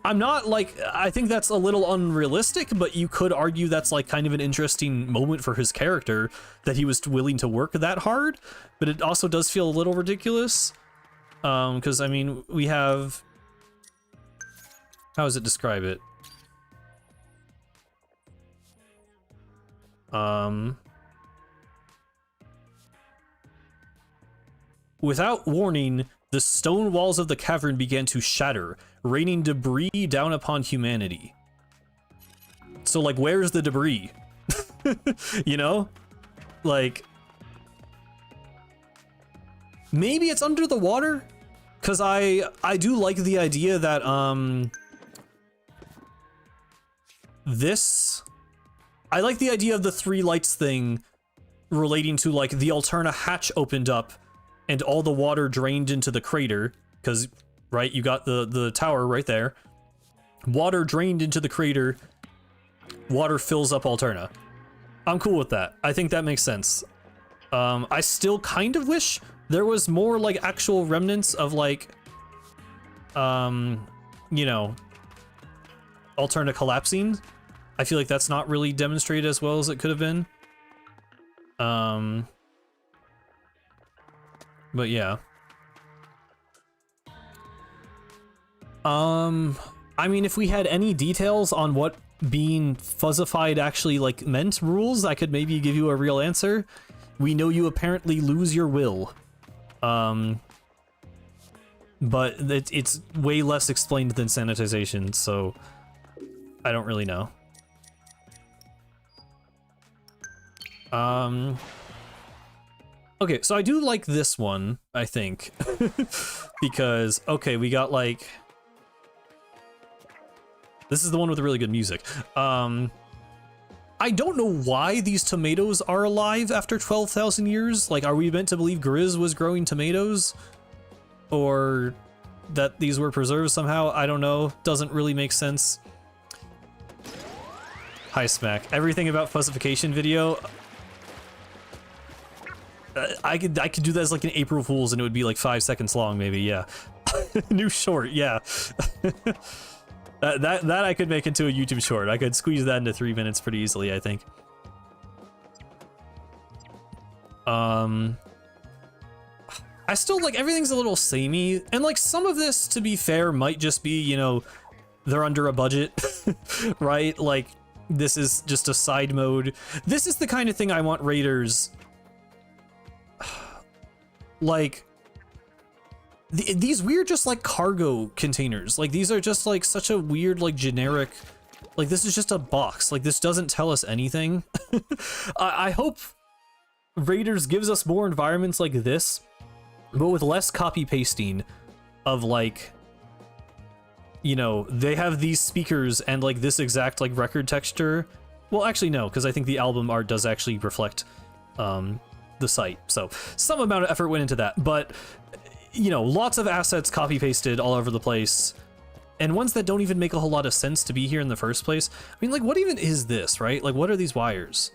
not, like, I think that's a little unrealistic, but you could argue that's, like, kind of an interesting moment for his character, that he was willing to work that hard, but it also does feel a little ridiculous. Because, I mean, we have... How does it describe it? Without warning, the stone walls of the cavern began to shatter, raining debris down upon humanity. So, like, where's the debris? You know? Like... Maybe it's under the water? Because I do like the idea that, I like the idea of the 3 lights thing relating to, like, the Alterna hatch opened up and all the water drained into the crater, because, right, you got the tower right there. Water drained into the crater, water fills up Alterna. I'm cool with that. I think that makes sense. I still kind of wish there was more, like, actual remnants of, like, you know, Alterna collapsing. I feel like that's not really demonstrated as well as it could have been. But yeah. I mean, if we had any details on what being fuzzified actually, like, meant, rules, I could maybe give you a real answer. We know you apparently lose your will. But it's way less explained than sanitization, so I don't really know. Okay, so I do like this one, I think. Because, okay, we got, like... This is the one with the really good music. I don't know why these tomatoes are alive after 12,000 years. Like, are we meant to believe Grizz was growing tomatoes? Or that these were preserved somehow? I don't know. Doesn't really make sense. Hi, Smack. Everything about fuzzification video... I could do that as like an April Fool's and it would be like 5 seconds long, maybe, yeah. New short, yeah. that I could make into a YouTube short. I could squeeze that into 3 minutes pretty easily, I think. I still, like, everything's a little samey, and like some of this, to be fair, might just be, you know, they're under a budget, right? Like, this is just a side mode. This is the kind of thing I want raiders... Like, these weird just like cargo containers. Like these are just like such a weird like generic, like this is just a box. Like this doesn't tell us anything. I hope Raiders gives us more environments like this, but with less copy pasting of like, you know, they have these speakers and like this exact like record texture. Well, actually no, because I think the album art does actually reflect the site. So some amount of effort went into that, but you know, lots of assets copy pasted all over the place and ones that don't even make a whole lot of sense to be here in the first place. I mean, like what even is this, right? Like what are these wires?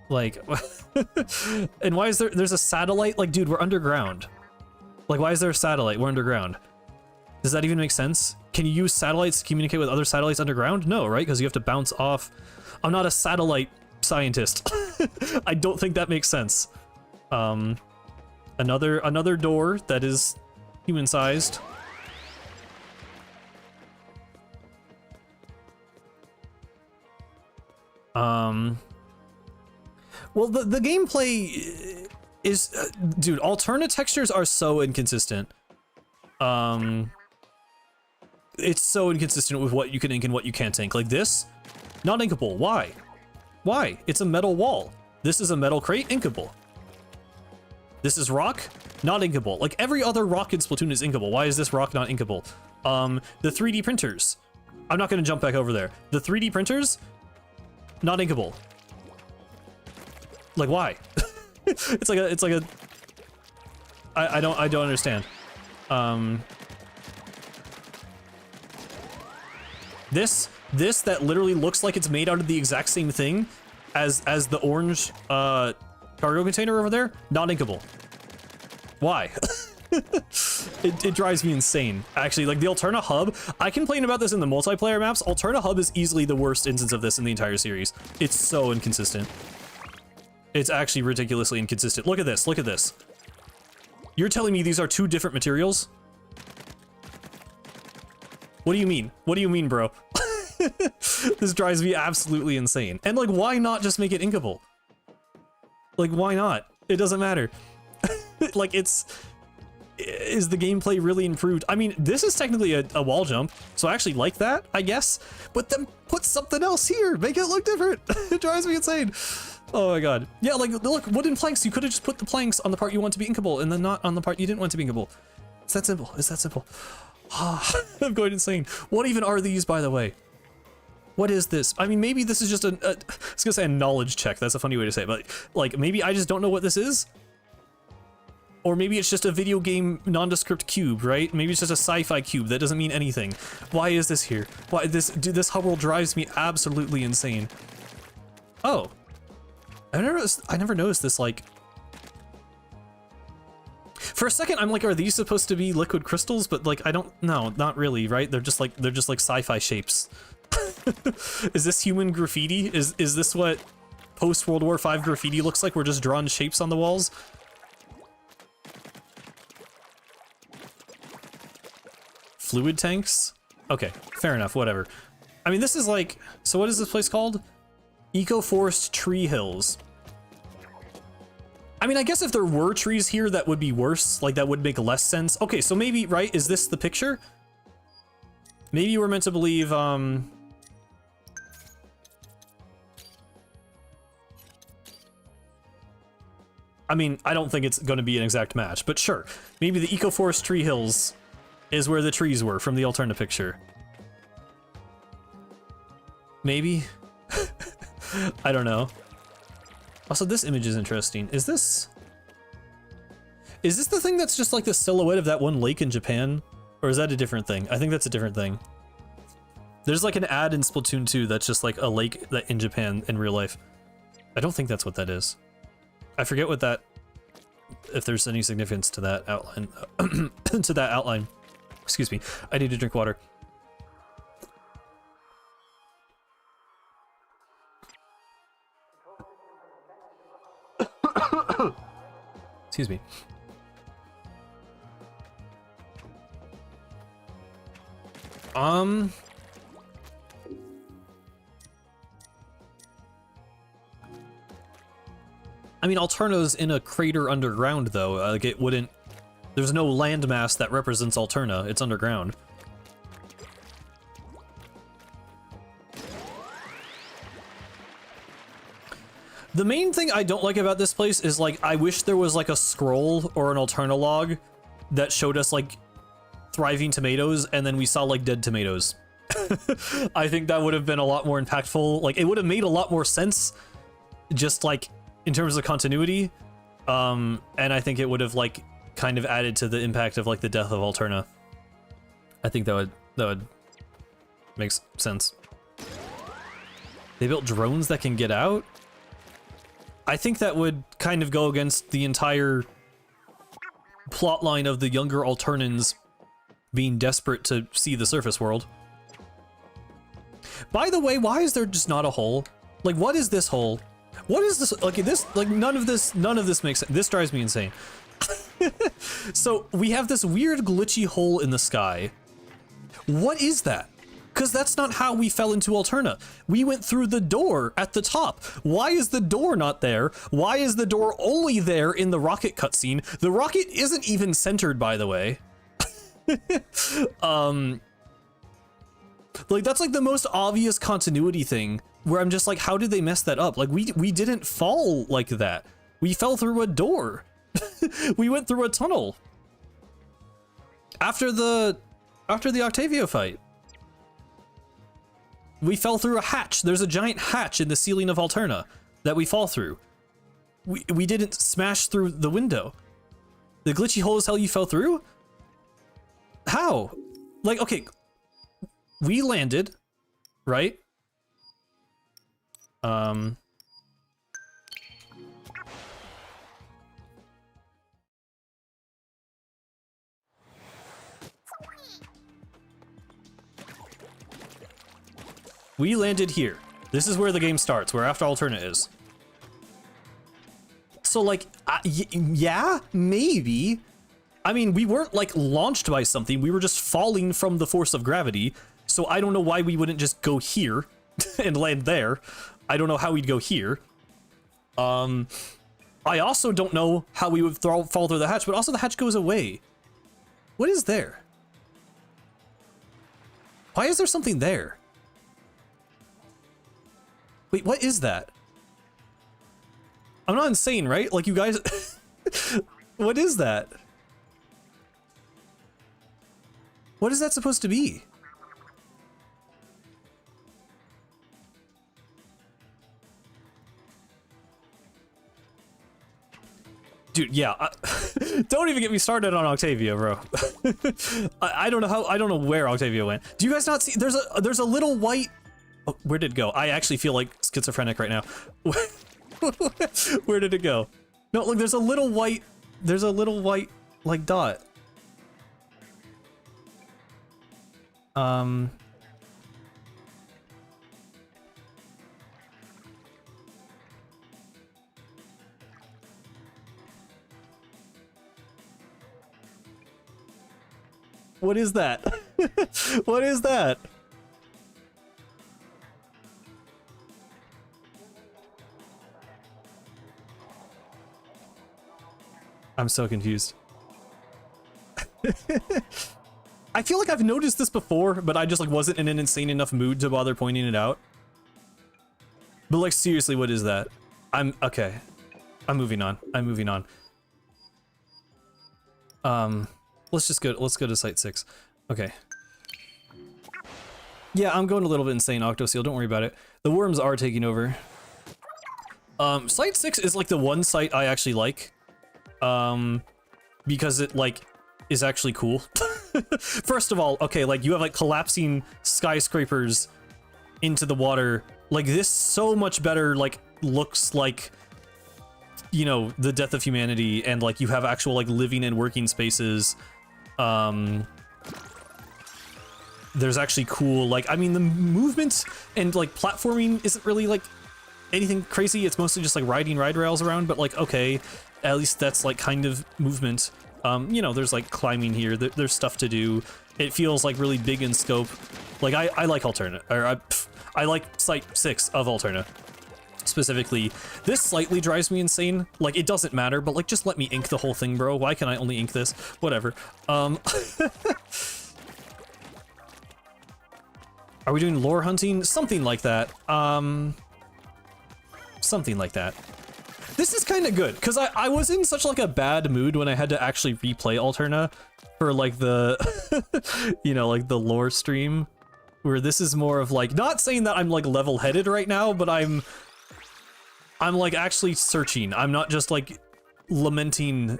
Like, and why is there's a satellite? Like, dude, we're underground. Like, why is there a satellite? We're underground. Does that even make sense? Can you use satellites to communicate with other satellites underground? No, right? Because you have to bounce off. I'm not a satellite scientist. I don't think that makes sense. Another door that is human-sized. Well, the gameplay is, dude, alternate textures are so inconsistent. It's so inconsistent with what you can ink and what you can't ink. Like this, not inkable. Why? Why? It's a metal wall. This is a metal crate, inkable. This is rock, not inkable. Like every other rock in Splatoon is inkable. Why is this rock not inkable? The 3D printers. I'm not gonna jump back over there. The 3D printers, not inkable. Like why? it's like a. I don't understand. This that literally looks like it's made out of the exact same thing as the orange cargo container over there, not inkable. Why? It drives me insane. Actually, like the Alterna Hub, I complain about this in the multiplayer maps. Alterna Hub is easily the worst instance of this in the entire series. It's so inconsistent. It's actually ridiculously inconsistent. Look at this, look at this. You're telling me these are two different materials? What do you mean? What do you mean, bro? This drives me absolutely insane. And like, why not just make it inkable? Like, why not? It doesn't matter. Like, is the gameplay really improved? I mean, this is technically a wall jump, so I actually like that, I guess. But then put something else here, make it look different. It drives me insane. Oh my god. Yeah, like, look, wooden planks. You could have just put the planks on the part you want to be inkable and then not on the part you didn't want to be inkable. It's that simple. It's that simple. I'm going insane. What even are these, by the way? What is this? I mean, maybe this is just I was gonna say a knowledge check. That's a funny way to say it, but like maybe I just don't know what this is. Or maybe it's just a video game nondescript cube, right? Maybe it's just a sci-fi cube that doesn't mean anything. Why is this here? Why this hub world drives me absolutely insane. Oh, I never noticed this. Like, for a second, I'm like, are these supposed to be liquid crystals? But like, I don't know, not really, right? They're just like sci-fi shapes. Is this human graffiti? Is this what post World War V graffiti looks like? We're just drawing shapes on the walls. Fluid tanks? Okay, fair enough, whatever. I mean, this is like, so what is this place called? Eco-Forest Tree Hills. I mean, I guess if there were trees here, that would be worse. Like, that would make less sense. Okay, so maybe, right, is this the picture? Maybe we're meant to believe, I mean, I don't think it's going to be an exact match, but sure. Maybe the Eco-Forest Tree Hills is where the trees were from the alternate picture. Maybe? I don't know. Also, this image is interesting. Is this the thing that's just like the silhouette of that one lake in Japan? Or is that a different thing? I think that's a different thing. There's like an ad in Splatoon 2 that's just like a lake that in Japan in real life. I don't think that's what that is. I forget what that, if there's any significance to that outline, to that outline. Excuse me, I need to drink water. Excuse me. I mean, Alterna's in a crater underground, though. Like, it wouldn't There's no landmass that represents Alterna. It's underground. The main thing I don't like about this place is, like, I wish there was, like, a scroll or an Alterna log that showed us, like, thriving tomatoes, and then we saw, like, dead tomatoes. I think that would have been a lot more impactful. Like, it would have made a lot more sense, just, like, in terms of continuity. And I think it would have, like, kind of added to the impact of, like, the death of Alterna. I think that would make sense. They built drones that can get out? I think that would kind of go against the entire plotline of the younger Alternans being desperate to see the surface world. By the way, why is there just not a hole? Like, what is this hole? What is this? Like, this, like, none of this makes sense. This drives me insane. So we have this weird glitchy hole in the sky. What is that? Because that's not how we fell into Alterna. We went through the door at the top. Why is the door not there? Why is the door only there in the rocket cutscene? The rocket isn't even centered, by the way. Like, that's like the most obvious continuity thing where I'm just like, how did they mess that up? Like, we didn't fall like that. We fell through a door. We went through a tunnel. After the Octavio fight. We fell through a hatch. There's a giant hatch in the ceiling of Alterna that we fall through. We didn't smash through the window. The glitchy hole is hell you fell through? How? Like, okay, we landed, right? We landed here. This is where the game starts, where after Alterna is. So, like, yeah, maybe. I mean, we weren't, like, launched by something. We were just falling from the force of gravity. So I don't know why we wouldn't just go here and land there. I don't know how we'd go here. I also don't know how we would fall through the hatch, but also the hatch goes away. What is there? Why is there something there? Wait, what is that? I'm not insane, right? Like, you guys... What is that? What is that supposed to be? Dude, yeah, don't even get me started on Octavia, bro. I don't know where Octavia went. Do you guys not see? There's a little white. Oh, where did it go? I actually feel like schizophrenic right now. Where did it go? No, look, there's a little white like dot. What is that? What is that? I'm so confused. I feel like I've noticed this before, but I just like wasn't in an insane enough mood to bother pointing it out. But like seriously, what is that? Okay. I'm moving on. Let's go to Site 6. Okay. Yeah, I'm going a little bit insane, Octoseal, don't worry about it. The worms are taking over. Site 6 is like the one site I actually like. Because it like is actually cool. First of all, okay, like you have like collapsing skyscrapers into the water. Like this so much better like looks like, you know, the death of humanity, and like you have actual like living and working spaces. There's actually cool, like, I mean, the movement and like platforming isn't really like anything crazy. It's mostly just like riding ride rails around, but like, okay, at least that's like kind of movement. You know, there's like climbing here. There's stuff to do. It feels like really big in scope. Like I like Alterna, or I like Site 6 of Alterna. Specifically, this slightly drives me insane. Like, it doesn't matter, but like, just let me ink the whole thing, bro. Why can I only ink this? Whatever. Are we doing lore hunting? Something like that. Something like that. This is kind of good, because I was in such like a bad mood when I had to actually replay Alterna for like the, you know, like the lore stream, where this is more of like, not saying that I'm like level-headed right now, but I'm like actually searching. I'm not just like lamenting.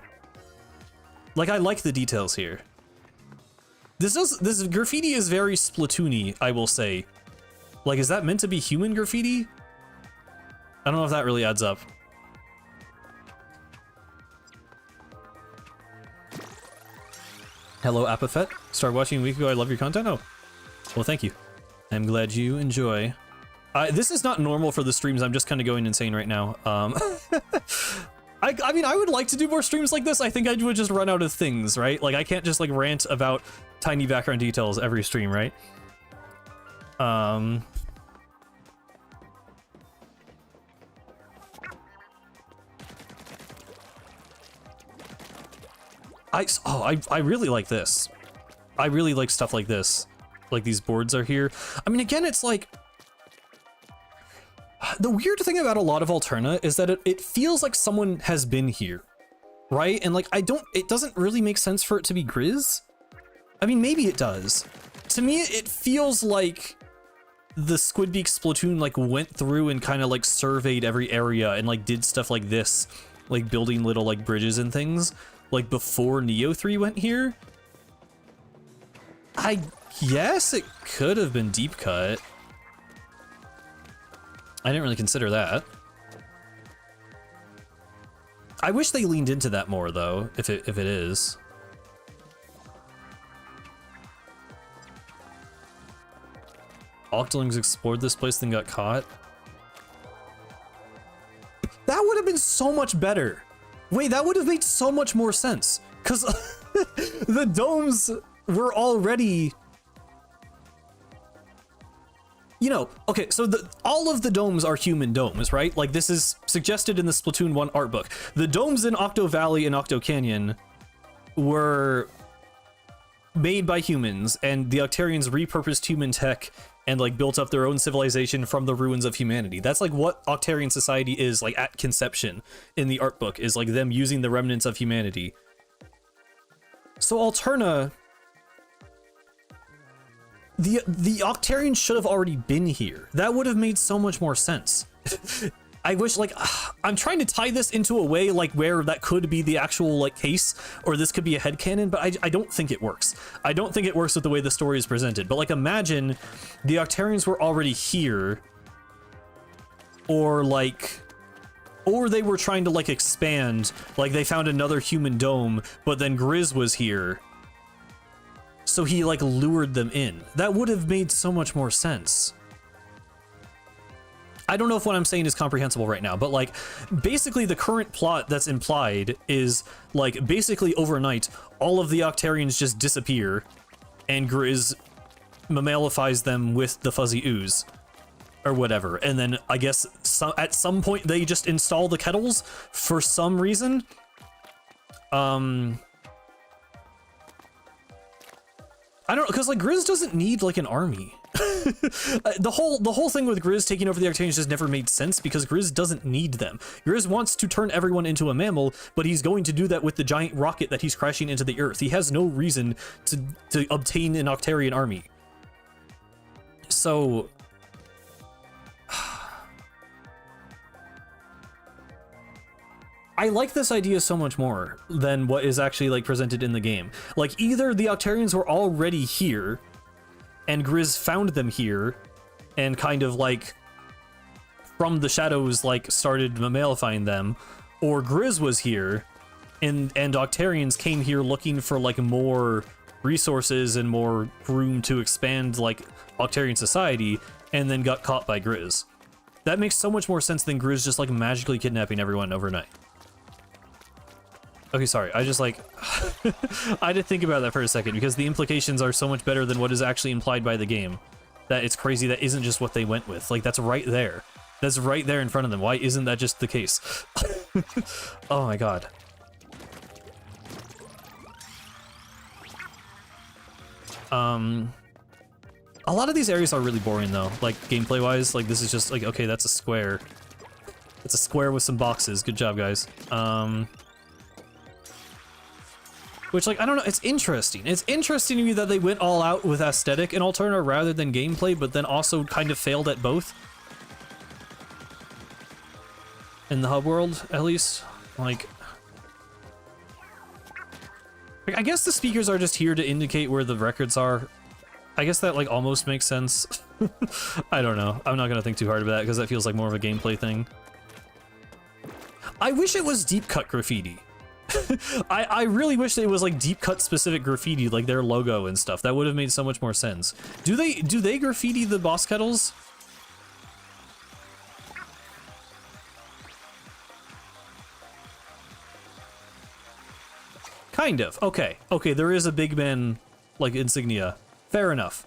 Like, I like the details here. This graffiti is very Splatoon-y, I will say. Like, is that meant to be human graffiti? I don't know if that really adds up. Hello, Apophet. Started watching a week ago. I love your content. Oh, well, thank you. I'm glad you enjoy. This is not normal for the streams. I'm just kind of going insane right now. I mean, I would like to do more streams like this. I think I would just run out of things, right? Like, I can't just like rant about tiny background details every stream, right? I really like this. I really like stuff like this. Like, these boards are here. I mean, again, it's like, the weird thing about a lot of Alterna is that it feels like someone has been here, right? And like, it doesn't really make sense for it to be Grizz. I mean, maybe it does. To me, it feels like the Squidbeak Splatoon like went through and kind of like surveyed every area and like did stuff like this, like building little like bridges and things, like before Neo 3 went here. I guess it could have been deep cut. I didn't really consider that. I wish they leaned into that more, though, if it is. Octolings explored this place, then got caught. That would have been so much better. Wait, that would have made so much more sense. Because the domes were already... You know, okay, so all of the domes are human domes, right? Like, this is suggested in the Splatoon 1 art book. The domes in Octo Valley and Octo Canyon were made by humans, and the Octarians repurposed human tech and, like, built up their own civilization from the ruins of humanity. That's, like, what Octarian society is, like, at conception in the art book, is, like, them using the remnants of humanity. So Alterna... The Octarians should have already been here. That would have made so much more sense. I wish, like, I'm trying to tie this into a way, like, where that could be the actual, like, case, or this could be a headcanon, but I don't think it works. I don't think it works with the way the story is presented. But, like, imagine the Octarians were already here, or, like... Or they were trying to, like, expand, like, they found another human dome, but then Grizz was here. So he, like, lured them in. That would have made so much more sense. I don't know if what I'm saying is comprehensible right now, but, like, basically the current plot that's implied is, like, basically overnight, all of the Octarians just disappear, and Grizz mammalifies them with the fuzzy ooze, or whatever. And then, I guess, at some point, they just install the kettles for some reason. I don't know, because, like, Grizz doesn't need, like, an army. The whole thing with Grizz taking over the Octarians just never made sense, because Grizz doesn't need them. Grizz wants to turn everyone into a mammal, but he's going to do that with the giant rocket that he's crashing into the Earth. He has no reason to obtain an Octarian army. So... I like this idea so much more than what is actually, like, presented in the game. Like, either the Octarians were already here, and Grizz found them here, and kind of, like, from the shadows, like, started mammalifying them, or Grizz was here, and Octarians came here looking for, like, more resources and more room to expand, like, Octarian society, and then got caught by Grizz. That makes so much more sense than Grizz just, like, magically kidnapping everyone overnight. Okay, sorry, I just, like, I had to think about that for a second, because the implications are so much better than what is actually implied by the game, that it's crazy that isn't just what they went with. Like, that's right there. That's right there in front of them. Why isn't that just the case? Oh my god. A lot of these areas are really boring though, like gameplay wise. Like this is just like, okay, that's a square. It's a square with some boxes. Good job, guys. Which, like, I don't know, it's interesting. It's interesting to me that they went all out with aesthetic in Alterna rather than gameplay, but then also kind of failed at both. In the hub world, at least. Like, I guess the speakers are just here to indicate where the records are. I guess that, like, almost makes sense. I don't know. I'm not gonna think too hard about that, because that feels like more of a gameplay thing. I wish it was deep cut graffiti. I really wish it was like deep cut specific graffiti, like their logo and stuff. That would have made so much more sense. Do they graffiti the boss kettles? Kind of. Okay. Okay, there is a big man like insignia. Fair enough.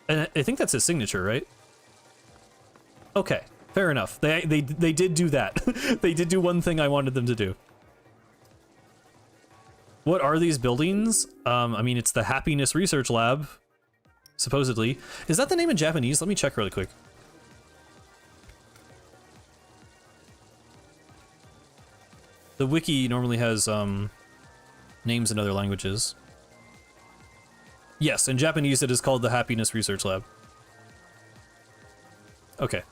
And I think that's his signature, right? Okay. Fair enough. They did do that. They did do one thing I wanted them to do. What are these buildings? I mean, it's the Happiness Research Lab, supposedly. Is that the name in Japanese? Let me check really quick. The wiki normally has names in other languages. Yes, in Japanese it is called the Happiness Research Lab. Okay.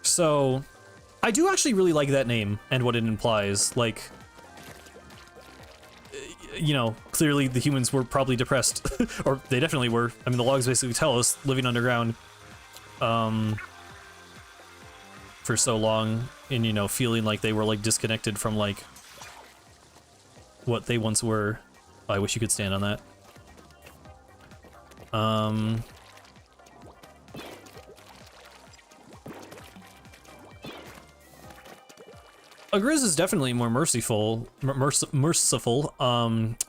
So, I do actually really like that name and what it implies. Like, you know, clearly the humans were probably depressed, or they definitely were. I mean, the logs basically tell us, living underground for so long, and, you know, feeling like they were, like, disconnected from, like, what they once were. Oh, I wish you could stand on that. Grizz is definitely more merciful,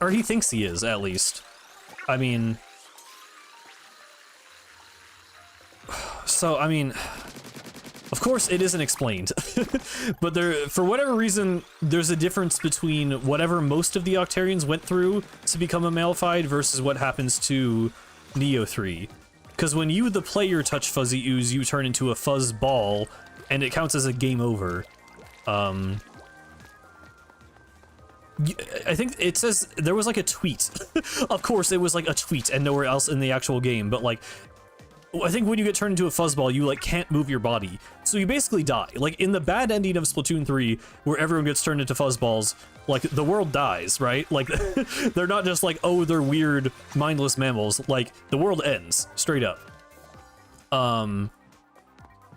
or he thinks he is, at least. I mean... So, I mean... Of course, it isn't explained. But there, for whatever reason, there's a difference between whatever most of the Octarians went through to become a Malefied versus what happens to Neo 3. Because when you, the player, touch Fuzzy Ooze, you turn into a fuzz ball, and it counts as a game over. I think it says there was like a tweet. Of course, it was like a tweet and nowhere else in the actual game, but like, I think when you get turned into a fuzzball, you like can't move your body. So you basically die. Like in the bad ending of Splatoon 3, where everyone gets turned into fuzzballs, like the world dies, right? Like they're not just like, oh, they're weird, mindless mammals. Like the world ends, straight up.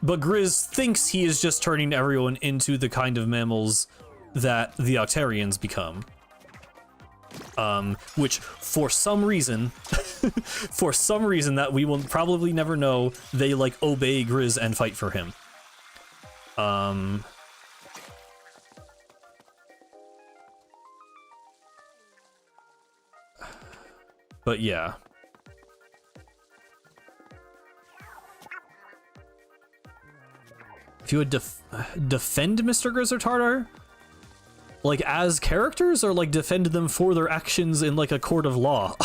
But Grizz thinks he is just turning everyone into the kind of mammals that the Octarians become. Which, for some reason, that we will probably never know, they, like, obey Grizz and fight for him. But yeah. If you would defend Mr. Grizz or Tartar? Like, as characters, or, like, defend them for their actions in, like, a court of law?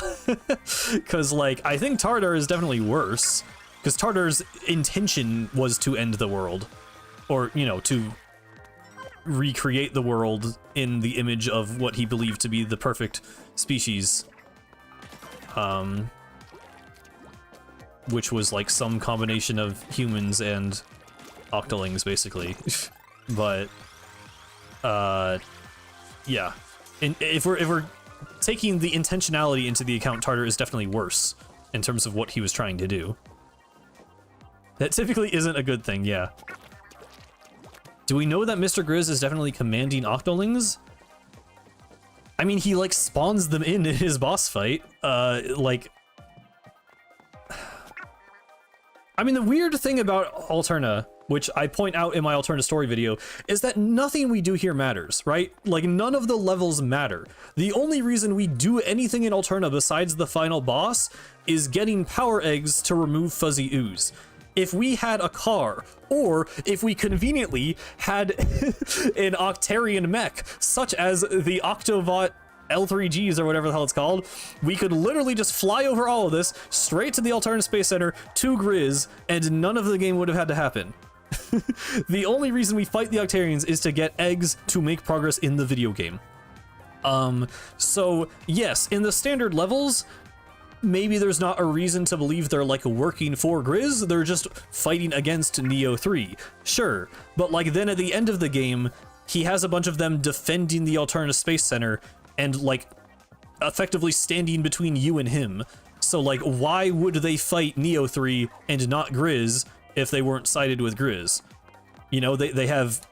Because, like, I think Tartar is definitely worse. Because Tartar's intention was to end the world. Or, you know, to recreate the world in the image of what he believed to be the perfect species. Which was, like, some combination of humans and octolings, basically. But, yeah. And if we're taking the intentionality into the account, Tartar is definitely worse in terms of what he was trying to do. That typically isn't a good thing, yeah. Do we know that Mr. Grizz is definitely commanding octolings? I mean, he, like, spawns them in his boss fight. Like... I mean, the weird thing about Alterna, which I point out in my Alterna story video, is that nothing we do here matters, right? Like, none of the levels matter. The only reason we do anything in Alterna besides the final boss is getting power eggs to remove Fuzzy Ooze. if we had a car, or if we conveniently had an Octarian mech, such as the Octobot L3Gs or whatever the hell it's called, we could literally just fly over all of this, straight to the Alternate Space Center, to Grizz, and none of the game would have had to happen. The only reason we fight the Octarians is to get eggs to make progress in the video game. So yes, in the standard levels, maybe there's not a reason to believe they're like working for Grizz, they're just fighting against Neo 3. Sure, but like then at the end of the game, he has a bunch of them defending the Alternate Space Center and like effectively standing between you and him. So like, why would they fight Neo 3 and not Grizz if they weren't sided with Grizz? You know, they have,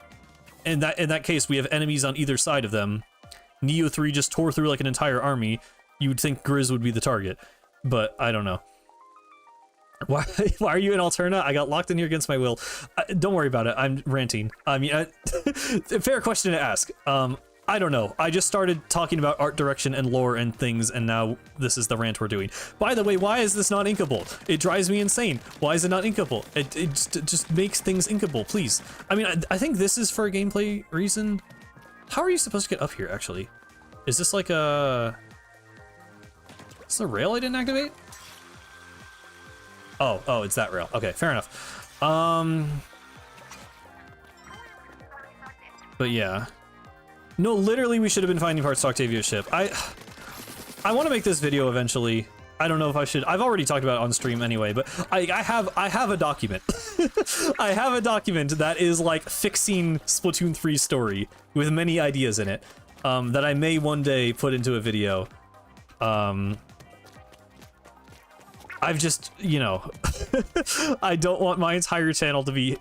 in that case, we have enemies on either side of them. Neo 3 just tore through like an entire army. You would think Grizz would be the target, but I don't know. Why are you in Alterna? I got locked in here against my will. Don't worry about it. I'm ranting. I mean, fair question to ask. I don't know. I just started talking about art direction and lore and things, and now this is the rant we're doing. By the way, why is this not inkable? It drives me insane. Why is it not inkable? It just makes things inkable, please. I mean, I think this is for a gameplay reason. How are you supposed to get up here, actually? Is this like a... Is this a rail I didn't activate? Oh, it's that rail. Okay, fair enough. But yeah. No, literally we should have been finding parts to Octavio's ship. I want to make this video eventually. I don't know if I should. I've already talked about it on stream anyway, but I have a document. I have a document that is like fixing Splatoon 3 story with many ideas in it, that I may one day put into a video. I've just, you know, I don't want my entire channel to be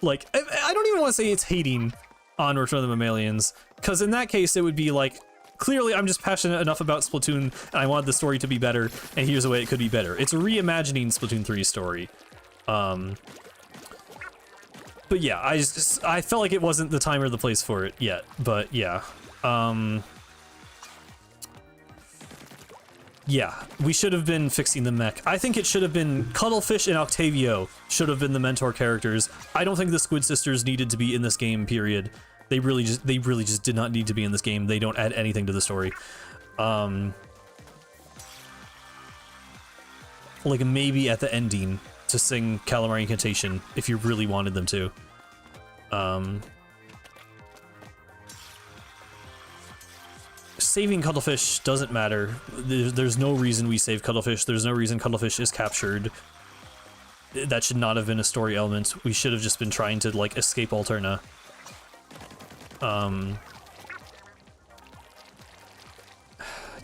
like, I don't even want to say it's hating on Return of the Mammalians, because in that case it would be like, clearly I'm just passionate enough about Splatoon and I wanted the story to be better, and here's a way it could be better. It's reimagining Splatoon 3's story. But yeah, I felt like it wasn't the time or the place for it yet, but yeah. Yeah, we should have been fixing the mech. I think it should have been Cuttlefish and Octavio should have been the mentor characters. I don't think the Squid Sisters needed to be in this game, period. They really just did not need to be in this game. They don't add anything to the story. Like maybe at the ending to sing Calamari Incantation if you really wanted them to. Saving Cuttlefish doesn't matter. There's no reason we save Cuttlefish. There's no reason Cuttlefish is captured. That should not have been a story element. We should have just been trying to, like, escape Alterna.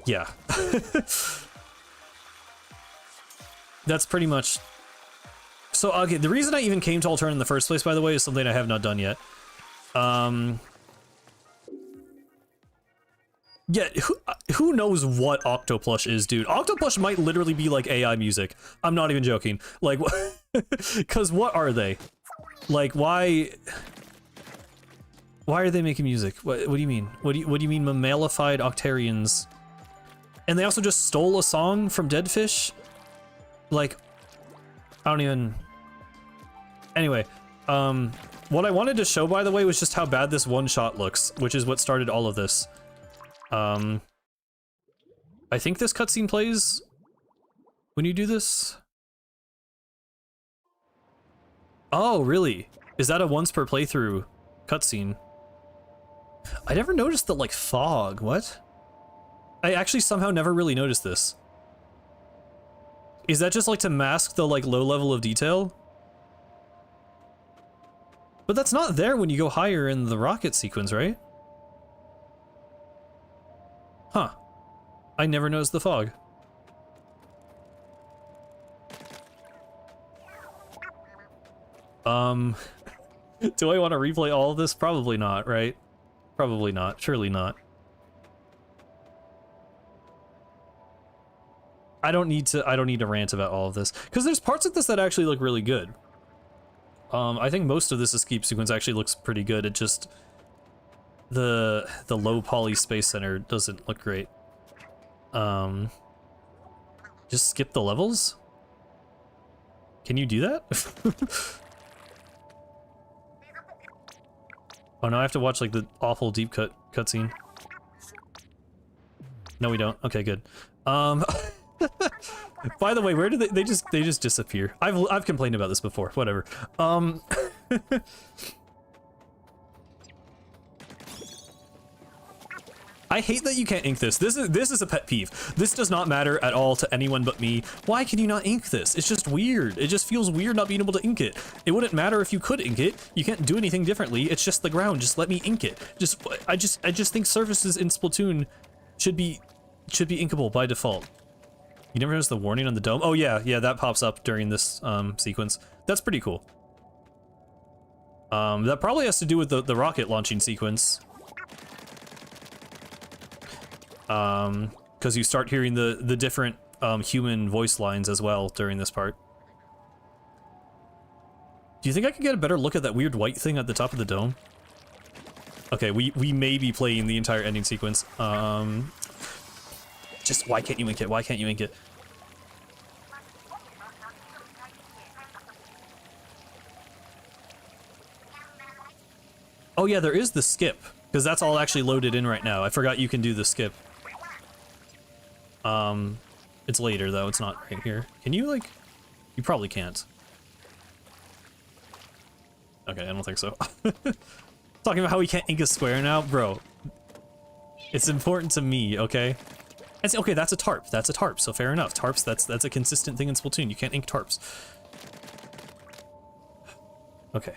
Yeah. That's pretty much... So, okay, the reason I even came to Alterna in the first place, by the way, is something I have not done yet. Yeah, who knows what Octoplush is, dude? Octoplush might literally be like AI music. I'm not even joking. Like, because what are they? Like, why are they making music? What do you mean? What do you mean mammalified Octarians? And they also just stole a song from Deadfish? Like, I don't even... Anyway, what I wanted to show, by the way, was just how bad this one shot looks, which is what started all of this. I think this cutscene plays when you do this. Oh, really? Is that a once per playthrough cutscene? I never noticed the, like, fog. What? I actually somehow never really noticed this. Is that just, like, to mask the, like, low level of detail? But that's not there when you go higher in the rocket sequence, right? Huh. I never noticed the fog. Do I want to replay all of this? Probably not, right? Probably not. Surely not. I don't need to rant about all of this, because there's parts of this that actually look really good. I think most of this escape sequence actually looks pretty good. It just... The low poly Space Center doesn't look great. Just skip the levels? Can you do that? Oh no, I have to watch like the awful deep cutscene. No, we don't. Okay, good. By the way, where did they just disappear? I've complained about this before. Whatever. I hate that you can't ink this. This is a pet peeve. This does not matter at all to anyone but me. Why can you not ink this? It's just weird. It just feels weird not being able to ink it. It wouldn't matter if you could ink it. You can't do anything differently. It's just the ground. Just let me ink it. I just think surfaces in Splatoon should be inkable by default. You never noticed the warning on the dome? Oh yeah, that pops up during this sequence. That's pretty cool. That probably has to do with the rocket launching sequence. Because you start hearing the different human voice lines as well during this part. Do you think I could get a better look at that weird white thing at the top of the dome? Okay, we may be playing the entire ending sequence. Just why can't you ink it? Why can't you ink it? Oh yeah, there is the skip, because that's all actually loaded in right now. I forgot you can do the skip. It's later though, it's not right here. Can you like, you probably can't. Okay, I don't think so. Talking about how we can't ink a square now? Bro, it's important to me, okay? Okay, that's a tarp, so fair enough. Tarps, that's a consistent thing in Splatoon. You can't ink tarps. Okay.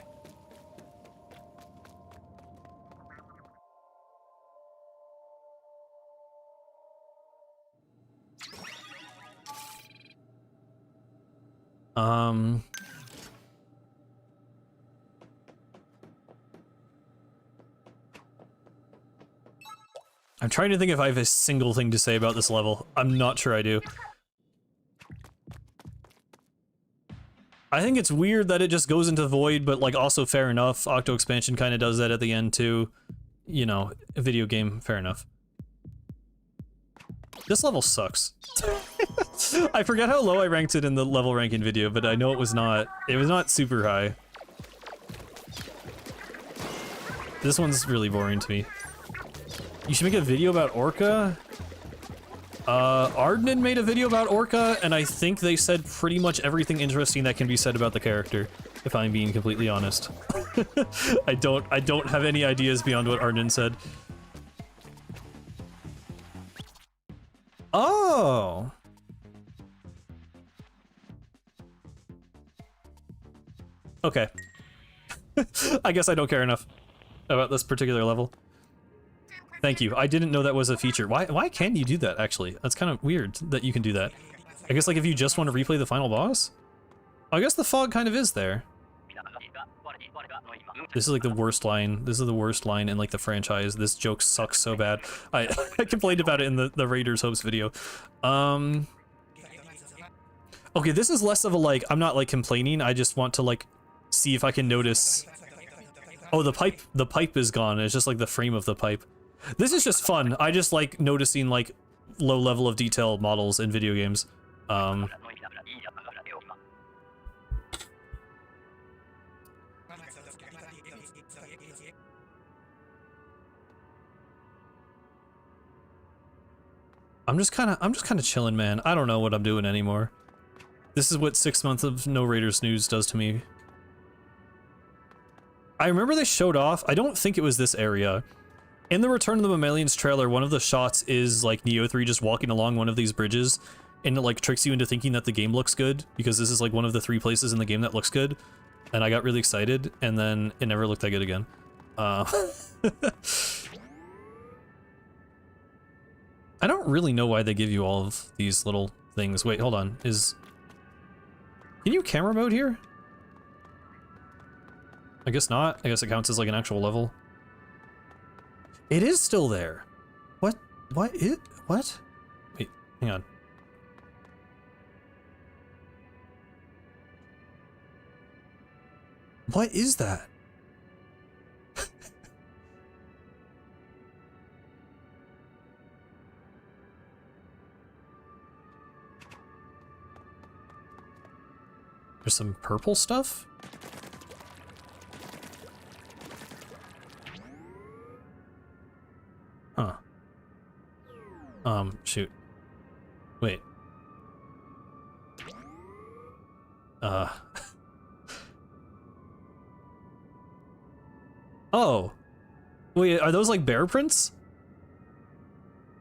I'm trying to think if I have a single thing to say about this level. I'm not sure I do. I think it's weird that it just goes into void, but like also fair enough. Octo Expansion kind of does that at the end too. You know, a video game, fair enough. This level sucks. I forget how low I ranked it in the level ranking video, but I know it was not super high. This one's really boring to me. You should make a video about Orca? Ardnan made a video about Orca, and I think they said pretty much everything interesting that can be said about the character, if I'm being completely honest. I don't have any ideas beyond what Ardnan said. Oh! Okay. I guess I don't care enough about this particular level. Thank you. I didn't know that was a feature. Why can you do that, actually? That's kind of weird that you can do that. I guess, like, if you just want to replay the final boss? I guess the fog kind of is there. This is, like, the worst line. This is the worst line in, like, the franchise. This joke sucks so bad. I complained about it in the Raiders Hopes video. Okay, this is less of a, like, I'm not, like, complaining. I just want to, like, see if I can notice... Oh, the pipe is gone. It's just, like, the frame of the pipe. This is just fun. I just like noticing like low level of detail models in video games. I'm just kind of chilling, man. I don't know what I'm doing anymore. This is what 6 months of no Raiders news does to me. I remember they showed off. I don't think it was this area. In the Return of the Mammalians trailer, one of the shots is like Neo 3 just walking along one of these bridges, and it like tricks you into thinking that the game looks good, because this is like one of the 3 places in the game that looks good, and I got really excited, and then it never looked that good again. I don't really know why they give you all of these little things. Wait, hold on. Can you camera mode here? I guess not. I guess it counts as like an actual level. It is still there. What? What? What? Wait, hang on. What is that? There's some purple stuff? Huh. Shoot. Wait. Oh. Wait, are those like bear prints?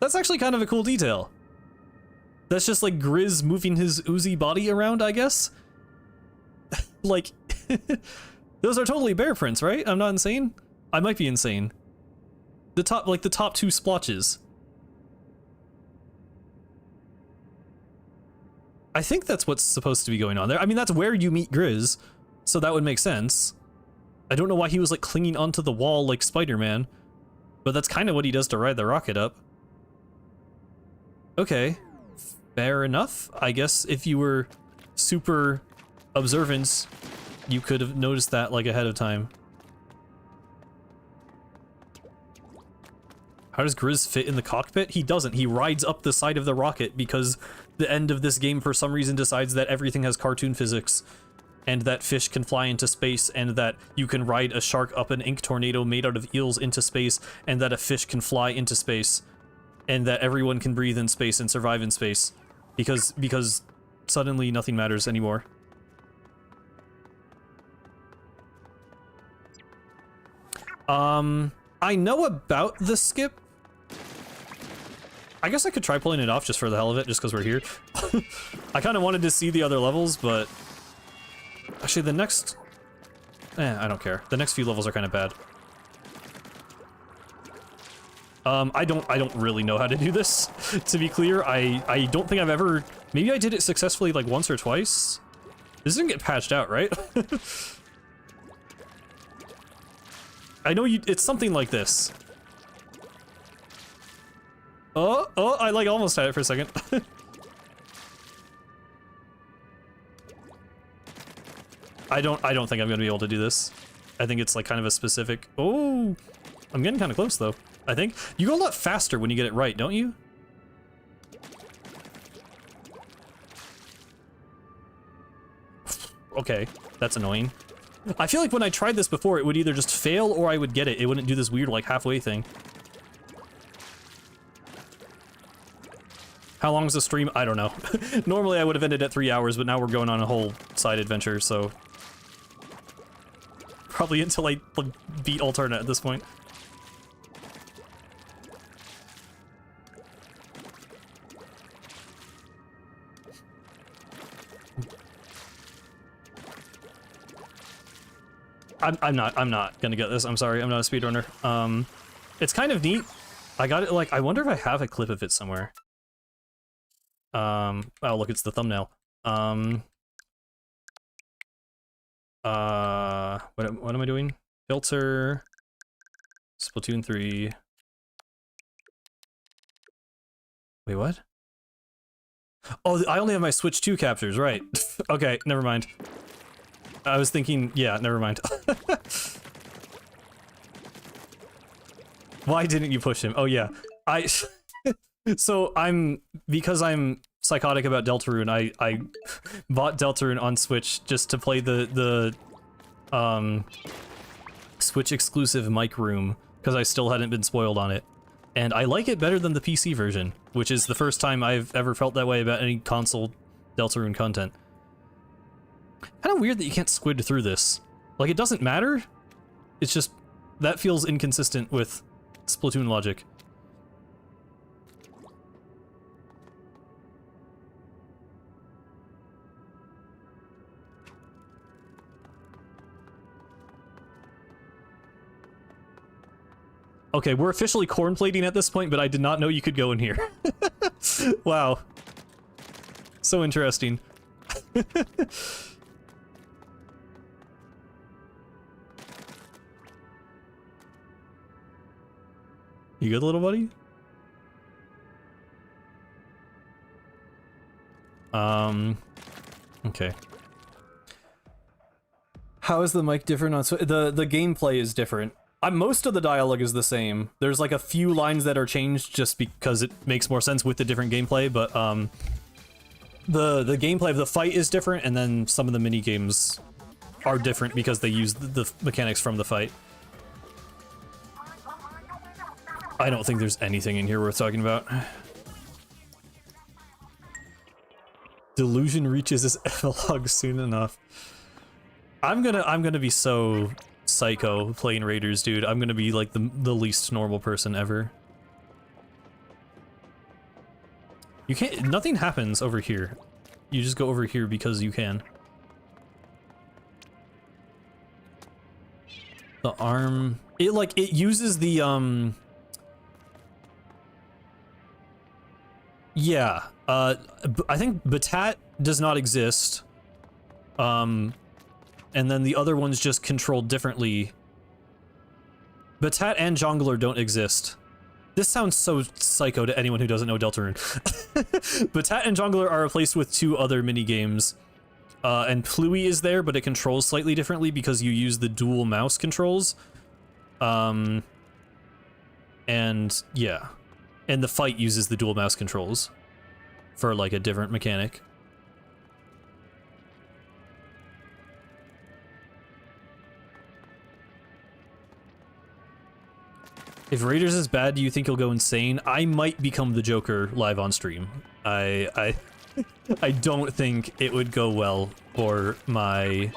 That's actually kind of a cool detail. That's just like Grizz moving his oozy body around, I guess? Like, those are totally bear prints, right? I'm not insane? I might be insane. The top two splotches. I think that's what's supposed to be going on there. I mean, that's where you meet Grizz, so that would make sense. I don't know why he was like clinging onto the wall like Spider-Man, but that's kind of what he does to ride the rocket up. Okay, fair enough. I guess if you were super observant, you could have noticed that like ahead of time. How does Grizz fit in the cockpit? He doesn't. He rides up the side of the rocket because the end of this game for some reason decides that everything has cartoon physics and that fish can fly into space and that you can ride a shark up an ink tornado made out of eels into space and that a fish can fly into space and that everyone can breathe in space and survive in space because suddenly nothing matters anymore. I know about the skip. I guess I could try pulling it off just for the hell of it, just because we're here. I kind of wanted to see the other levels, but actually the next... I don't care. The next few levels are kind of bad. I don't really know how to do this, to be clear. I don't think I've ever... Maybe I did it successfully like once or twice? This didn't get patched out, right? I know it's something like this. Oh, I like almost had it for a second. I don't think I'm gonna be able to do this. I think it's like kind of a specific... Oh, I'm getting kind of close though, I think. You go a lot faster when you get it right, don't you? Okay, that's annoying. I feel like when I tried this before, it would either just fail or I would get it. It wouldn't do this weird like halfway thing. How long is the stream? I don't know. Normally I would have ended at 3 hours, but now we're going on a whole side adventure, so... Probably until I beat Alternate at this point. I'm not gonna get this. I'm sorry, I'm not a speedrunner. It's kind of neat. I got it, like, I wonder if I have a clip of it somewhere. Oh, look, it's the thumbnail. What am I doing? Filter, Splatoon 3. Wait, what? Oh, I only have my Switch 2 captures, right. Okay, never mind. I was thinking, yeah, never mind. Why didn't you push him? Oh, yeah. So because I'm psychotic about Deltarune, I bought Deltarune on Switch just to play the Switch exclusive mic room, because I still hadn't been spoiled on it. And I like it better than the PC version, which is the first time I've ever felt that way about any console Deltarune content. Kind of weird that you can't squid through this. Like, it doesn't matter, it's just, that feels inconsistent with Splatoon logic. Okay, we're officially corn plating at this point, but I did not know you could go in here. Wow. So interesting. You good, little buddy? Okay. How is the mic different on the gameplay is different. Most of the dialogue is the same. There's like a few lines that are changed just because it makes more sense with the different gameplay, but the gameplay of the fight is different, and then some of the mini games are different because they use the mechanics from the fight. I don't think there's anything in here worth talking about. Delusion reaches its epilogue soon enough. I'm gonna be so psycho playing Raiders, dude. I'm gonna be like the least normal person ever. You can't. Nothing happens over here. You just go over here because you can. The arm. It uses the Yeah. I think Batat does not exist. And then the other one's just controlled differently. Batat and Jongler don't exist. This sounds so psycho to anyone who doesn't know Deltarune. Batat and Jongler are replaced with 2 other minigames. And Pluie is there, but it controls slightly differently because you use the dual mouse controls. And yeah. And the fight uses the dual mouse controls for like a different mechanic. If Raiders is bad, do you think you'll go insane? I might become the Joker live on stream. I don't think it would go well for my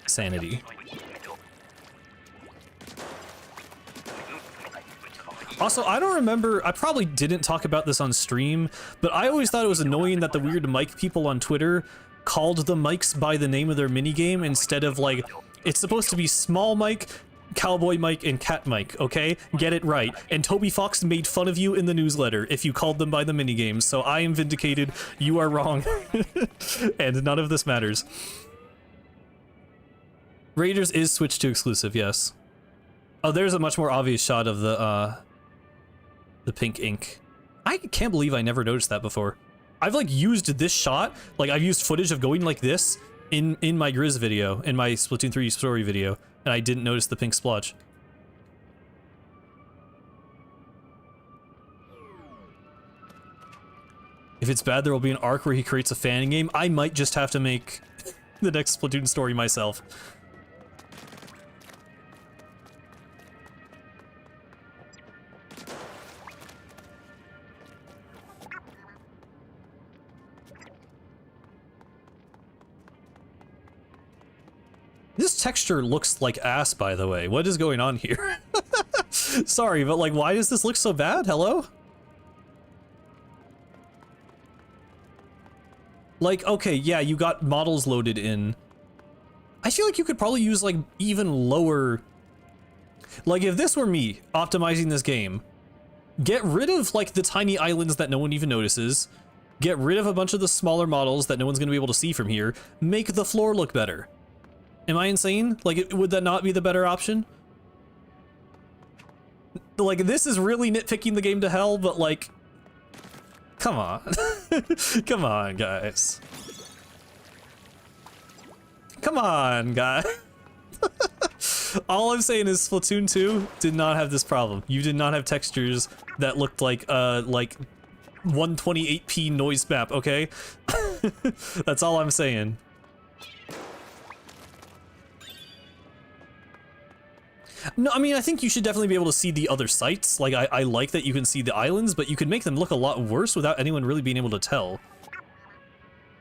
sanity. Also, I don't remember, I probably didn't talk about this on stream, but I always thought it was annoying that the weird mic people on Twitter called the mics by the name of their minigame instead of like, it's supposed to be Small Mike, Cowboy Mike, and Cat Mike, okay? Get it right. And Toby Fox made fun of you in the newsletter if you called them by the minigames, so I am vindicated, you are wrong. And none of this matters. Raiders is switched to exclusive, yes. Oh, there's a much more obvious shot of the pink ink. I can't believe I never noticed that before. I've like used this shot, like I've used footage of going like this in my Grizz video, in my Splatoon 3 story video, and I didn't notice the pink splotch. If it's bad, there will be an arc where he creates a fan game. I might just have to make the next Splatoon story myself. This texture looks like ass, by the way. What is going on here? Sorry, but like, why does this look so bad? Hello? Like, okay, yeah, you got models loaded in. I feel like you could probably use like even lower... Like if this were me optimizing this game, get rid of like the tiny islands that no one even notices, get rid of a bunch of the smaller models that no one's gonna be able to see from here, make the floor look better. Am I insane? Like, would that not be the better option? Like, this is really nitpicking the game to hell, but like, come on. Come on, guys. Come on, guys. All I'm saying is Splatoon 2 did not have this problem. You did not have textures that looked like 128p noise map, okay? That's all I'm saying. No, I mean, I think you should definitely be able to see the other sites. Like, I like that you can see the islands, but you could make them look a lot worse without anyone really being able to tell.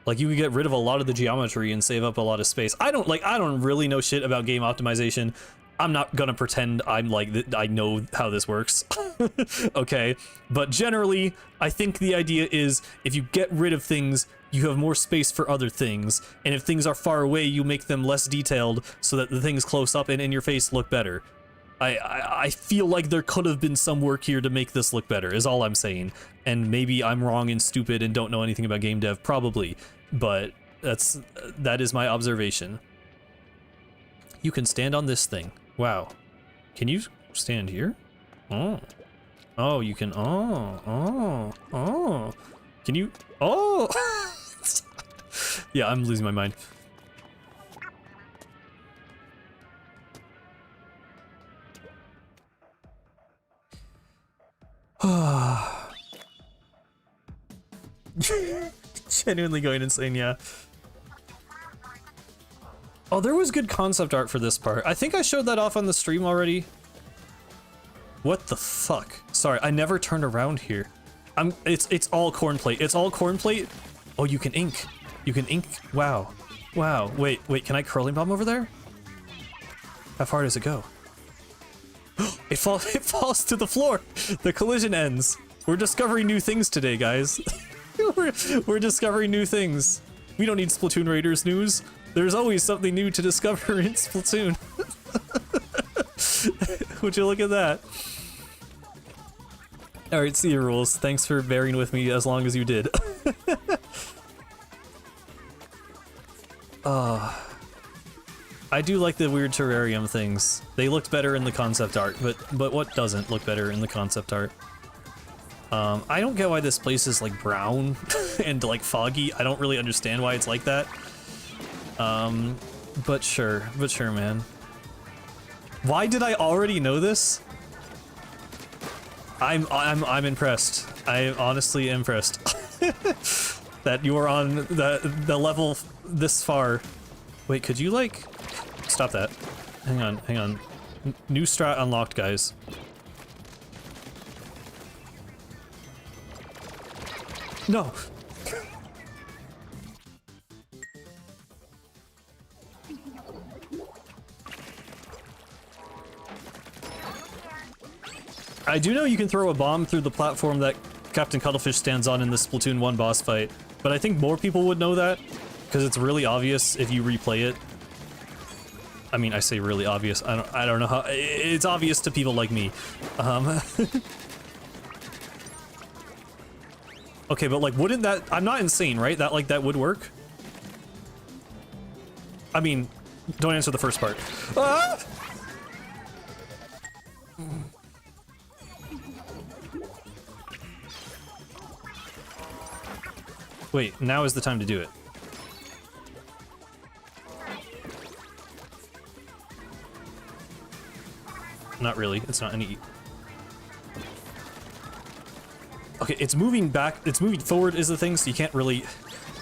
Like, you could get rid of a lot of the geometry and save up a lot of space. I don't really know shit about game optimization. I'm not gonna pretend I'm like, I know how this works. Okay? But generally, I think the idea is, if you get rid of things, you have more space for other things, and if things are far away, you make them less detailed so that the things close up and in your face look better. I feel like there could have been some work here to make this look better, is all I'm saying. And maybe I'm wrong and stupid and don't know anything about game dev, probably, but that is my observation. You can stand on this thing. Wow. Can you stand here? Oh. Oh, you can, oh. Can you, oh! Yeah, I'm losing my mind. Genuinely going insane, yeah. Oh, there was good concept art for this part. I think I showed that off on the stream already. What the fuck? Sorry, I never turned around here. It's all corn plate. It's all corn plate. Oh, you can ink. You can ink. Wow. Wow. Wait, can I curling bomb over there? How far does it go? It falls to the floor. The collision ends. We're discovering new things today, guys. we're discovering new things. We don't need Splatoon Raiders news. There's always something new to discover in Splatoon. Would you look at that? Alright, see you, rules. Thanks for bearing with me as long as you did. I do like the weird terrarium things. They looked better in the concept art, but what doesn't look better in the concept art? I don't get why this place is like brown and like foggy. I don't really understand why it's like that. But sure, man. Why did I already know this? I'm impressed. I am honestly impressed that you are on the level this far. Wait, could you like stop that? Hang on. New strat unlocked, guys. No. I do know you can throw a bomb through the platform that Captain Cuttlefish stands on in the Splatoon 1 boss fight, but I think more people would know that, because it's really obvious if you replay it. I mean, I say really obvious, I don't know how, it's obvious to people like me. Okay, but like, wouldn't that, I'm not insane, right? That would work? I mean, don't answer the first part. Ah! Wait, now is the time to do it. Not really, it's not any... Okay, it's moving back, it's moving forward is the thing, so you can't really...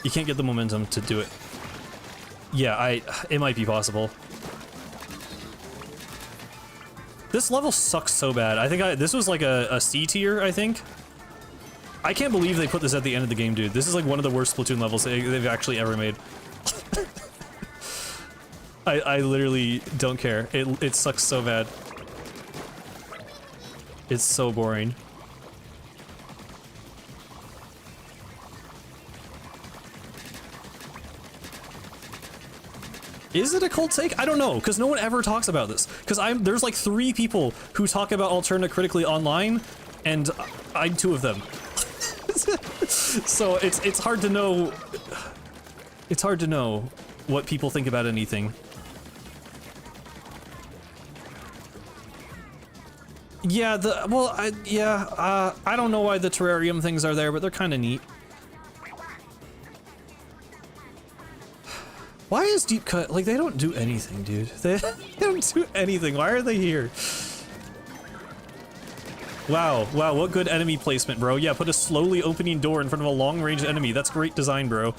You can't get the momentum to do it. Yeah, it might be possible. This level sucks so bad. I think this was like a C tier, I think. I can't believe they put this at the end of the game, dude. This is like one of the worst Splatoon levels they've actually ever made. I literally don't care. It sucks so bad. It's so boring. Is it a cold take? I don't know, because no one ever talks about this. Because there's like 3 people who talk about Alterna critically online, and I'm 2 of them. So it's hard to know. It's hard to know what people think about anything. Yeah, I don't know why the terrarium things are there, but they're kind of neat. Why is Deep Cut, like, they don't do anything, dude. They don't do anything. Why are they here? Wow, what good enemy placement, bro. Yeah, put a slowly opening door in front of a long-range enemy. That's great design, bro.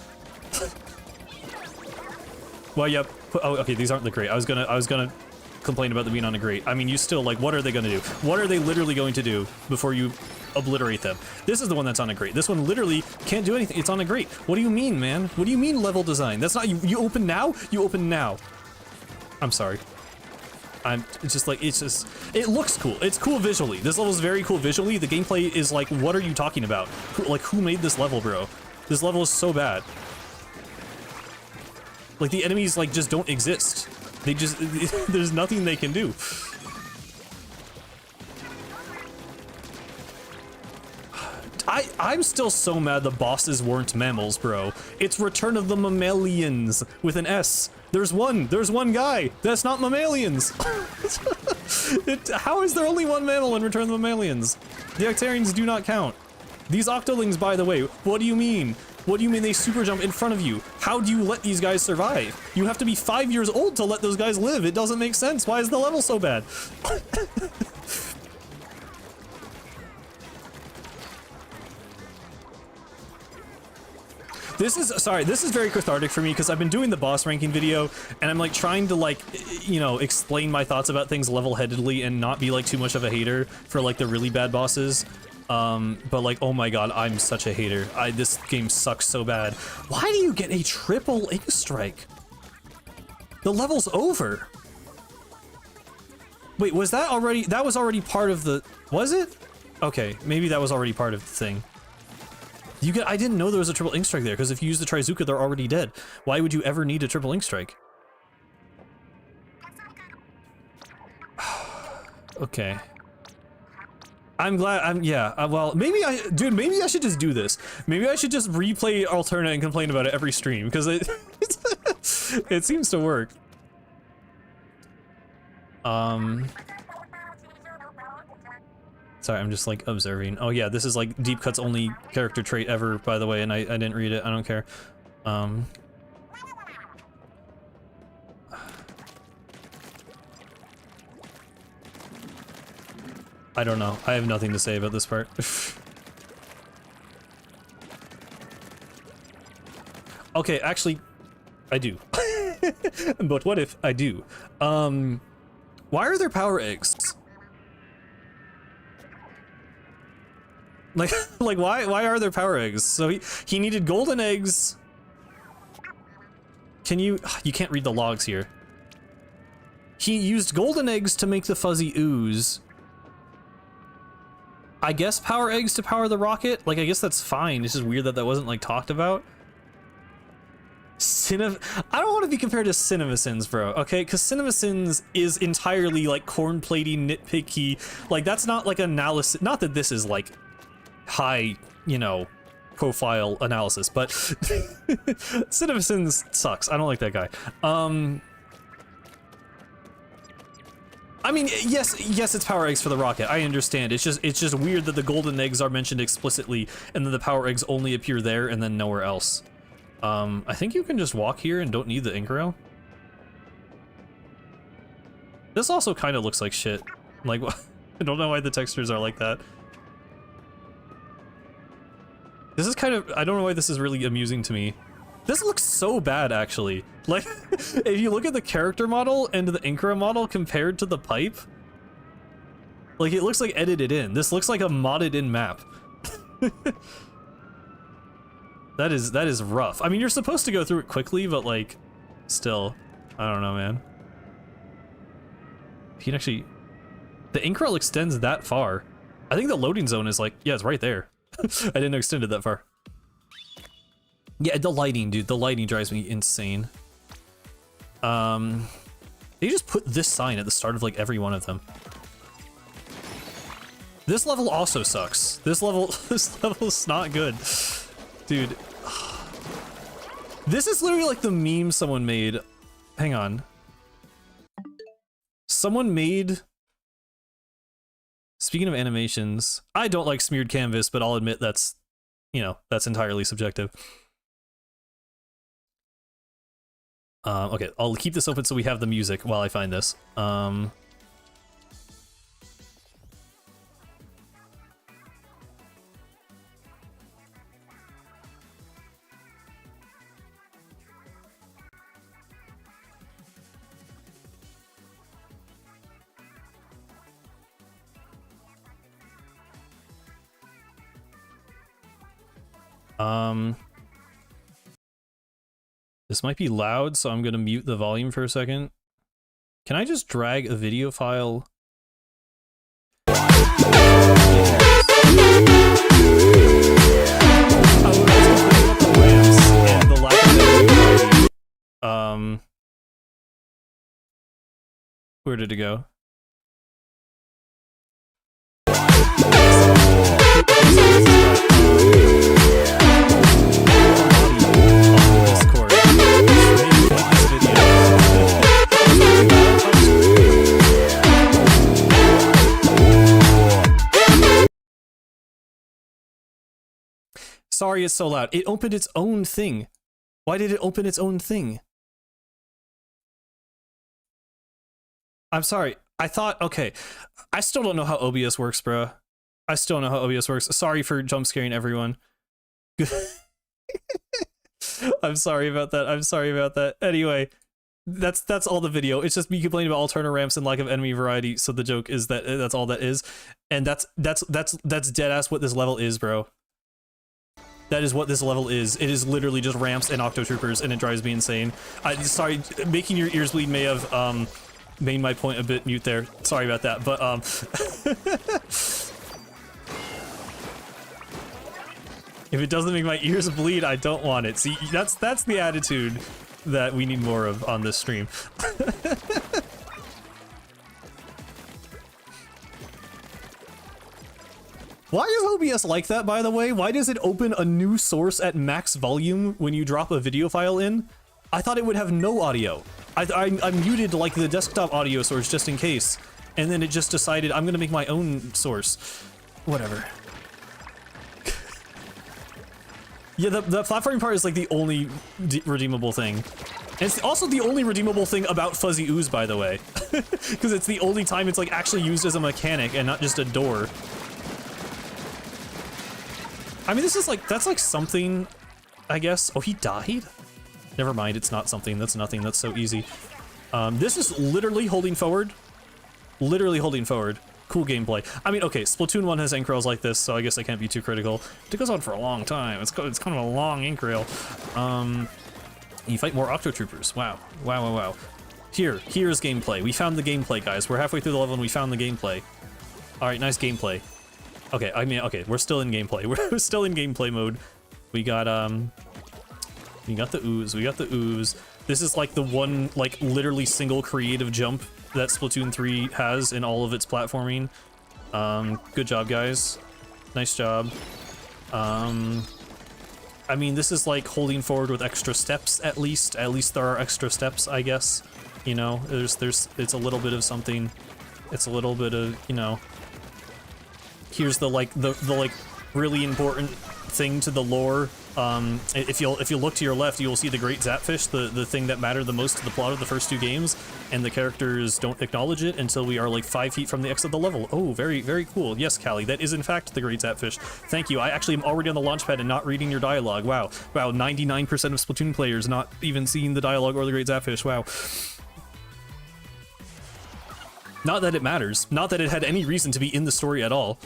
Well, yep. Oh, okay, these aren't the grate. I was gonna complain about them being on a grate. I mean, you still, like, what are they gonna do? What are they literally going to do before you obliterate them? This is the one that's on a grate. This one literally can't do anything. It's on a grate. What do you mean, man? What do you mean level design? That's not, you open now? You open now. I'm sorry. It's just like, it looks cool. It's cool visually. This level is very cool visually. The gameplay is like, what are you talking about? Who made this level, bro? This level is so bad. Like, the enemies, like, just don't exist. They just, there's nothing they can do. I'm still so mad the bosses weren't mammals, bro. It's Return of the Mammalians with an S. There's one guy. That's not mammalians. How is there only one mammal in Return of the Mammalians? The Octarians do not count. These Octolings, by the way, what do you mean? What do you mean they super jump in front of you? How do you let these guys survive? You have to be 5 years old to let those guys live. It doesn't make sense. Why is the level so bad? This is very cathartic for me because I've been doing the boss ranking video and I'm like trying to like, you know, explain my thoughts about things level-headedly and not be like too much of a hater for like the really bad bosses. But like, oh my god, I'm such a hater. This game sucks so bad. Why do you get a triple ink strike? The level's over. Wait, was that already, that was already part of the, was it? Okay, maybe that was already part of the thing. You get, I didn't know there was a triple ink strike there, because if you use the Trizuka, they're already dead. Why would you ever need a triple ink strike? Okay. I'm glad, yeah, well, maybe maybe I should just do this. Maybe I should just replay Alterna and complain about it every stream, because it seems to work. Sorry, I'm just like observing. Oh yeah, this is like Deep Cut's only character trait ever, by the way, and I didn't read it, I don't care. I don't know. I have nothing to say about this part. Okay, actually, I do. But what if I do? Why are there power eggs? Like, why are there power eggs? So he needed golden eggs. Can you can't read the logs here. He used golden eggs to make the fuzzy ooze. I guess power eggs to power the rocket? Like, I guess that's fine. It's just weird that that wasn't, like, talked about. I don't want to be compared to CinemaSins, bro, okay? Because CinemaSins is entirely, like, corn-platey, nitpicky. Like, that's not, like, analysis. Not that this is, like, high, you know, profile analysis, but CinemaSins sucks. I don't like that guy. I mean, yes, it's power eggs for the rocket. I understand. It's just weird that the golden eggs are mentioned explicitly, and then the power eggs only appear there and then nowhere else. I think you can just walk here and don't need the ink rail. This also kind of looks like shit. Like, I don't know why the textures are like that. This is kind of, I don't know why this is really amusing to me. This looks so bad, actually. Like, if you look at the character model and the Inkra model compared to the pipe, like, it looks like edited in. This looks like a modded in map. That is rough. I mean, you're supposed to go through it quickly, but like, still, I don't know, man. You can actually, the Inkra extends that far. I think the loading zone is like, yeah, it's right there. I didn't know it extended that far. Yeah, the lighting, dude. The lighting drives me insane. They just put this sign at the start of like every one of them. This level also sucks. This level's not good, dude. This is literally like the meme someone made. Hang on. Someone made. Speaking of animations, I don't like smeared canvas, but I'll admit that's, you know, that's entirely subjective. Okay, I'll keep this open so we have the music while I find this. This might be loud, so I'm gonna mute the volume for a second. Can I just drag a video file? Where did it go? Sorry it's so loud. It opened its own thing. Why did it open its own thing? I'm sorry. I thought, okay. I still don't know how OBS works, bro. I still don't know how OBS works. Sorry for jump scaring everyone. I'm sorry about that. I'm sorry about that. Anyway, that's all the video. It's just me complaining about alternative ramps and lack of enemy variety. So the joke is that that's all that is, and that's dead ass what this level is, bro. That is what this level is. It is literally just ramps and Octotroopers, and it drives me insane. Sorry, making your ears bleed may have made my point a bit mute there. Sorry about that, but if it doesn't make my ears bleed, I don't want it. See, that's the attitude that we need more of on this stream. Why is OBS like that, by the way? Why does it open a new source at max volume when you drop a video file in? I thought it would have no audio. I muted like the desktop audio source just in case, and then it just decided I'm gonna make my own source. Whatever. Yeah, the platforming part is like the only redeemable thing. And it's also the only redeemable thing about Fuzzy Ooze, by the way. Because it's the only time it's like actually used as a mechanic and not just a door. I mean, this is like, that's like something, I guess. Oh, he died? Never mind, it's not something, that's nothing, that's so easy. This is literally holding forward. Literally holding forward. Cool gameplay. I mean, okay, Splatoon 1 has ink rails like this, so I guess I can't be too critical. It goes on for a long time. It's kind of a long ink rail. You fight more Octotroopers. Wow. Wow, wow, wow. Here's gameplay. We found the gameplay, guys. We're halfway through the level and we found the gameplay. Alright, nice gameplay. Okay, I mean, okay, we're still in gameplay. We're still in gameplay mode. We got the ooze. We got the ooze. This is like the one, like, literally single creative jump that Splatoon 3 has in all of its platforming. Good job, guys. Nice job. I mean, this is like holding forward with extra steps, at least. At least there are extra steps, I guess. You know, it's a little bit of something. It's a little bit of, you know. Here's the like really important thing to the lore. If you look to your left, you will see the Great Zapfish, the thing that mattered the most to the plot of the first two games, and the characters don't acknowledge it until we are like 5 feet from the exit of the level. Oh, very, very cool. Yes, Callie, that is in fact the Great Zapfish. Thank you. I actually am already on the launchpad and not reading your dialogue. Wow. Wow, 99% of Splatoon players not even seeing the dialogue or the Great Zapfish. Wow. Not that it matters. Not that it had any reason to be in the story at all.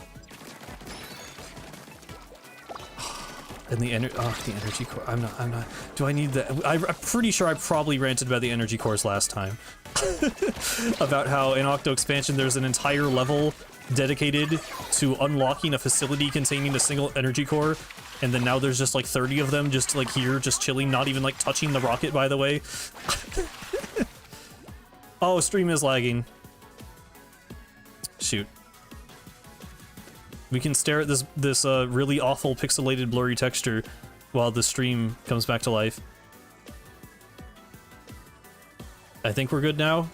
And the energy core. I'm not. Do I need that? I'm pretty sure I probably ranted about the energy cores last time. About how in Octo Expansion there's an entire level dedicated to unlocking a facility containing a single energy core, and then now there's just like 30 of them just like here, just chilling, not even like touching the rocket, by the way. Oh, stream is lagging. Shoot. We can stare at this really awful pixelated blurry texture while the stream comes back to life. I think we're good now.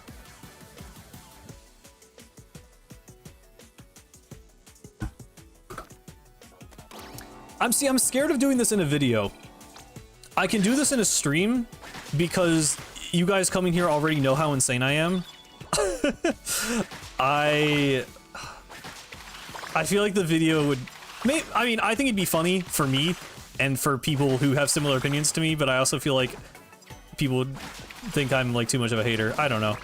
I'm scared of doing this in a video. I can do this in a stream because you guys coming here already know how insane I am. I feel like the video would... I mean, I think it'd be funny for me and for people who have similar opinions to me, but I also feel like people would think I'm like too much of a hater. I don't know.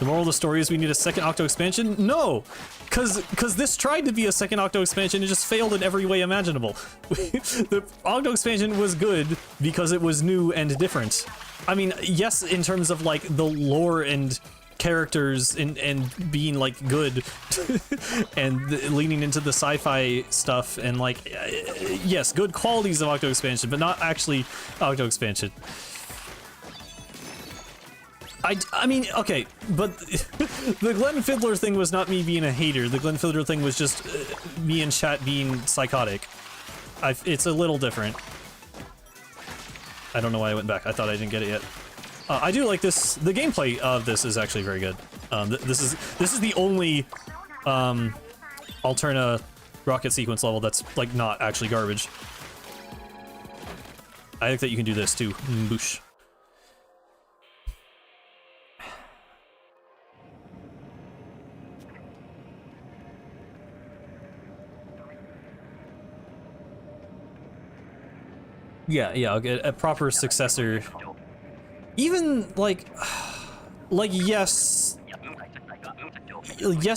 The moral of the story is we need a second Octo expansion? No! Cause this tried to be a second Octo expansion, it just failed in every way imaginable. The Octo expansion was good because it was new and different. I mean, yes, in terms of like the lore and characters and being like good and leaning into the sci-fi stuff and like, yes, good qualities of Octo expansion, but not actually Octo expansion. I mean, okay, but the Glenn Fiddler thing was not me being a hater. The Glenn Fiddler thing was just me and chat being psychotic. It's a little different. I don't know why I went back. I thought I didn't get it yet. I do like this. The gameplay of this is actually very good. This is the only Alterna rocket sequence level that's like not actually garbage. I think that you can do this too. Boosh. Yeah, I'll get a proper successor. Even, like, yes,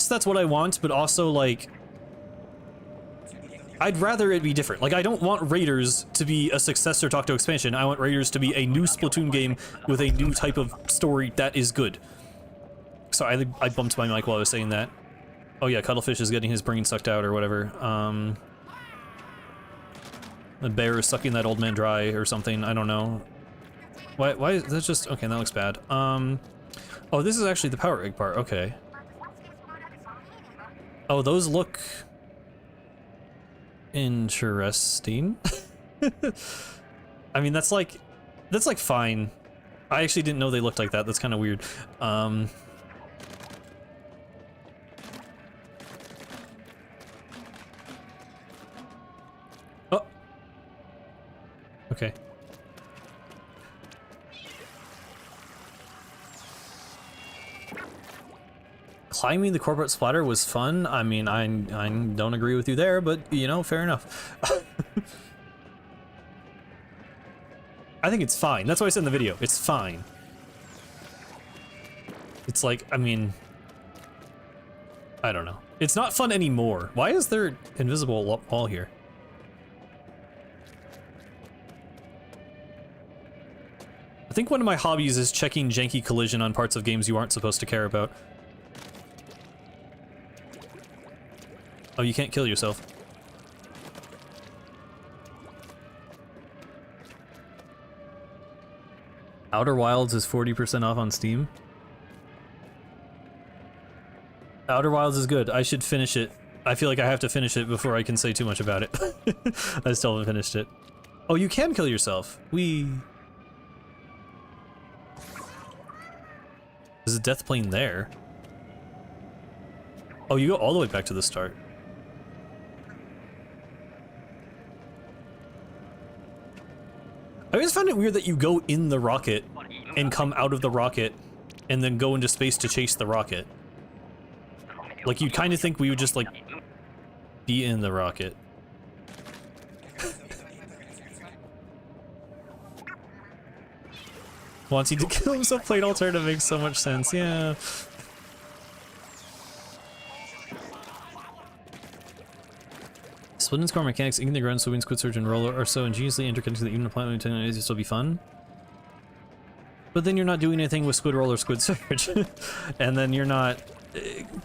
that's what I want, but also, like, I'd rather it be different. Like, I don't want Raiders to be a successor to Octo Expansion. I want Raiders to be a new Splatoon game with a new type of story that is good. Sorry, I bumped my mic while I was saying that. Oh yeah, Cuttlefish is getting his brain sucked out or whatever. The bear is sucking that old man dry or something, I don't know. Why is that just, okay, that looks bad. Oh, this is actually the power egg part, okay. Oh, those look interesting. I mean, that's like fine. I actually didn't know they looked like that, that's kind of weird. Oh. Okay. Climbing the corporate splatter was fun. I mean, I don't agree with you there, but, you know, fair enough. I think it's fine. That's what I said in the video. It's fine. It's like, I mean, I don't know. It's not fun anymore. Why is there invisible wall here? I think one of my hobbies is checking janky collision on parts of games you aren't supposed to care about. Oh, you can't kill yourself. Outer Wilds is 40% off on Steam. Outer Wilds is good. I should finish it. I feel like I have to finish it before I can say too much about it. I still haven't finished it. Oh, you can kill yourself. There's a death plane there. Oh, you go all the way back to the start. I always found it weird that you go in the rocket and come out of the rocket and then go into space to chase the rocket. Like, you'd kind of think we would just, like, be in the rocket. Wanting to kill himself playing alternative makes so much sense, yeah. Splatoon's core mechanics, inking the ground, swimming, squid surge, and roller are so ingeniously interconnected that even a planet will still be fun. But then you're not doing anything with squid roller, squid surge. And then you're not...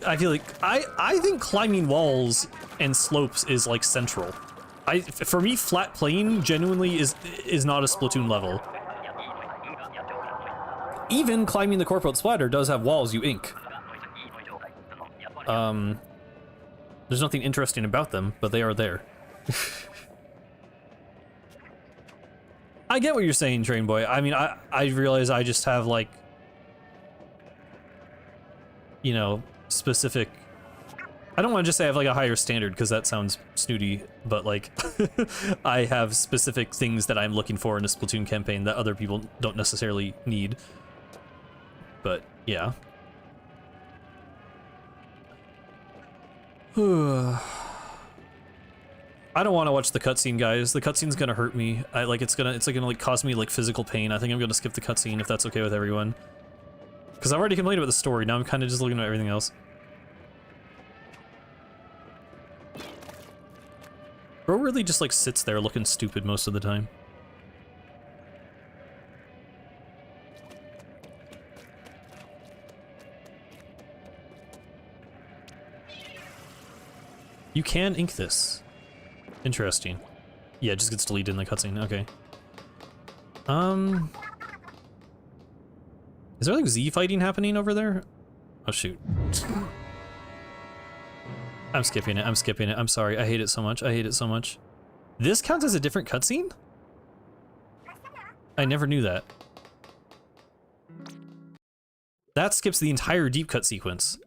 I feel like... I think climbing walls and slopes is, like, central. For me, flat plane genuinely is not a Splatoon level. Even climbing the corporate splatter does have walls you ink. There's nothing interesting about them, but they are there. I get what you're saying, Train Boy. I mean, I realize I just have, like, you know, specific... I don't want to just say I have, like, a higher standard, because that sounds snooty, but, like, I have specific things that I'm looking for in a Splatoon campaign that other people don't necessarily need. But, yeah. I don't want to watch the cutscene, guys. The cutscene's gonna hurt me. It's gonna like cause me like physical pain. I think I'm gonna skip the cutscene if that's okay with everyone. Because I've already complained about the story. Now I'm kind of just looking at everything else. Bro really just like sits there looking stupid most of the time. You can ink this. Interesting. Yeah, it just gets deleted in the cutscene. Okay. Is there like Z fighting happening over there? Oh shoot. I'm skipping it. I'm skipping it. I'm sorry. I hate it so much. I hate it so much. This counts as a different cutscene? I never knew that. That skips the entire deep cut sequence.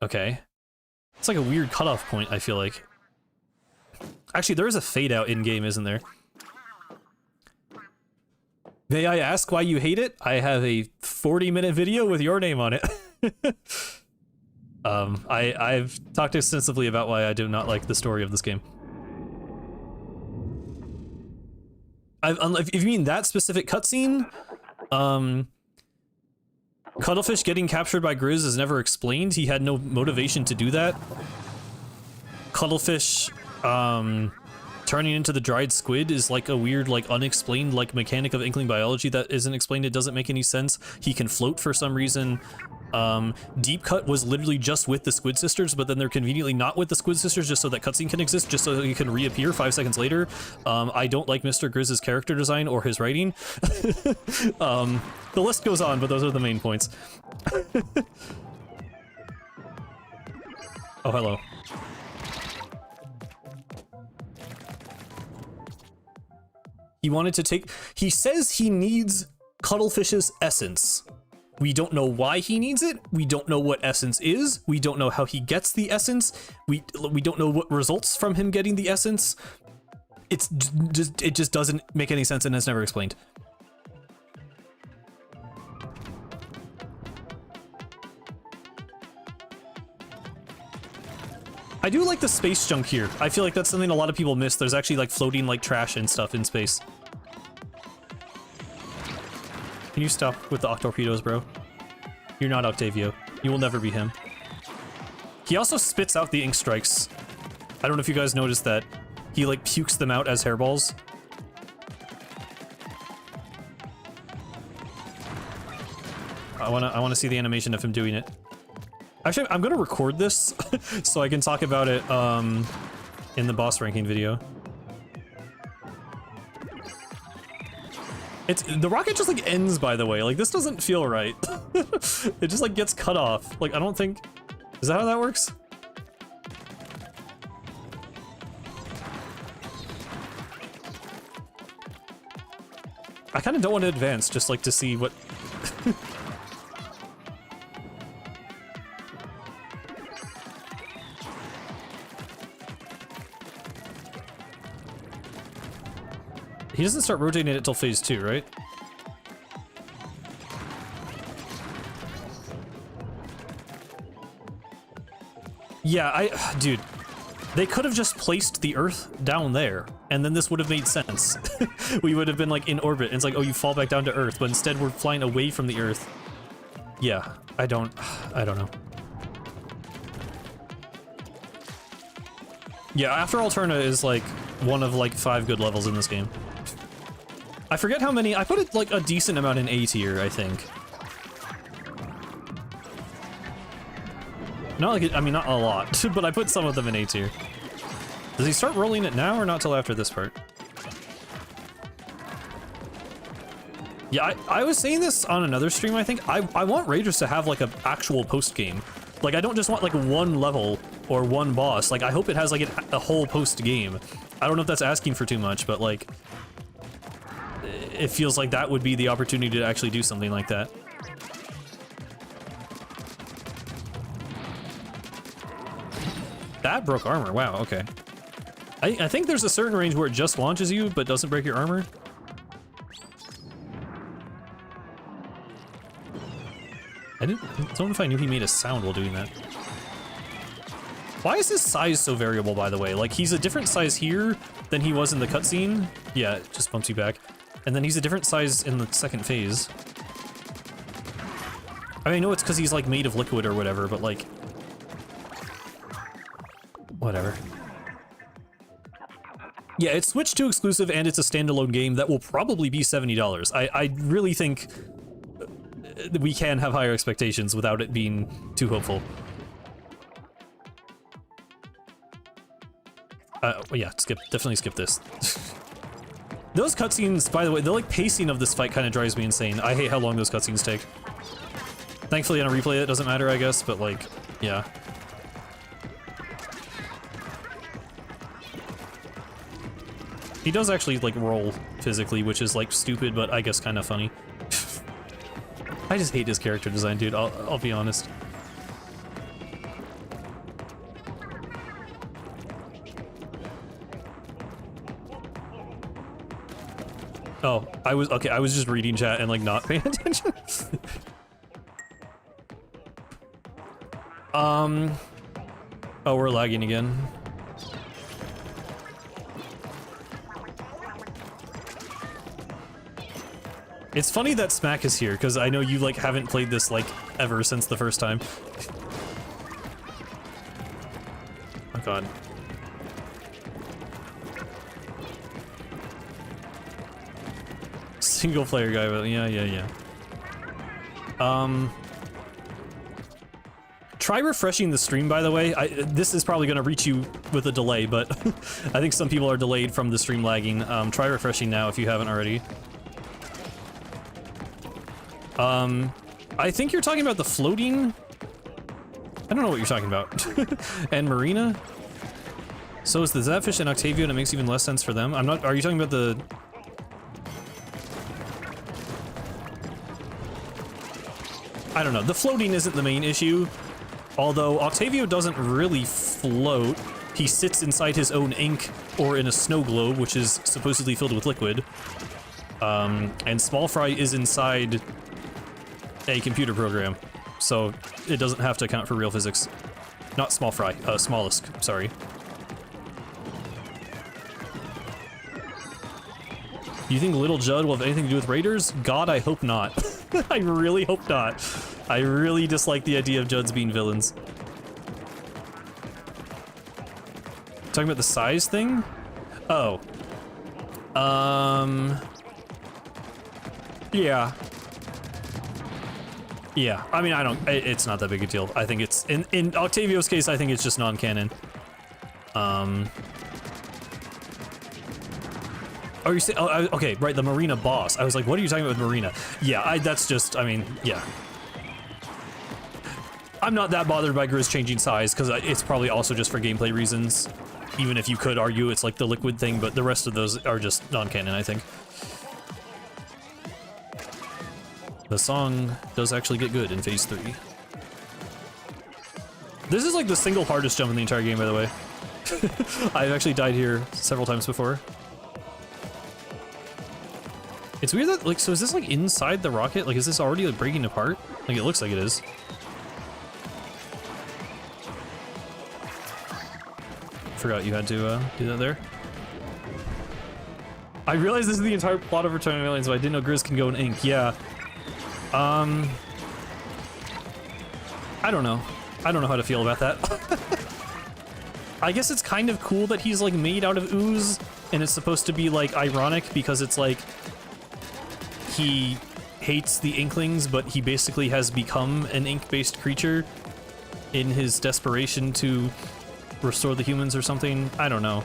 Okay. It's like a weird cutoff point, I feel like. Actually, there is a fade out in-game, isn't there? May I ask why you hate it? I have a 40-minute video with your name on it. I've talked extensively about why I do not like the story of this game. If you mean that specific cutscene, Cuttlefish getting captured by Grizz is never explained. He had no motivation to do that. Cuttlefish, turning into the dried squid is like a weird, like unexplained, like mechanic of Inkling biology that isn't explained. It doesn't make any sense. He can float for some reason. Deep Cut was literally just with the Squid Sisters, but then they're conveniently not with the Squid Sisters just so that cutscene can exist, just so he can reappear 5 seconds later. I don't like Mr. Grizz's character design or his writing. The list goes on, but those are the main points. Oh, hello. He wanted to take... He says he needs Cuttlefish's essence. We don't know why he needs it. We don't know what essence is. We don't know how he gets the essence. We don't know what results from him getting the essence. It just doesn't make any sense and is never explained. I do like the space junk here. I feel like that's something a lot of people miss. There's actually like floating like trash and stuff in space. Can you stop with the Octorpedos, bro? You're not Octavio. You will never be him. He also spits out the ink strikes. I don't know if you guys noticed that. He like pukes them out as hairballs. I wanna see the animation of him doing it. Actually, I'm gonna record this so I can talk about it in the boss ranking video. The rocket just like ends, by the way. Like, this doesn't feel right. It just like gets cut off. Like, I don't think... Is that how that works? I kind of don't want to advance, just like to see what... He doesn't start rotating it till phase 2, right? Yeah, dude, they could have just placed the Earth down there, and then this would have made sense. We would have been like in orbit, and it's like, oh, you fall back down to Earth, but instead we're flying away from the Earth. Yeah, I don't know. Yeah, After Alterna is like one of like 5 good levels in this game. I forget how many. I put it like a decent amount in A tier, I think. Not like, I mean, not a lot, but I put some of them in A tier. Does he start rolling it now or not till after this part? Yeah, I was saying this on another stream, I think. I want Raiders to have like an actual post game. Like, I don't just want like one level or one boss. Like, I hope it has like a whole post game. I don't know if that's asking for too much, but like, it feels like that would be the opportunity to actually do something like that. That broke armor. Wow, okay. I think there's a certain range where it just launches you, but doesn't break your armor. I don't know if I knew he made a sound while doing that. Why is his size so variable, by the way? Like, he's a different size here than he was in the cutscene. Yeah, it just bumps you back. And then he's a different size in the second phase. I mean, I know it's because he's, like, made of liquid or whatever, but, like... Whatever. Yeah, it's Switch 2 exclusive, and it's a standalone game that will probably be $70. I really think we can have higher expectations without it being too hopeful. Yeah, definitely skip this. Those cutscenes, by the way, the like pacing of this fight kind of drives me insane. I hate how long those cutscenes take. Thankfully on a replay it doesn't matter, I guess, but like, yeah. He does actually like roll physically, which is like stupid, but I guess kind of funny. I just hate his character design, dude. I'll be honest. Oh, I was just reading chat and like not paying attention. Oh, we're lagging again. It's funny that Smack is here, because I know you, like, haven't played this, like, ever since the first time. Oh god. Single player guy, but yeah. Try refreshing the stream, by the way. This is probably going to reach you with a delay, but I think some people are delayed from the stream lagging. Try refreshing now if you haven't already. I think you're talking about the floating... I don't know what you're talking about. And Marina? So is the Zapfish and Octavio, and it makes even less sense for them? I'm not... Are you talking about the... I don't know. The floating isn't the main issue. Although Octavio doesn't really float. He sits inside his own ink or in a snow globe, which is supposedly filled with liquid. And Small Fry is inside a computer program, so it doesn't have to account for real physics. Not Small Fry, Smallisk, sorry. You think Little Judd will have anything to do with Raiders? God, I hope not. I really hope not. I really dislike the idea of Judds being villains. Talking about the size thing? Oh. Yeah. Yeah, I mean, it's not that big a deal. I think it's, in Octavio's case, I think it's just non-canon. Oh, you say, oh, okay, right, the Marina boss. I was like, what are you talking about with Marina? Yeah, that's just, I mean, yeah. I'm not that bothered by Grizz changing size, because it's probably also just for gameplay reasons. Even if you could argue it's like the liquid thing, but the rest of those are just non-canon, I think. The song does actually get good in Phase 3. This is like the single hardest jump in the entire game, by the way. I've actually died here several times before. It's weird that, like, so is this like inside the rocket? Like, is this already like breaking apart? Like, it looks like it is. Forgot you had to do that there. I realize this is the entire plot of Return of the Aliens, but I didn't know Grizz can go in ink. Yeah. I don't know. I don't know how to feel about that. I guess it's kind of cool that he's like made out of ooze, and it's supposed to be like ironic because it's like he hates the Inklings, but he basically has become an ink-based creature in his desperation to restore the humans or something. I don't know.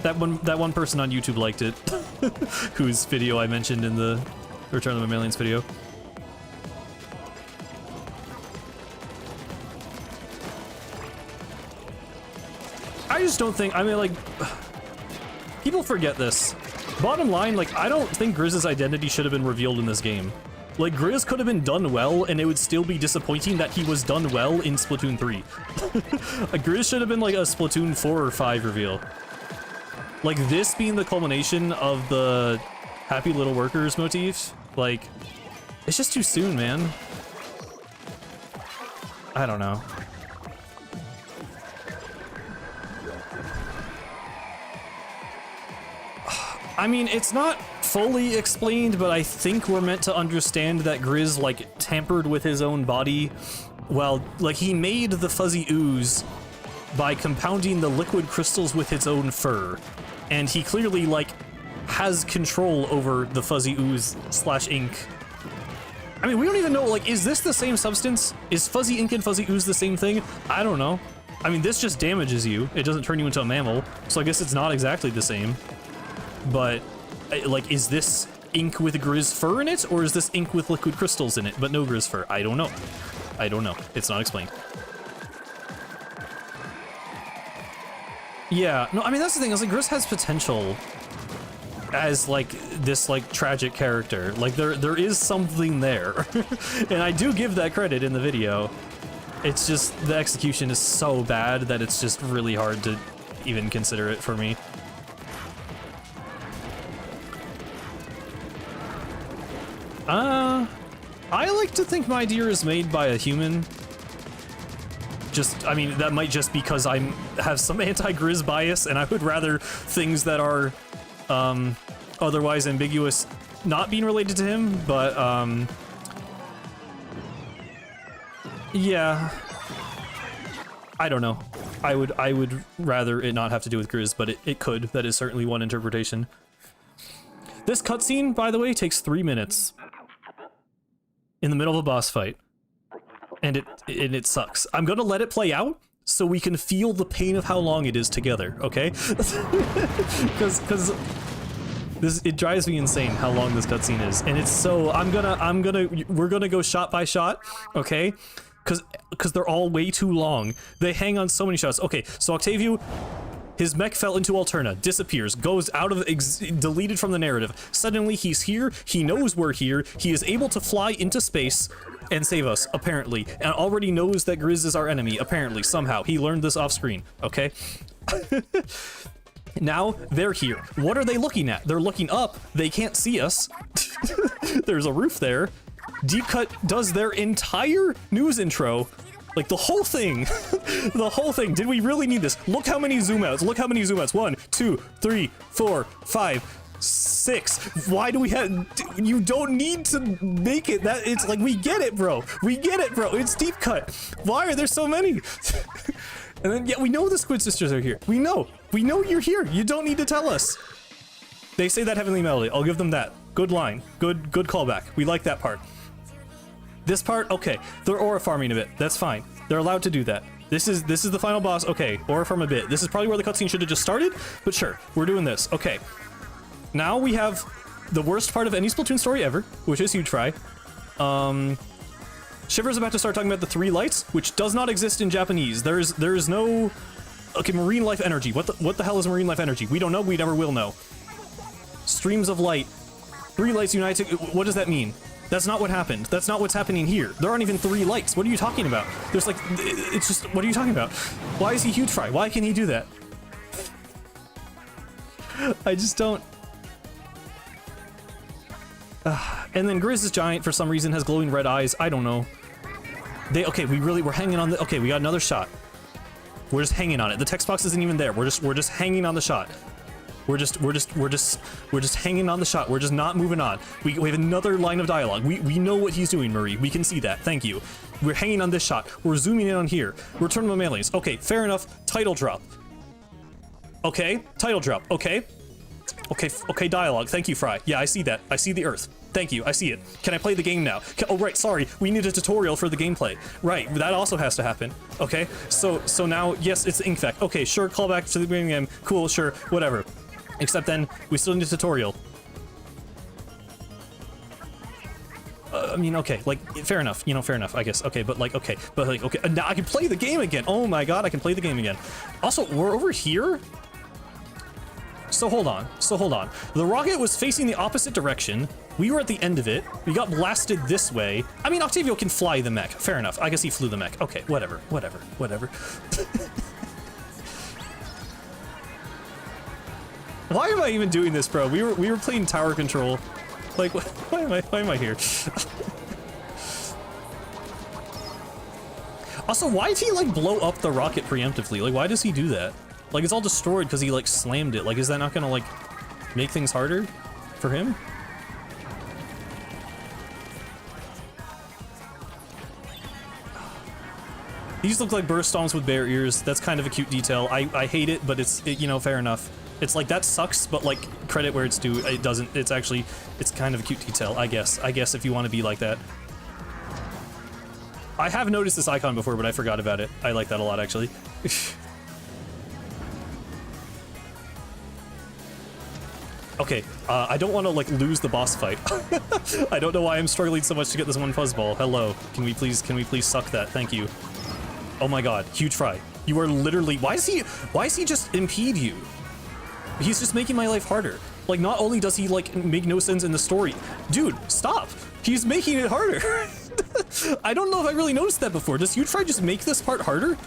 That one person on YouTube liked it, whose video I mentioned in the Return of the Mammalians video. I just don't think, I mean, like, people forget this. Bottom line, like, I don't think Grizz's identity should have been revealed in this game. Like, Grizz could have been done well, and it would still be disappointing that he was done well in Splatoon 3. Grizz should have been, like, a Splatoon 4 or 5 reveal. Like, this being the culmination of the Happy Little Workers motif, like, it's just too soon, man. I don't know. I mean, it's not fully explained, but I think we're meant to understand that Grizz, like, tampered with his own body. Well, like, he made the fuzzy ooze by compounding the liquid crystals with its own fur. And he clearly, like, has control over the fuzzy ooze / ink. I mean, we don't even know, like, is this the same substance? Is fuzzy ink and fuzzy ooze the same thing? I don't know. I mean, this just damages you. It doesn't turn you into a mammal, so I guess it's not exactly the same. But, like, is this ink with Grizz fur in it, or is this ink with liquid crystals in it, but no Grizz fur? I don't know. I don't know. It's not explained. Yeah, no, I mean, that's the thing, is like, Grizz has potential as, like, this, like, tragic character. Like, there is something there. And I do give that credit in the video. It's just, the execution is so bad that it's just really hard to even consider it for me. I like to think my deer is made by a human. Just, I mean, that might just because I have some anti-Grizz bias, and I would rather things that are, otherwise ambiguous not being related to him, but yeah, I don't know. I would rather it not have to do with Grizz, but it could. That is certainly one interpretation. This cutscene, by the way, takes 3 minutes in the middle of a boss fight, and it sucks. I'm gonna let it play out so we can feel the pain of how long it is together, okay? Because it drives me insane how long this cutscene is, and it's so we're gonna go shot by shot, okay? Because they're all way too long. They hang on so many shots. Okay, so Octavio, his mech fell into Alterna, disappears, goes out of deleted from the narrative. Suddenly he's here, he knows we're here, he is able to fly into space and save us, apparently, and already knows that Grizz is our enemy, apparently, somehow. He learned this off screen, okay? Now they're here. What are they looking at? They're looking up, they can't see us. There's a roof there. Deep Cut does their entire news intro, like the whole thing. The whole thing. Did we really need this? Look how many zoom outs. Look how many zoom outs. 1, 2, 3, 4, 5, 6. Why do we have? You don't need to make it that. It's like, we get it, bro. We get it, bro. It's Deep Cut. Why are there so many? And then, yeah, we know the Squid Sisters are here. We know you're here. You don't need to tell us. They say that Heavenly Melody. I'll give them that. Good line. Good callback. We like that part. This part, okay. They're aura farming a bit. That's fine. They're allowed to do that. This is the final boss. Okay, aura farm a bit. This is probably where the cutscene should have just started, but sure, we're doing this. Okay. Now we have the worst part of any Splatoon story ever, which is Huge Fry. Shiver's about to start talking about the 3 lights, which does not exist in Japanese. There is no. Okay, marine life energy. What the hell is marine life energy? We don't know. We never will know. Streams of light. 3 lights united. What does that mean? That's not what happened. That's not what's happening here. There aren't even 3 lights. What are you talking about? There's like, it's just, what are you talking about? Why is he Huge Fry? Why can he do that? I just don't. And then Grizz is giant for some reason, has glowing red eyes. I don't know. Okay, we're hanging on the, okay, we got another shot. We're just hanging on it. The text box isn't even there. We're just hanging on the shot. We're just hanging on the shot. We're just not moving on. We have another line of dialogue. We know what he's doing, Marie. We can see that. Thank you. We're hanging on this shot. We're zooming in on here. Return of Mammalians. Okay, fair enough. Title drop. Okay, title drop. Okay. Okay, dialogue. Thank you, Fry. Yeah, I see that. I see the Earth. Thank you. I see it. Can I play the game now? Oh, right. Sorry. We need a tutorial for the gameplay. Right. That also has to happen. Okay. So now, yes, it's Inkfact. Okay, sure. Call back to the game. Cool. Sure. Whatever. Except then, we still need a tutorial. I mean, okay, like, fair enough, you know, fair enough, I guess. Okay, but okay, now I can play the game again. Oh my god, I can play the game again. Also, we're over here? So hold on. The rocket was facing the opposite direction. We were at the end of it. We got blasted this way. I mean, Octavio can fly the mech. Fair enough. I guess he flew the mech. Okay, whatever. Why am I even doing this, bro? We were playing tower control. Like, why am I here? Also, why did he like blow up the rocket preemptively? Like, why does he do that? Like, it's all destroyed because he like slammed it. Like, is that not gonna like make things harder for him? These look like burst stomps with bare ears. That's kind of a cute detail. I hate it, but it's you know, fair enough. It's like, that sucks, but like, credit where it's due. It doesn't. It's actually, it's kind of a cute detail, I guess. I guess if you want to be like that. I have noticed this icon before, but I forgot about it. I like that a lot, actually. Okay, I don't want to like lose the boss fight. I don't know why I'm struggling so much to get this one fuzzball. Hello, can we please suck that? Thank you. Oh my god, Huge Fry. You are literally, why is he just impede you? He's just making my life harder. Like, not only does he like make no sense in the story, dude, stop. He's making it harder. I don't know if I really noticed that before. Does Huge Fry just make this part harder?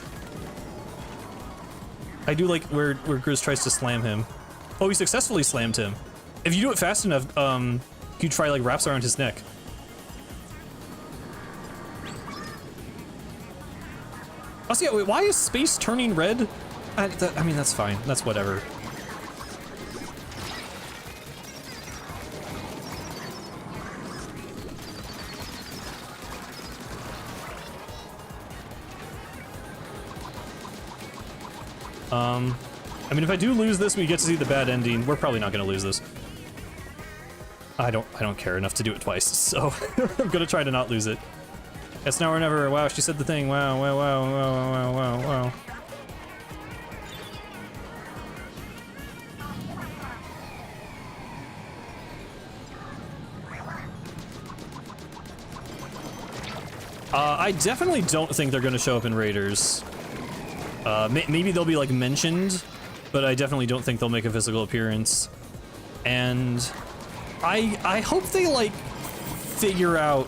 I do like where Grizz tries to slam him. Oh, he successfully slammed him. If you do it fast enough, Huge Fry like wraps around his neck. Also, yeah, wait, why is space turning red? I mean, that's fine. That's whatever. I mean, if I do lose this, we get to see the bad ending. We're probably not gonna lose this. I don't care enough to do it twice, so I'm gonna try to not lose it. It's now or never. Wow, she said the thing. Wow, wow, wow, wow, wow, wow, wow. I definitely don't think they're gonna show up in Raiders. Maybe they'll be like mentioned, but I definitely don't think they'll make a physical appearance. And I hope they like figure out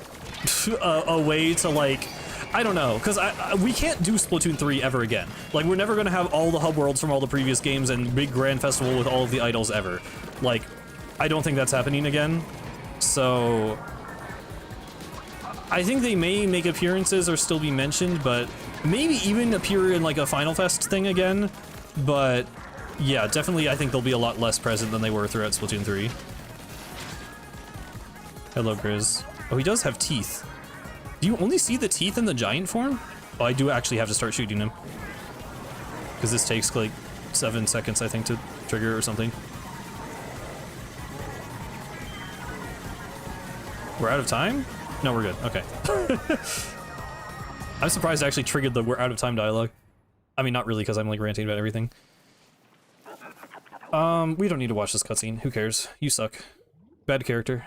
a way to like, I don't know, because we can't do Splatoon 3 ever again. Like, we're never gonna have all the hub worlds from all the previous games and big grand festival with all of the idols ever. Like, I don't think that's happening again. So I think they may make appearances or still be mentioned, but maybe even appear in like a Final Fest thing again. But yeah, definitely I think they'll be a lot less present than they were throughout Splatoon 3. Hello, Grizz. Oh, he does have teeth. Do you only see the teeth in the giant form? Oh, I do actually have to start shooting him. Because this takes like 7 seconds, I think, to trigger or something. We're out of time? No, we're good. Okay. I'm surprised I actually triggered the "we're out of time" dialogue. I mean, not really, because I'm like ranting about everything. We don't need to watch this cutscene. Who cares? You suck. Bad character.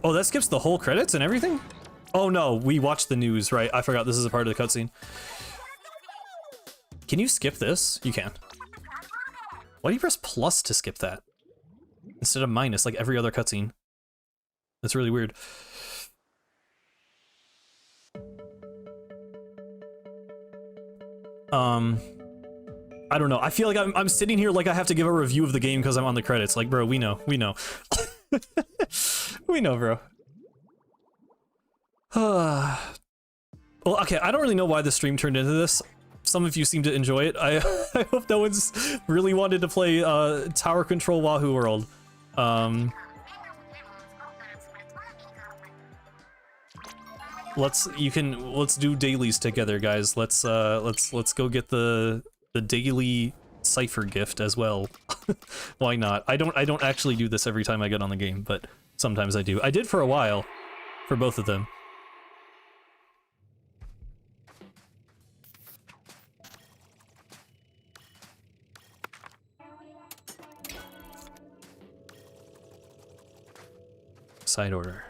Oh, that skips the whole credits and everything? Oh no, we watched the news, right? I forgot this is a part of the cutscene. Can you skip this? You can. Why do you press plus to skip that? Instead of minus, like every other cutscene. That's really weird. I don't know. I feel like I'm sitting here like I have to give a review of the game because I'm on the credits. Like, bro, we know. We know, bro. Well, okay, I don't really know why the stream turned into this. Some of you seem to enjoy it. I hope no one's really wanted to play Tower Control Wahoo World. Let's do dailies together, guys. Let's go get the daily cipher gift as well. Why not? I don't actually do this every time I get on the game, but sometimes I do. I did for a while, for both of them. Side order.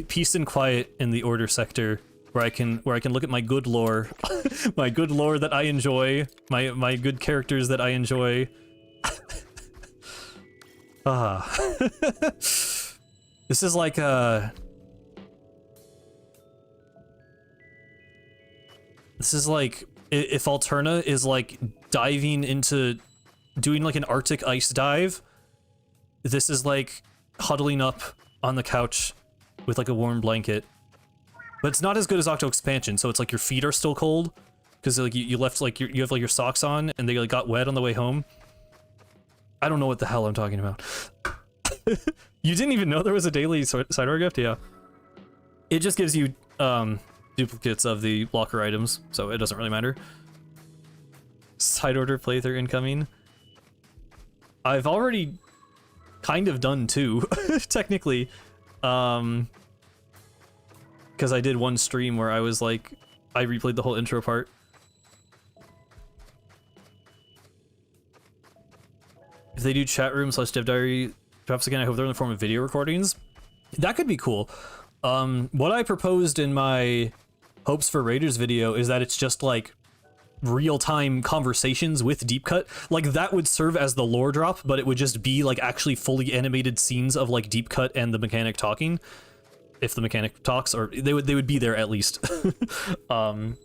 Peace and quiet in the order sector, where I can look at my good lore, my good lore that I enjoy, my good characters that I enjoy. This is like if Alterna is like diving into doing like an Arctic ice dive. This is like huddling up on the couch with like a warm blanket, but it's not as good as Octo Expansion. So it's like your feet are still cold because like you left like you have like your socks on and they like got wet on the way home. I don't know what the hell I'm talking about. You didn't even know there was a daily side order gift? Yeah. It just gives you duplicates of the locker items, so it doesn't really matter. Side order playthrough incoming. I've already kind of done two, technically. Because I did one stream where I was like, I replayed the whole intro part. If they do chat room / dev diary drops again, I hope they're in the form of video recordings. That could be cool. What I proposed in my Hopes for Raiders video is that it's just like real-time conversations with deep cut. Like that would serve as the lore drop, but it would just be like actually fully animated scenes of like deep cut and the mechanic talking. If the mechanic talks, or they would be there at least. Because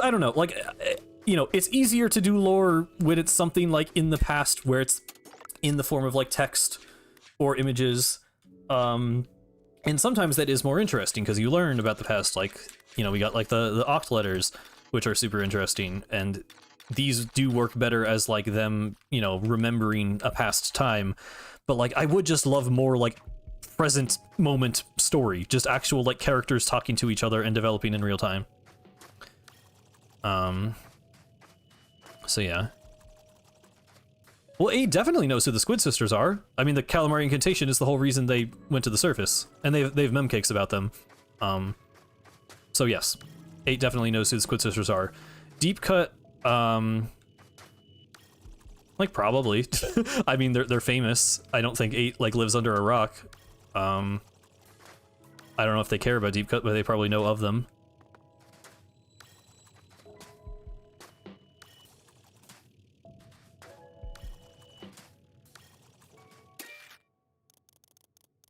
I don't know, like, you know, it's easier to do lore when it's something like in the past where it's in the form of like text or images. And sometimes that is more interesting because you learn about the past. Like, you know, we got like the Oct letters, which are super interesting, and these do work better as like them, you know, remembering a past time. But like, I would just love more like present moment story, just actual like characters talking to each other and developing in real time. So yeah. Well, 8 definitely knows who the Squid Sisters are. I mean, the calamari incantation is the whole reason they went to the surface, and they have memcakes about them. So yes, 8 definitely knows who the Squid Sisters are. Deep Cut, like probably. I mean, they're famous. I don't think 8 like lives under a rock. I don't know if they care about Deep Cut, but they probably know of them.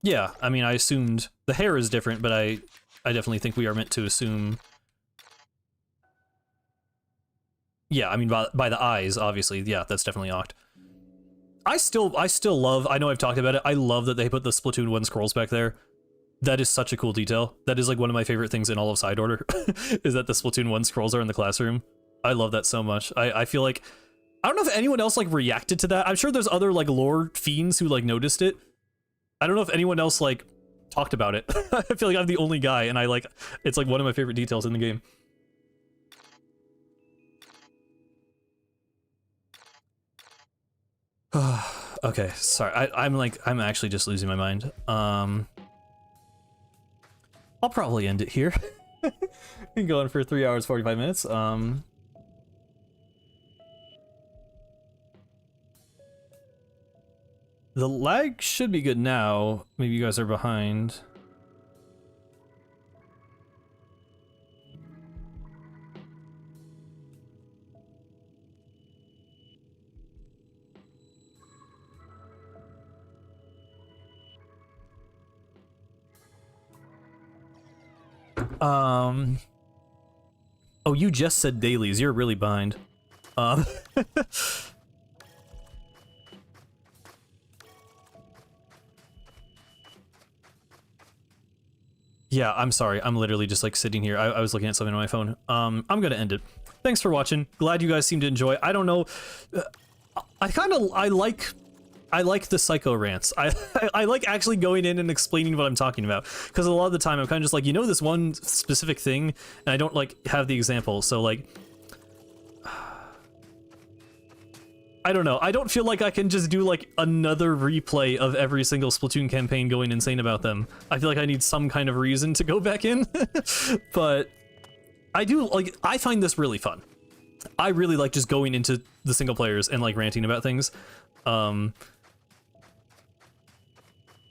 Yeah, I mean, I assumed the hair is different, but I definitely think we are meant to assume. Yeah, I mean, by the eyes, obviously. Yeah, that's definitely Oct. I still love, I know I've talked about it, I love that they put the Splatoon 1 scrolls back there. That is such a cool detail. That is like one of my favorite things in all of Side Order, is that the Splatoon 1 scrolls are in the classroom. I love that so much. I feel like, I don't know if anyone else like reacted to that. I'm sure there's other like lore fiends who like noticed it. I don't know if anyone else like talked about it. I feel like I'm the only guy, and it's like one of my favorite details in the game. Okay, sorry. I'm actually just losing my mind. I'll probably end it here. Been going for 3 hours 45 minutes. The lag should be good now. Maybe you guys are behind. Oh, you just said dailies. You're really behind. Yeah, I'm sorry. I'm literally just like sitting here. I was looking at something on my phone. I'm gonna end it. Thanks for watching. Glad you guys seem to enjoy. I don't know. I like the psycho rants. I like actually going in and explaining what I'm talking about, because a lot of the time I'm kind of just like, you know, this one specific thing, and I don't like have the example. So like, I don't know. I don't feel like I can just do like another replay of every single Splatoon campaign going insane about them. I feel like I need some kind of reason to go back in. But I do like, I find this really fun. I really like just going into the single players and like ranting about things.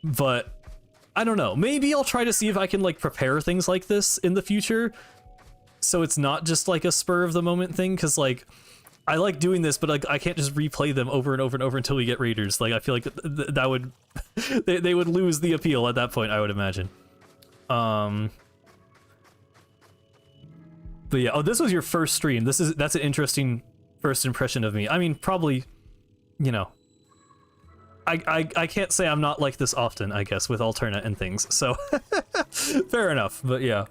But I don't know, maybe I'll try to see if I can like prepare things like this in the future, so it's not just like a spur of the moment thing, because like I like doing this, but like I can't just replay them over and over and over until we get raiders. Like I feel like that would they would lose the appeal at that point, I would imagine. But yeah, oh, this was your first stream. That's an interesting first impression of me. I mean, probably, you know, I can't say I'm not like this often, I guess, with alternate and things, so fair enough. But yeah,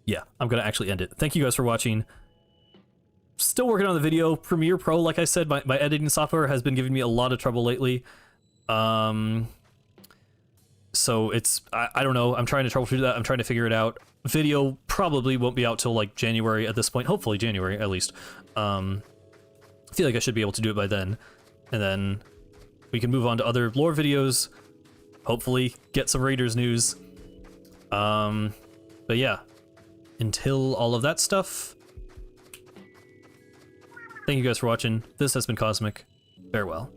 yeah, I'm gonna actually end it. Thank you guys for watching. Still working on the video. Premiere Pro, like I said, my editing software has been giving me a lot of trouble lately. So it's, I don't know, I'm trying to troubleshoot that, I'm trying to figure it out. Video probably won't be out till like January at this point, hopefully January at least. I feel like I should be able to do it by then, and then we can move on to other lore videos, hopefully get some Raiders news. But yeah, until all of that stuff, thank you guys for watching. This has been Cosmic. Farewell.